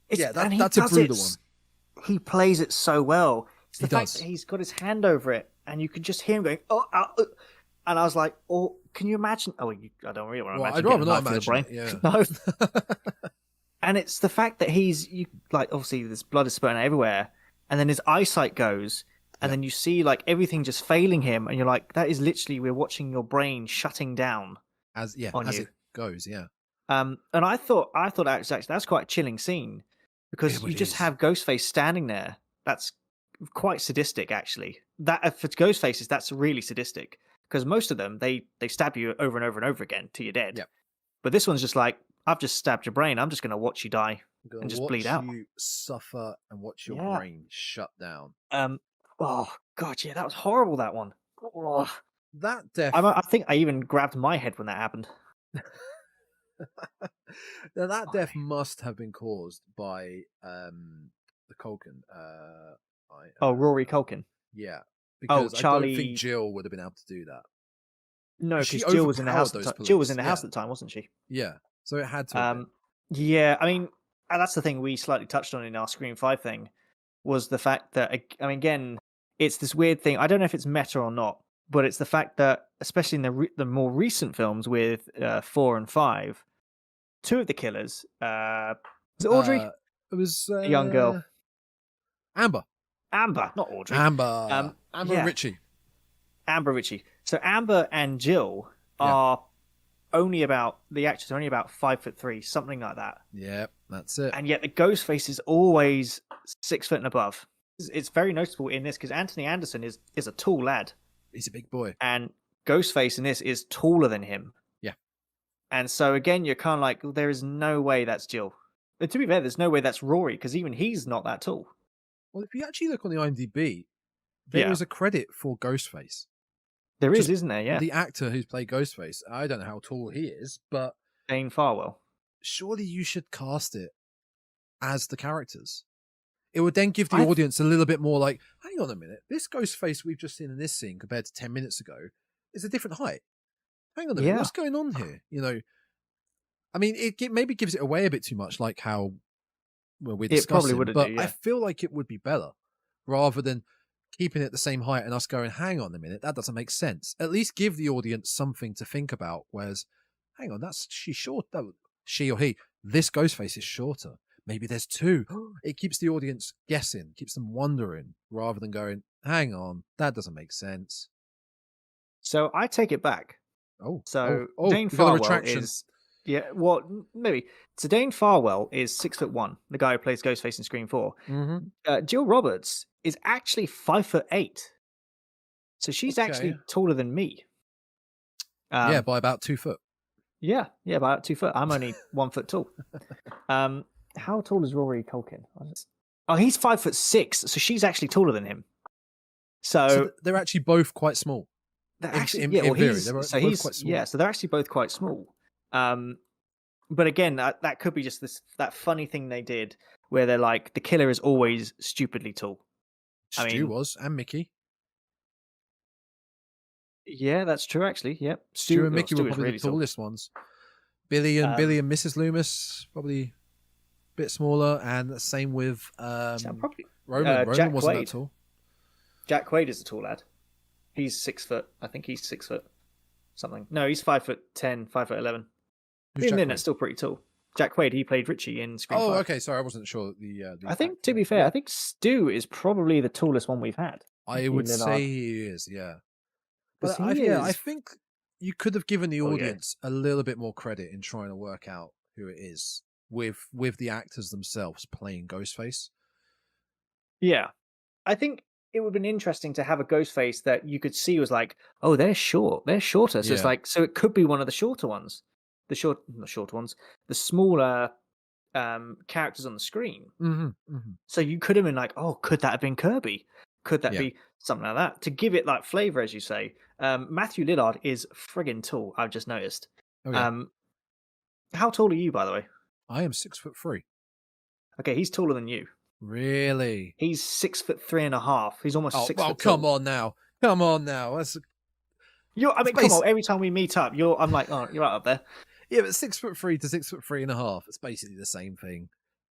he that's a does brutal it one. He plays it so well. It's the He fact does. that he's got his hand over it, and you can just hear him going, and I was like, oh, can you imagine? Oh, I don't really want to imagine. I'd rather not getting a knife imagine in the brain. it, yeah. No. And it's the fact that obviously this blood is spurting everywhere, and then his eyesight goes, and then you see like everything just failing him, and you're like, that is literally, we're watching your brain shutting down as on you. it goes, yeah. And I thought actually that's quite a chilling scene, because you just have Ghostface standing there. That's quite sadistic, actually. That for Ghostfaces, that's really sadistic, because most of them they stab you over and over and over again till you're dead. Yep. But this one's just like, I've just stabbed your brain. I'm just going to watch you die and just bleed out. You suffer and watch your brain shut down. Oh God, yeah, that was horrible. That one. Oh. That death. I think I even grabbed my head when that happened. Now, that death must have been caused by the Culkin. Rory Culkin. Yeah, because Charlie... I don't think Jill would have been able to do that. No, because Jill was in the house. Jill was in the house at the time, wasn't she? Yeah, so it had to. Have been. Yeah, I mean, that's the thing we slightly touched on in our Scream 5 thing, was the fact that, I mean, again, it's this weird thing. I don't know if it's meta or not, but it's the fact that, especially in the more recent films with 4 and 5, 2 of the killers, was it Audrey? It was a young girl. Amber, not Audrey. Amber and Richie. Amber Ritchie. So Amber and Jill are the actors are only about 5'3", something like that. Yeah, that's it. And yet the Ghostface is always 6 foot and above. It's very noticeable in this, because Anthony Anderson is a tall lad. He's a big boy. And Ghostface in this is taller than him. Yeah. And so again, you're kind of like, well, there is no way that's Jill. But to be fair, there's no way that's Rory, because even he's not that tall. Well, if you actually look on the IMDb, there is a credit for Ghostface. There is, isn't there? Yeah. The actor who's played Ghostface, I don't know how tall he is, but Dane Farwell. Surely you should cast it as the characters. It would then give the audience a little bit more like, hang on a minute, this Ghostface we've just seen in this scene compared to 10 minutes ago is a different height. Hang on a minute, what's going on here? You know, I mean, it maybe gives it away a bit too much, like how we're discussing. It probably would, but I feel like it would be better rather than keeping it the same height and us going, hang on a minute, that doesn't make sense. At least give the audience something to think about. Whereas, hang on, she's short. She or he, this Ghostface is shorter. Maybe there's 2. It keeps the audience guessing, keeps them wondering, rather than going, hang on, that doesn't make sense. So I take it back. Dane Farwell is... Yeah, well, maybe. So Dane Farwell is 6'1", the guy who plays Ghostface in Scream 4. Mm-hmm. Jill Roberts is actually 5'8". So she's actually taller than me. By about 2 foot. Yeah, by about 2 foot. I'm only 1 foot tall. How tall is Rory Culkin? Oh, he's 5'6", so she's actually taller than him. So they're actually both quite small. They're actually, they're both quite small. Yeah, so they're actually both quite small. But again, that could be just that funny thing they did where they're like, the killer is always stupidly tall. Stu was, and Mickey. Yeah, that's true, actually. Yep. Stu and Mickey were probably the tallest ones. Billy and Mrs. Loomis, probably a bit smaller, and the same with Roman. Roman wasn't that tall. Jack Quaid is a tall lad. He's 6 foot. I think he's 6 foot something. No, he's 5'10", 5'11". Even then, that's still pretty tall. Jack Quaid, he played Richie in Scream 5. Okay, sorry, I wasn't sure. I think, to be fair, I think Stu is probably the tallest one we've had. I would say he is, yeah. But I think you could have given the audience a little bit more credit in trying to work out who it is with the actors themselves playing Ghostface. Yeah. I think it would have been interesting to have a Ghostface that you could see was like, oh, they're shorter. So it's Yeah. like, so it could be one of the shorter ones, not shorter ones, the smaller characters on the screen. So you could have been like, oh, could that have been Kirby? Could that Yeah. be something like that? To give it like flavor, as you say. Matthew Lillard is friggin' tall, I've just noticed. Oh, yeah. How tall are you, by the way? I am 6'3". Okay, he's taller than you. Really? He's 6'3.5". He's almost Oh, 6 well, foot tall. come on now. Come on now. That's I mean, come on. Every time we meet up, I'm like, oh, you're right up there. yeah, but 6'3" to 6'3.5". It's basically the same thing.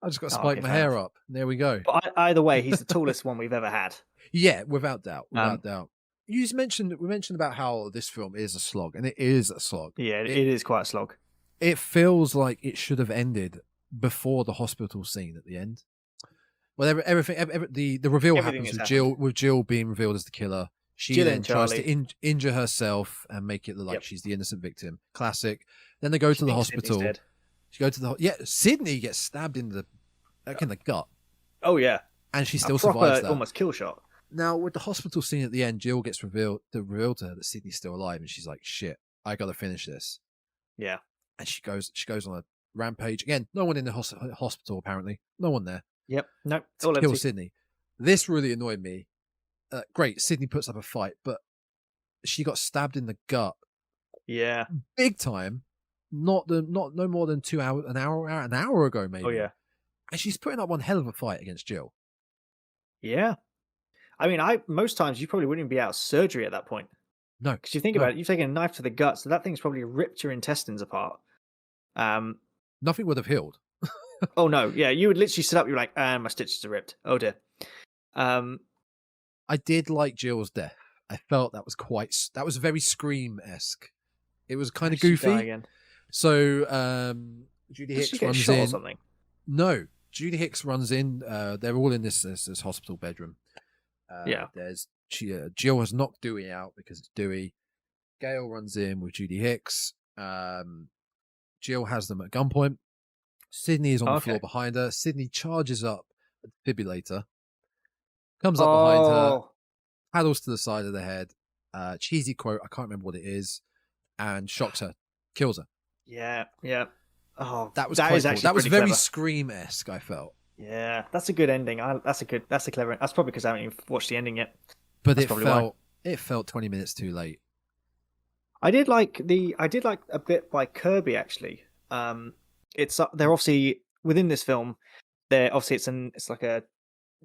I just got to Oh, spike okay, my fair hair enough. up. There we go. But either way, he's the tallest one we've ever had. Yeah, without doubt. Without doubt. We mentioned about how this film is a slog, and it is a slog. Yeah, it is quite a slog. It feels like it should have ended before the hospital scene at the end. Well, the reveal Everything happens has with Jill being revealed as the killer. She Jill then and tries Charlie. to injure herself and make it look like Yep. she's the innocent victim. Classic. Then they go to the thinks Sydney's hospital. dead. She go to the Sydney gets stabbed in the gut, Oh yeah, and she still a proper, survives that. almost kill shot. Now, with the hospital scene at the end, Jill gets revealed to her that Sydney's still alive, and she's like, "Shit, I got to finish this." Yeah. And she goes on a rampage again. No one in the hospital apparently. No one there Yep. No. to All kill empty. Sydney. This really annoyed me. Great, Sydney puts up a fight, but she got stabbed in the gut, Yeah. big time. No more than an hour ago, maybe. Oh yeah. And she's putting up one hell of a fight against Jill. Yeah. I mean, most times you probably wouldn't even be out of surgery at that point. No, Because you think about it, you've taken a knife to the gut, so that thing's probably ripped your intestines apart. nothing would have healed. Oh no, yeah, you would literally sit up. You're like, my stitches are ripped. Oh dear. I did like Jill's death. I felt that was very Scream-esque. It was kind of Did she die goofy. again? So Judy Did she Hicks get runs shot or in. something? No, Judy Hicks runs in. They're all in this hospital bedroom. Yeah. Jill has knocked Dewey out because it's Dewey. Gail runs in with Judy Hicks. Jill has them at gunpoint. Sydney is on the floor behind her. Sydney charges up a defibrillator, comes up behind her, paddles to the side of the head. Cheesy quote, I can't remember what it is, and shocks her, kills her. Yeah, yeah. Oh, That was that quite is cool. actually That was pretty very clever. Scream-esque, I felt. Yeah, that's a good ending. That's a clever. That's probably because I haven't even watched the ending yet. But That's it felt 20 minutes too late. I did like a bit by Kirby actually. They're obviously within this film. It's like a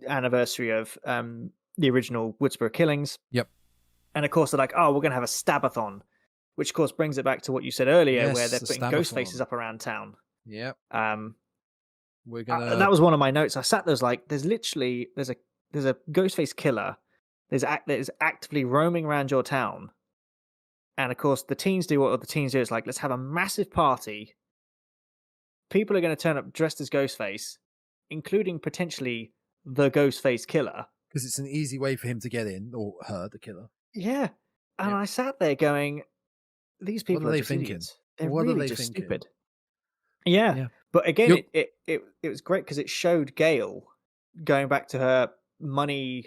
anniversary of the original Woodsboro killings. Yep. And of course they're like, oh, we're gonna have a stabathon, which of course brings it back to what you said earlier, Yes, where they're the putting Stabathon. ghost faces up around town. Yep. We're And gonna. that was one of my notes. I sat there, was like, there's a ghost face killer. That is actively roaming around your town. And of course, the teens do what the teens do. Is like, let's have a massive party. People are going to turn up dressed as Ghostface, including potentially the Ghostface killer. Because it's an easy way for him to get in, or her, the killer. Yeah. And Yeah. I sat there going, these people are are they just thinking? idiots. They're What are really they just thinking? stupid. Yeah. Yeah. But again, You're- it was great because it showed Gail going back to her money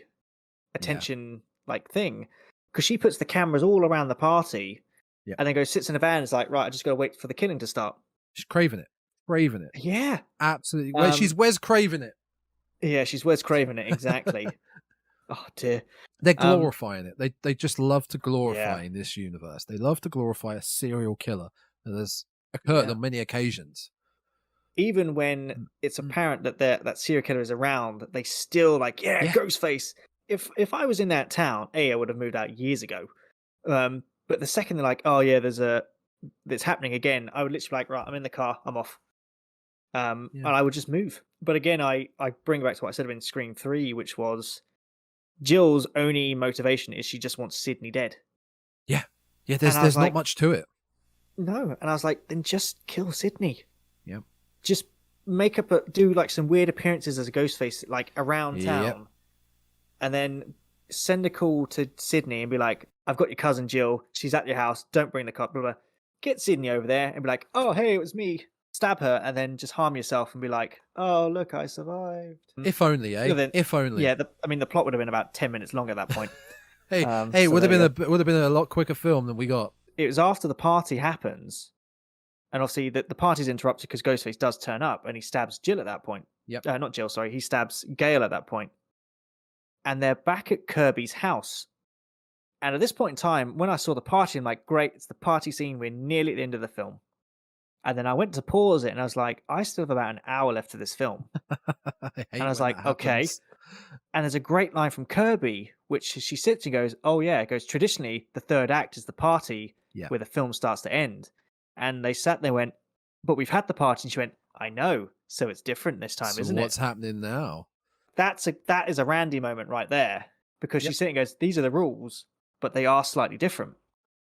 attention like thing, because she puts the cameras all around the party. Yeah. And then goes, sits in a van and is like, right, I just got to wait for the killing to start. She's craving it. Craving it. Yeah. Absolutely. She's Wes craving it. Yeah, she's Wes Craven it, exactly. Oh, dear. They're glorifying it. They just love to glorify in this universe. They love to glorify a serial killer that has occurred on many occasions. Even when it's apparent that that serial killer is around, they still like, Ghostface. If I was in that town, I would have moved out years ago. But the second they're like, oh yeah, it's happening again, I would literally be like, right, I'm in the car, I'm off. And I would just move. But again, I bring back to what I said in Scream 3, which was Jill's only motivation is she just wants Sydney dead. Yeah. Yeah, there's not much to it. No. And I was like, then just kill Sydney. Yep. Just do like some weird appearances as a Ghostface, like around town. And then send a call to Sydney and be like, I've got your cousin Jill. She's at your house. Don't bring the cop. Blah, blah. Get Sydney over there and be like, oh, hey, it was me. stab her and then just harm yourself and be like, "Oh, look, I survived." If only, eh? Then, if only. Yeah, I mean, the plot would have been about 10 minutes longer at that point. Hey, So it would have there been would have been a lot quicker film than we got. It was after the party happens, and obviously the party's interrupted because Ghostface does turn up and he stabs Jill at that point. Yep. Not Jill, sorry. He stabs Gail at that point. And they're back at Kirby's house. And at this point in time, when I saw the party, I'm like, great, it's the party scene. We're nearly at the end of the film. And then I went to pause it and I was like, I still have about an hour left to this film. And I was like, okay. And there's a great line from Kirby, which she sits and goes, oh yeah, it goes, traditionally, the third act is the party where the film starts to end. And they sat there and went, but we've had the party. And she went, I know. So it's different this time, isn't it? What's happening now? That is a Randy moment right there. Because she's sitting and goes, these are the rules, but they are slightly different.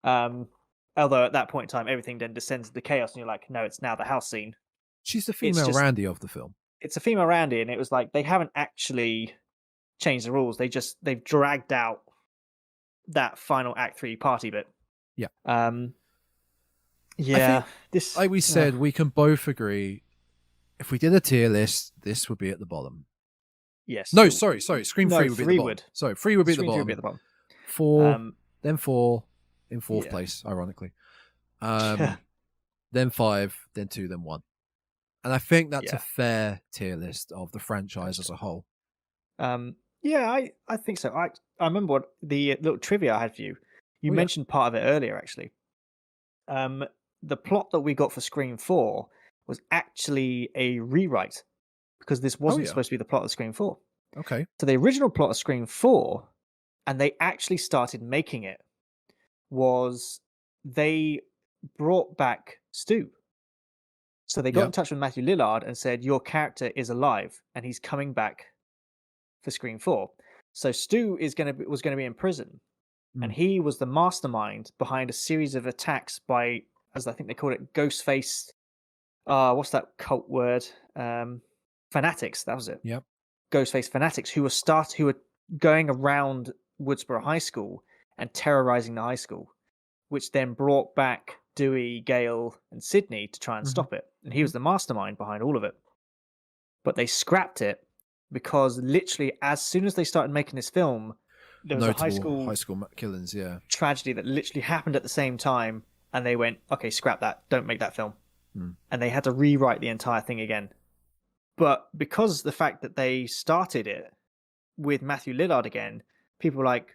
Although at that point in time, everything then descends into chaos, and you're like, no, it's now the house scene. She's the female Randy of the film. It's a female Randy, and it was like they haven't actually changed the rules. They've dragged out that final Act 3 party bit. Yeah. Yeah. Like we said, we can both agree. If we did a tier list, this would be at the bottom. Yes. No, sorry. Scream 3 would be at the bottom. Sorry, 3 would be at the bottom. Would be at the bottom. 4, then 4, in fourth place, ironically. Then 5, then 2, then 1. And I think that's a fair tier list of the franchise as a whole. Yeah, I think so. I remember what the little trivia I had for you. You mentioned part of it earlier, actually. The plot that we got for Scream 4 was actually a rewrite because this wasn't supposed to be the plot of Scream 4. Okay. So the original plot of Scream 4, and they actually started making it, was they brought back Stu. So they got in touch with Matthew Lillard and said, your character is alive and he's coming back for Scream 4. So Stu was going to be in prison, and he was the mastermind behind a series of attacks by, as I think they called it, Ghostface. What's that cult word? Fanatics. That was it. Yep. Ghostface fanatics who were going around Woodsboro High School and terrorizing the high school, which then brought back Dewey, Gale, and Sydney to try and stop it. And he was the mastermind behind all of it. But they scrapped it because literally as soon as they started making this film, there was Notable high school killings, tragedy that literally happened at the same time, and they went, okay, scrap that, don't make that film. And they had to rewrite the entire thing again. But because the fact that they started it with Matthew Lillard again, people were like,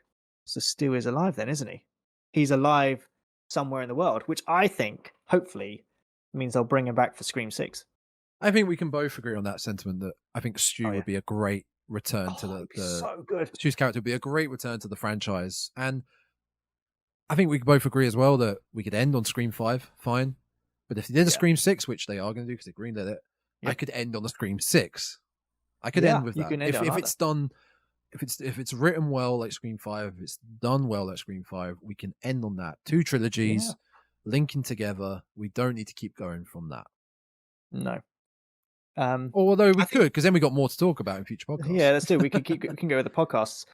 so Stu is alive then, isn't he? He's alive somewhere in the world, which I think, hopefully, means they'll bring him back for Scream 6. I think we can both agree on that sentiment that I think Stu would be a great return to the so good. Stu's character would be a great return to the franchise. And I think we can both agree as well that we could end on Scream 5, fine. But if they did a Scream 6, which they are going to do because they greenlit it, I could end on the Scream 6. I could end with that. If it's done, if it's written well like Scream 5, if it's done well like Scream 5, we can end on that. 2 trilogies linking together. We don't need to keep going from that. No. Although we could, because then we got more to talk about in future podcasts. Yeah, let's do. We can go with the podcasts.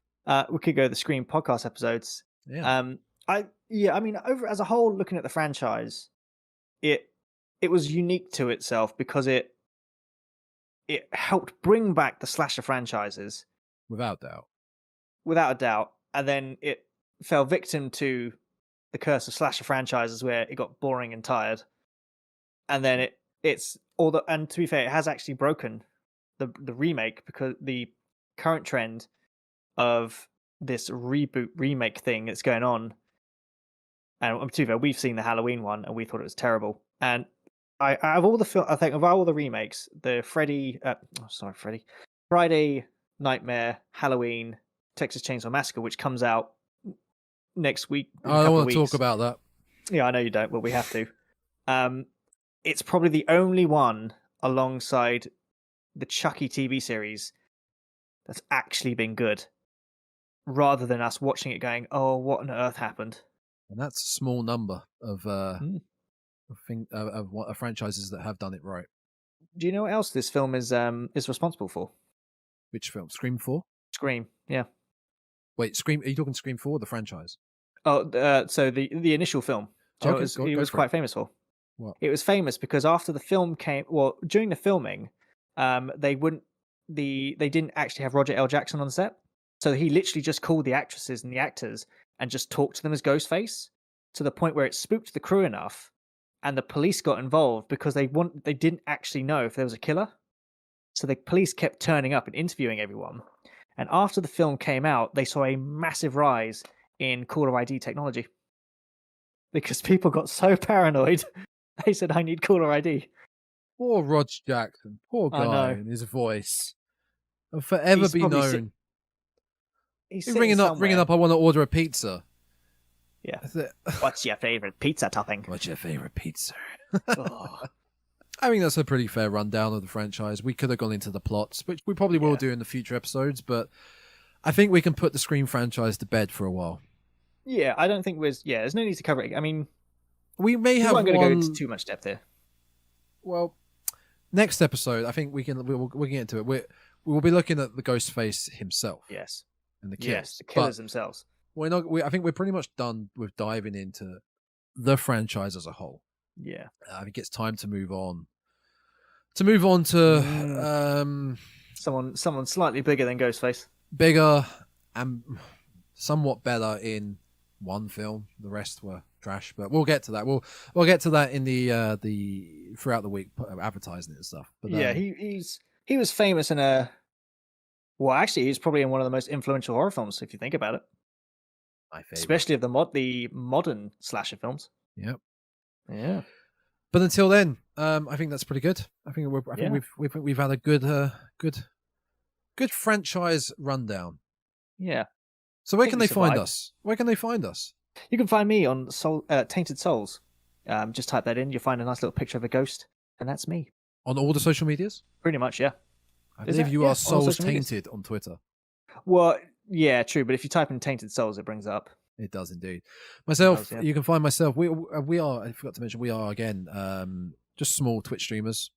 We could go with the Scream podcast episodes. Yeah. I mean, over as a whole, looking at the franchise, it was unique to itself because it helped bring back the slasher franchises without a doubt, and then it fell victim to the curse of slasher franchises where it got boring and tired, and then and to be fair, it has actually broken the remake because the current trend of this reboot remake thing that's going on. And to be fair, we've seen the Halloween one and we thought it was terrible. And I of all the remakes, the Friday Nightmare, Halloween, Texas Chainsaw Massacre, which comes out next week. I don't want to talk about that. Yeah, I know you don't, but we have to. It's probably the only one alongside the Chucky TV series that's actually been good, rather than us watching it going, "Oh, what on earth happened?" And that's a small number of franchises that have done it right. Do you know what else this film is responsible for? Which film? Scream 4? Scream, yeah. Wait, Scream? Are you talking Scream 4 or the franchise? Oh, so the initial film. Okay, It was quite famous for. What? It was famous because after the film came, well, during the filming, they didn't actually have Roger L. Jackson on set, so he literally just called the actresses and the actors and just talked to them as Ghostface, to the point where it spooked the crew enough, and the police got involved because they didn't actually know if there was a killer, so the police kept turning up and interviewing everyone. And after the film came out, they saw a massive rise in caller ID technology because people got so paranoid. They said, "I need caller ID." Poor Rog Jackson. Poor I guy know. and his voice. Will forever He's be probably known. He's He's sitting ringing up, somewhere. I want to order a pizza. Yeah. That's it. What's your favorite pizza topping? What's your favorite pizza? Oh, I think that's a pretty fair rundown of the franchise. We could have gone into the plots, which we probably will Yeah. do in the future episodes, but I think we can put the Scream franchise to bed for a while. yeah, I don't think there's no need to cover it. I mean, We may we have weren't going to go one. into too much depth here. Well, next episode, I think we'll get into it. We'll be looking at the Ghostface himself Yes. and the kills. Yes, the killers But themselves. I think we're pretty much done with diving into the franchise as a whole. Yeah. I think it's time to move on. To move on to Someone slightly bigger than Ghostface. bigger and somewhat better in one film. The rest were trash, but we'll get to that. We'll get to that in the throughout the week, advertising it and stuff. But Yeah, he was famous in well, actually, he's probably in one of the most influential horror films if you think about it, my favorite. especially of the modern slasher films. Yep. Yeah. But until then, I think that's pretty good. I think Yeah. we've had a good franchise rundown. Yeah. So where think can we they find survived. us? Where can they find us? You can find me on Tainted Souls. Just type that in. You'll find a nice little picture of a ghost, and that's me. On all the social medias? Pretty much, yeah. I Is believe that- you yeah, are on Souls social medias. Tainted on Twitter. Well, yeah, true. But if you type in Tainted Souls, it brings up. It does indeed. Myself, does, yeah. you can find myself. We are. I forgot to mention, we are again just small Twitch streamers.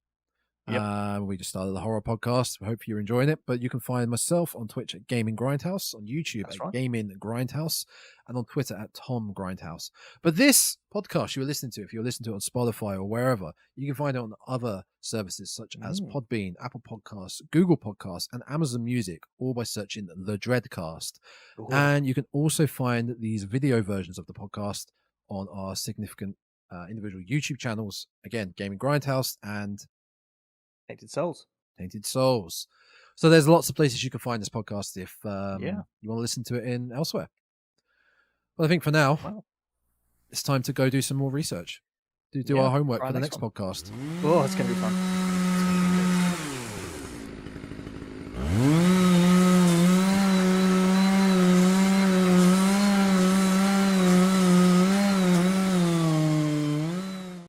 Yep. We just started the horror podcast. I hope you're enjoying it. But you can find myself on Twitch at Gaming Grindhouse, on YouTube That's at right. Gaming Grindhouse, and on Twitter at Tom Grindhouse. But this podcast you're listening to, if you're listening to it on Spotify or wherever, you can find it on other services such as Podbean, Apple Podcasts, Google Podcasts, and Amazon Music, all by searching the Dreadcast. Ooh. And you can also find these video versions of the podcast on our significant individual YouTube channels. Again, Gaming Grindhouse and Tainted Souls. Tainted Souls. So there's lots of places you can find this podcast if you want to listen to it in elsewhere. But I think for now, Wow. it's time to go do some more research. Do our homework for the next podcast. Oh, it's going to be fun.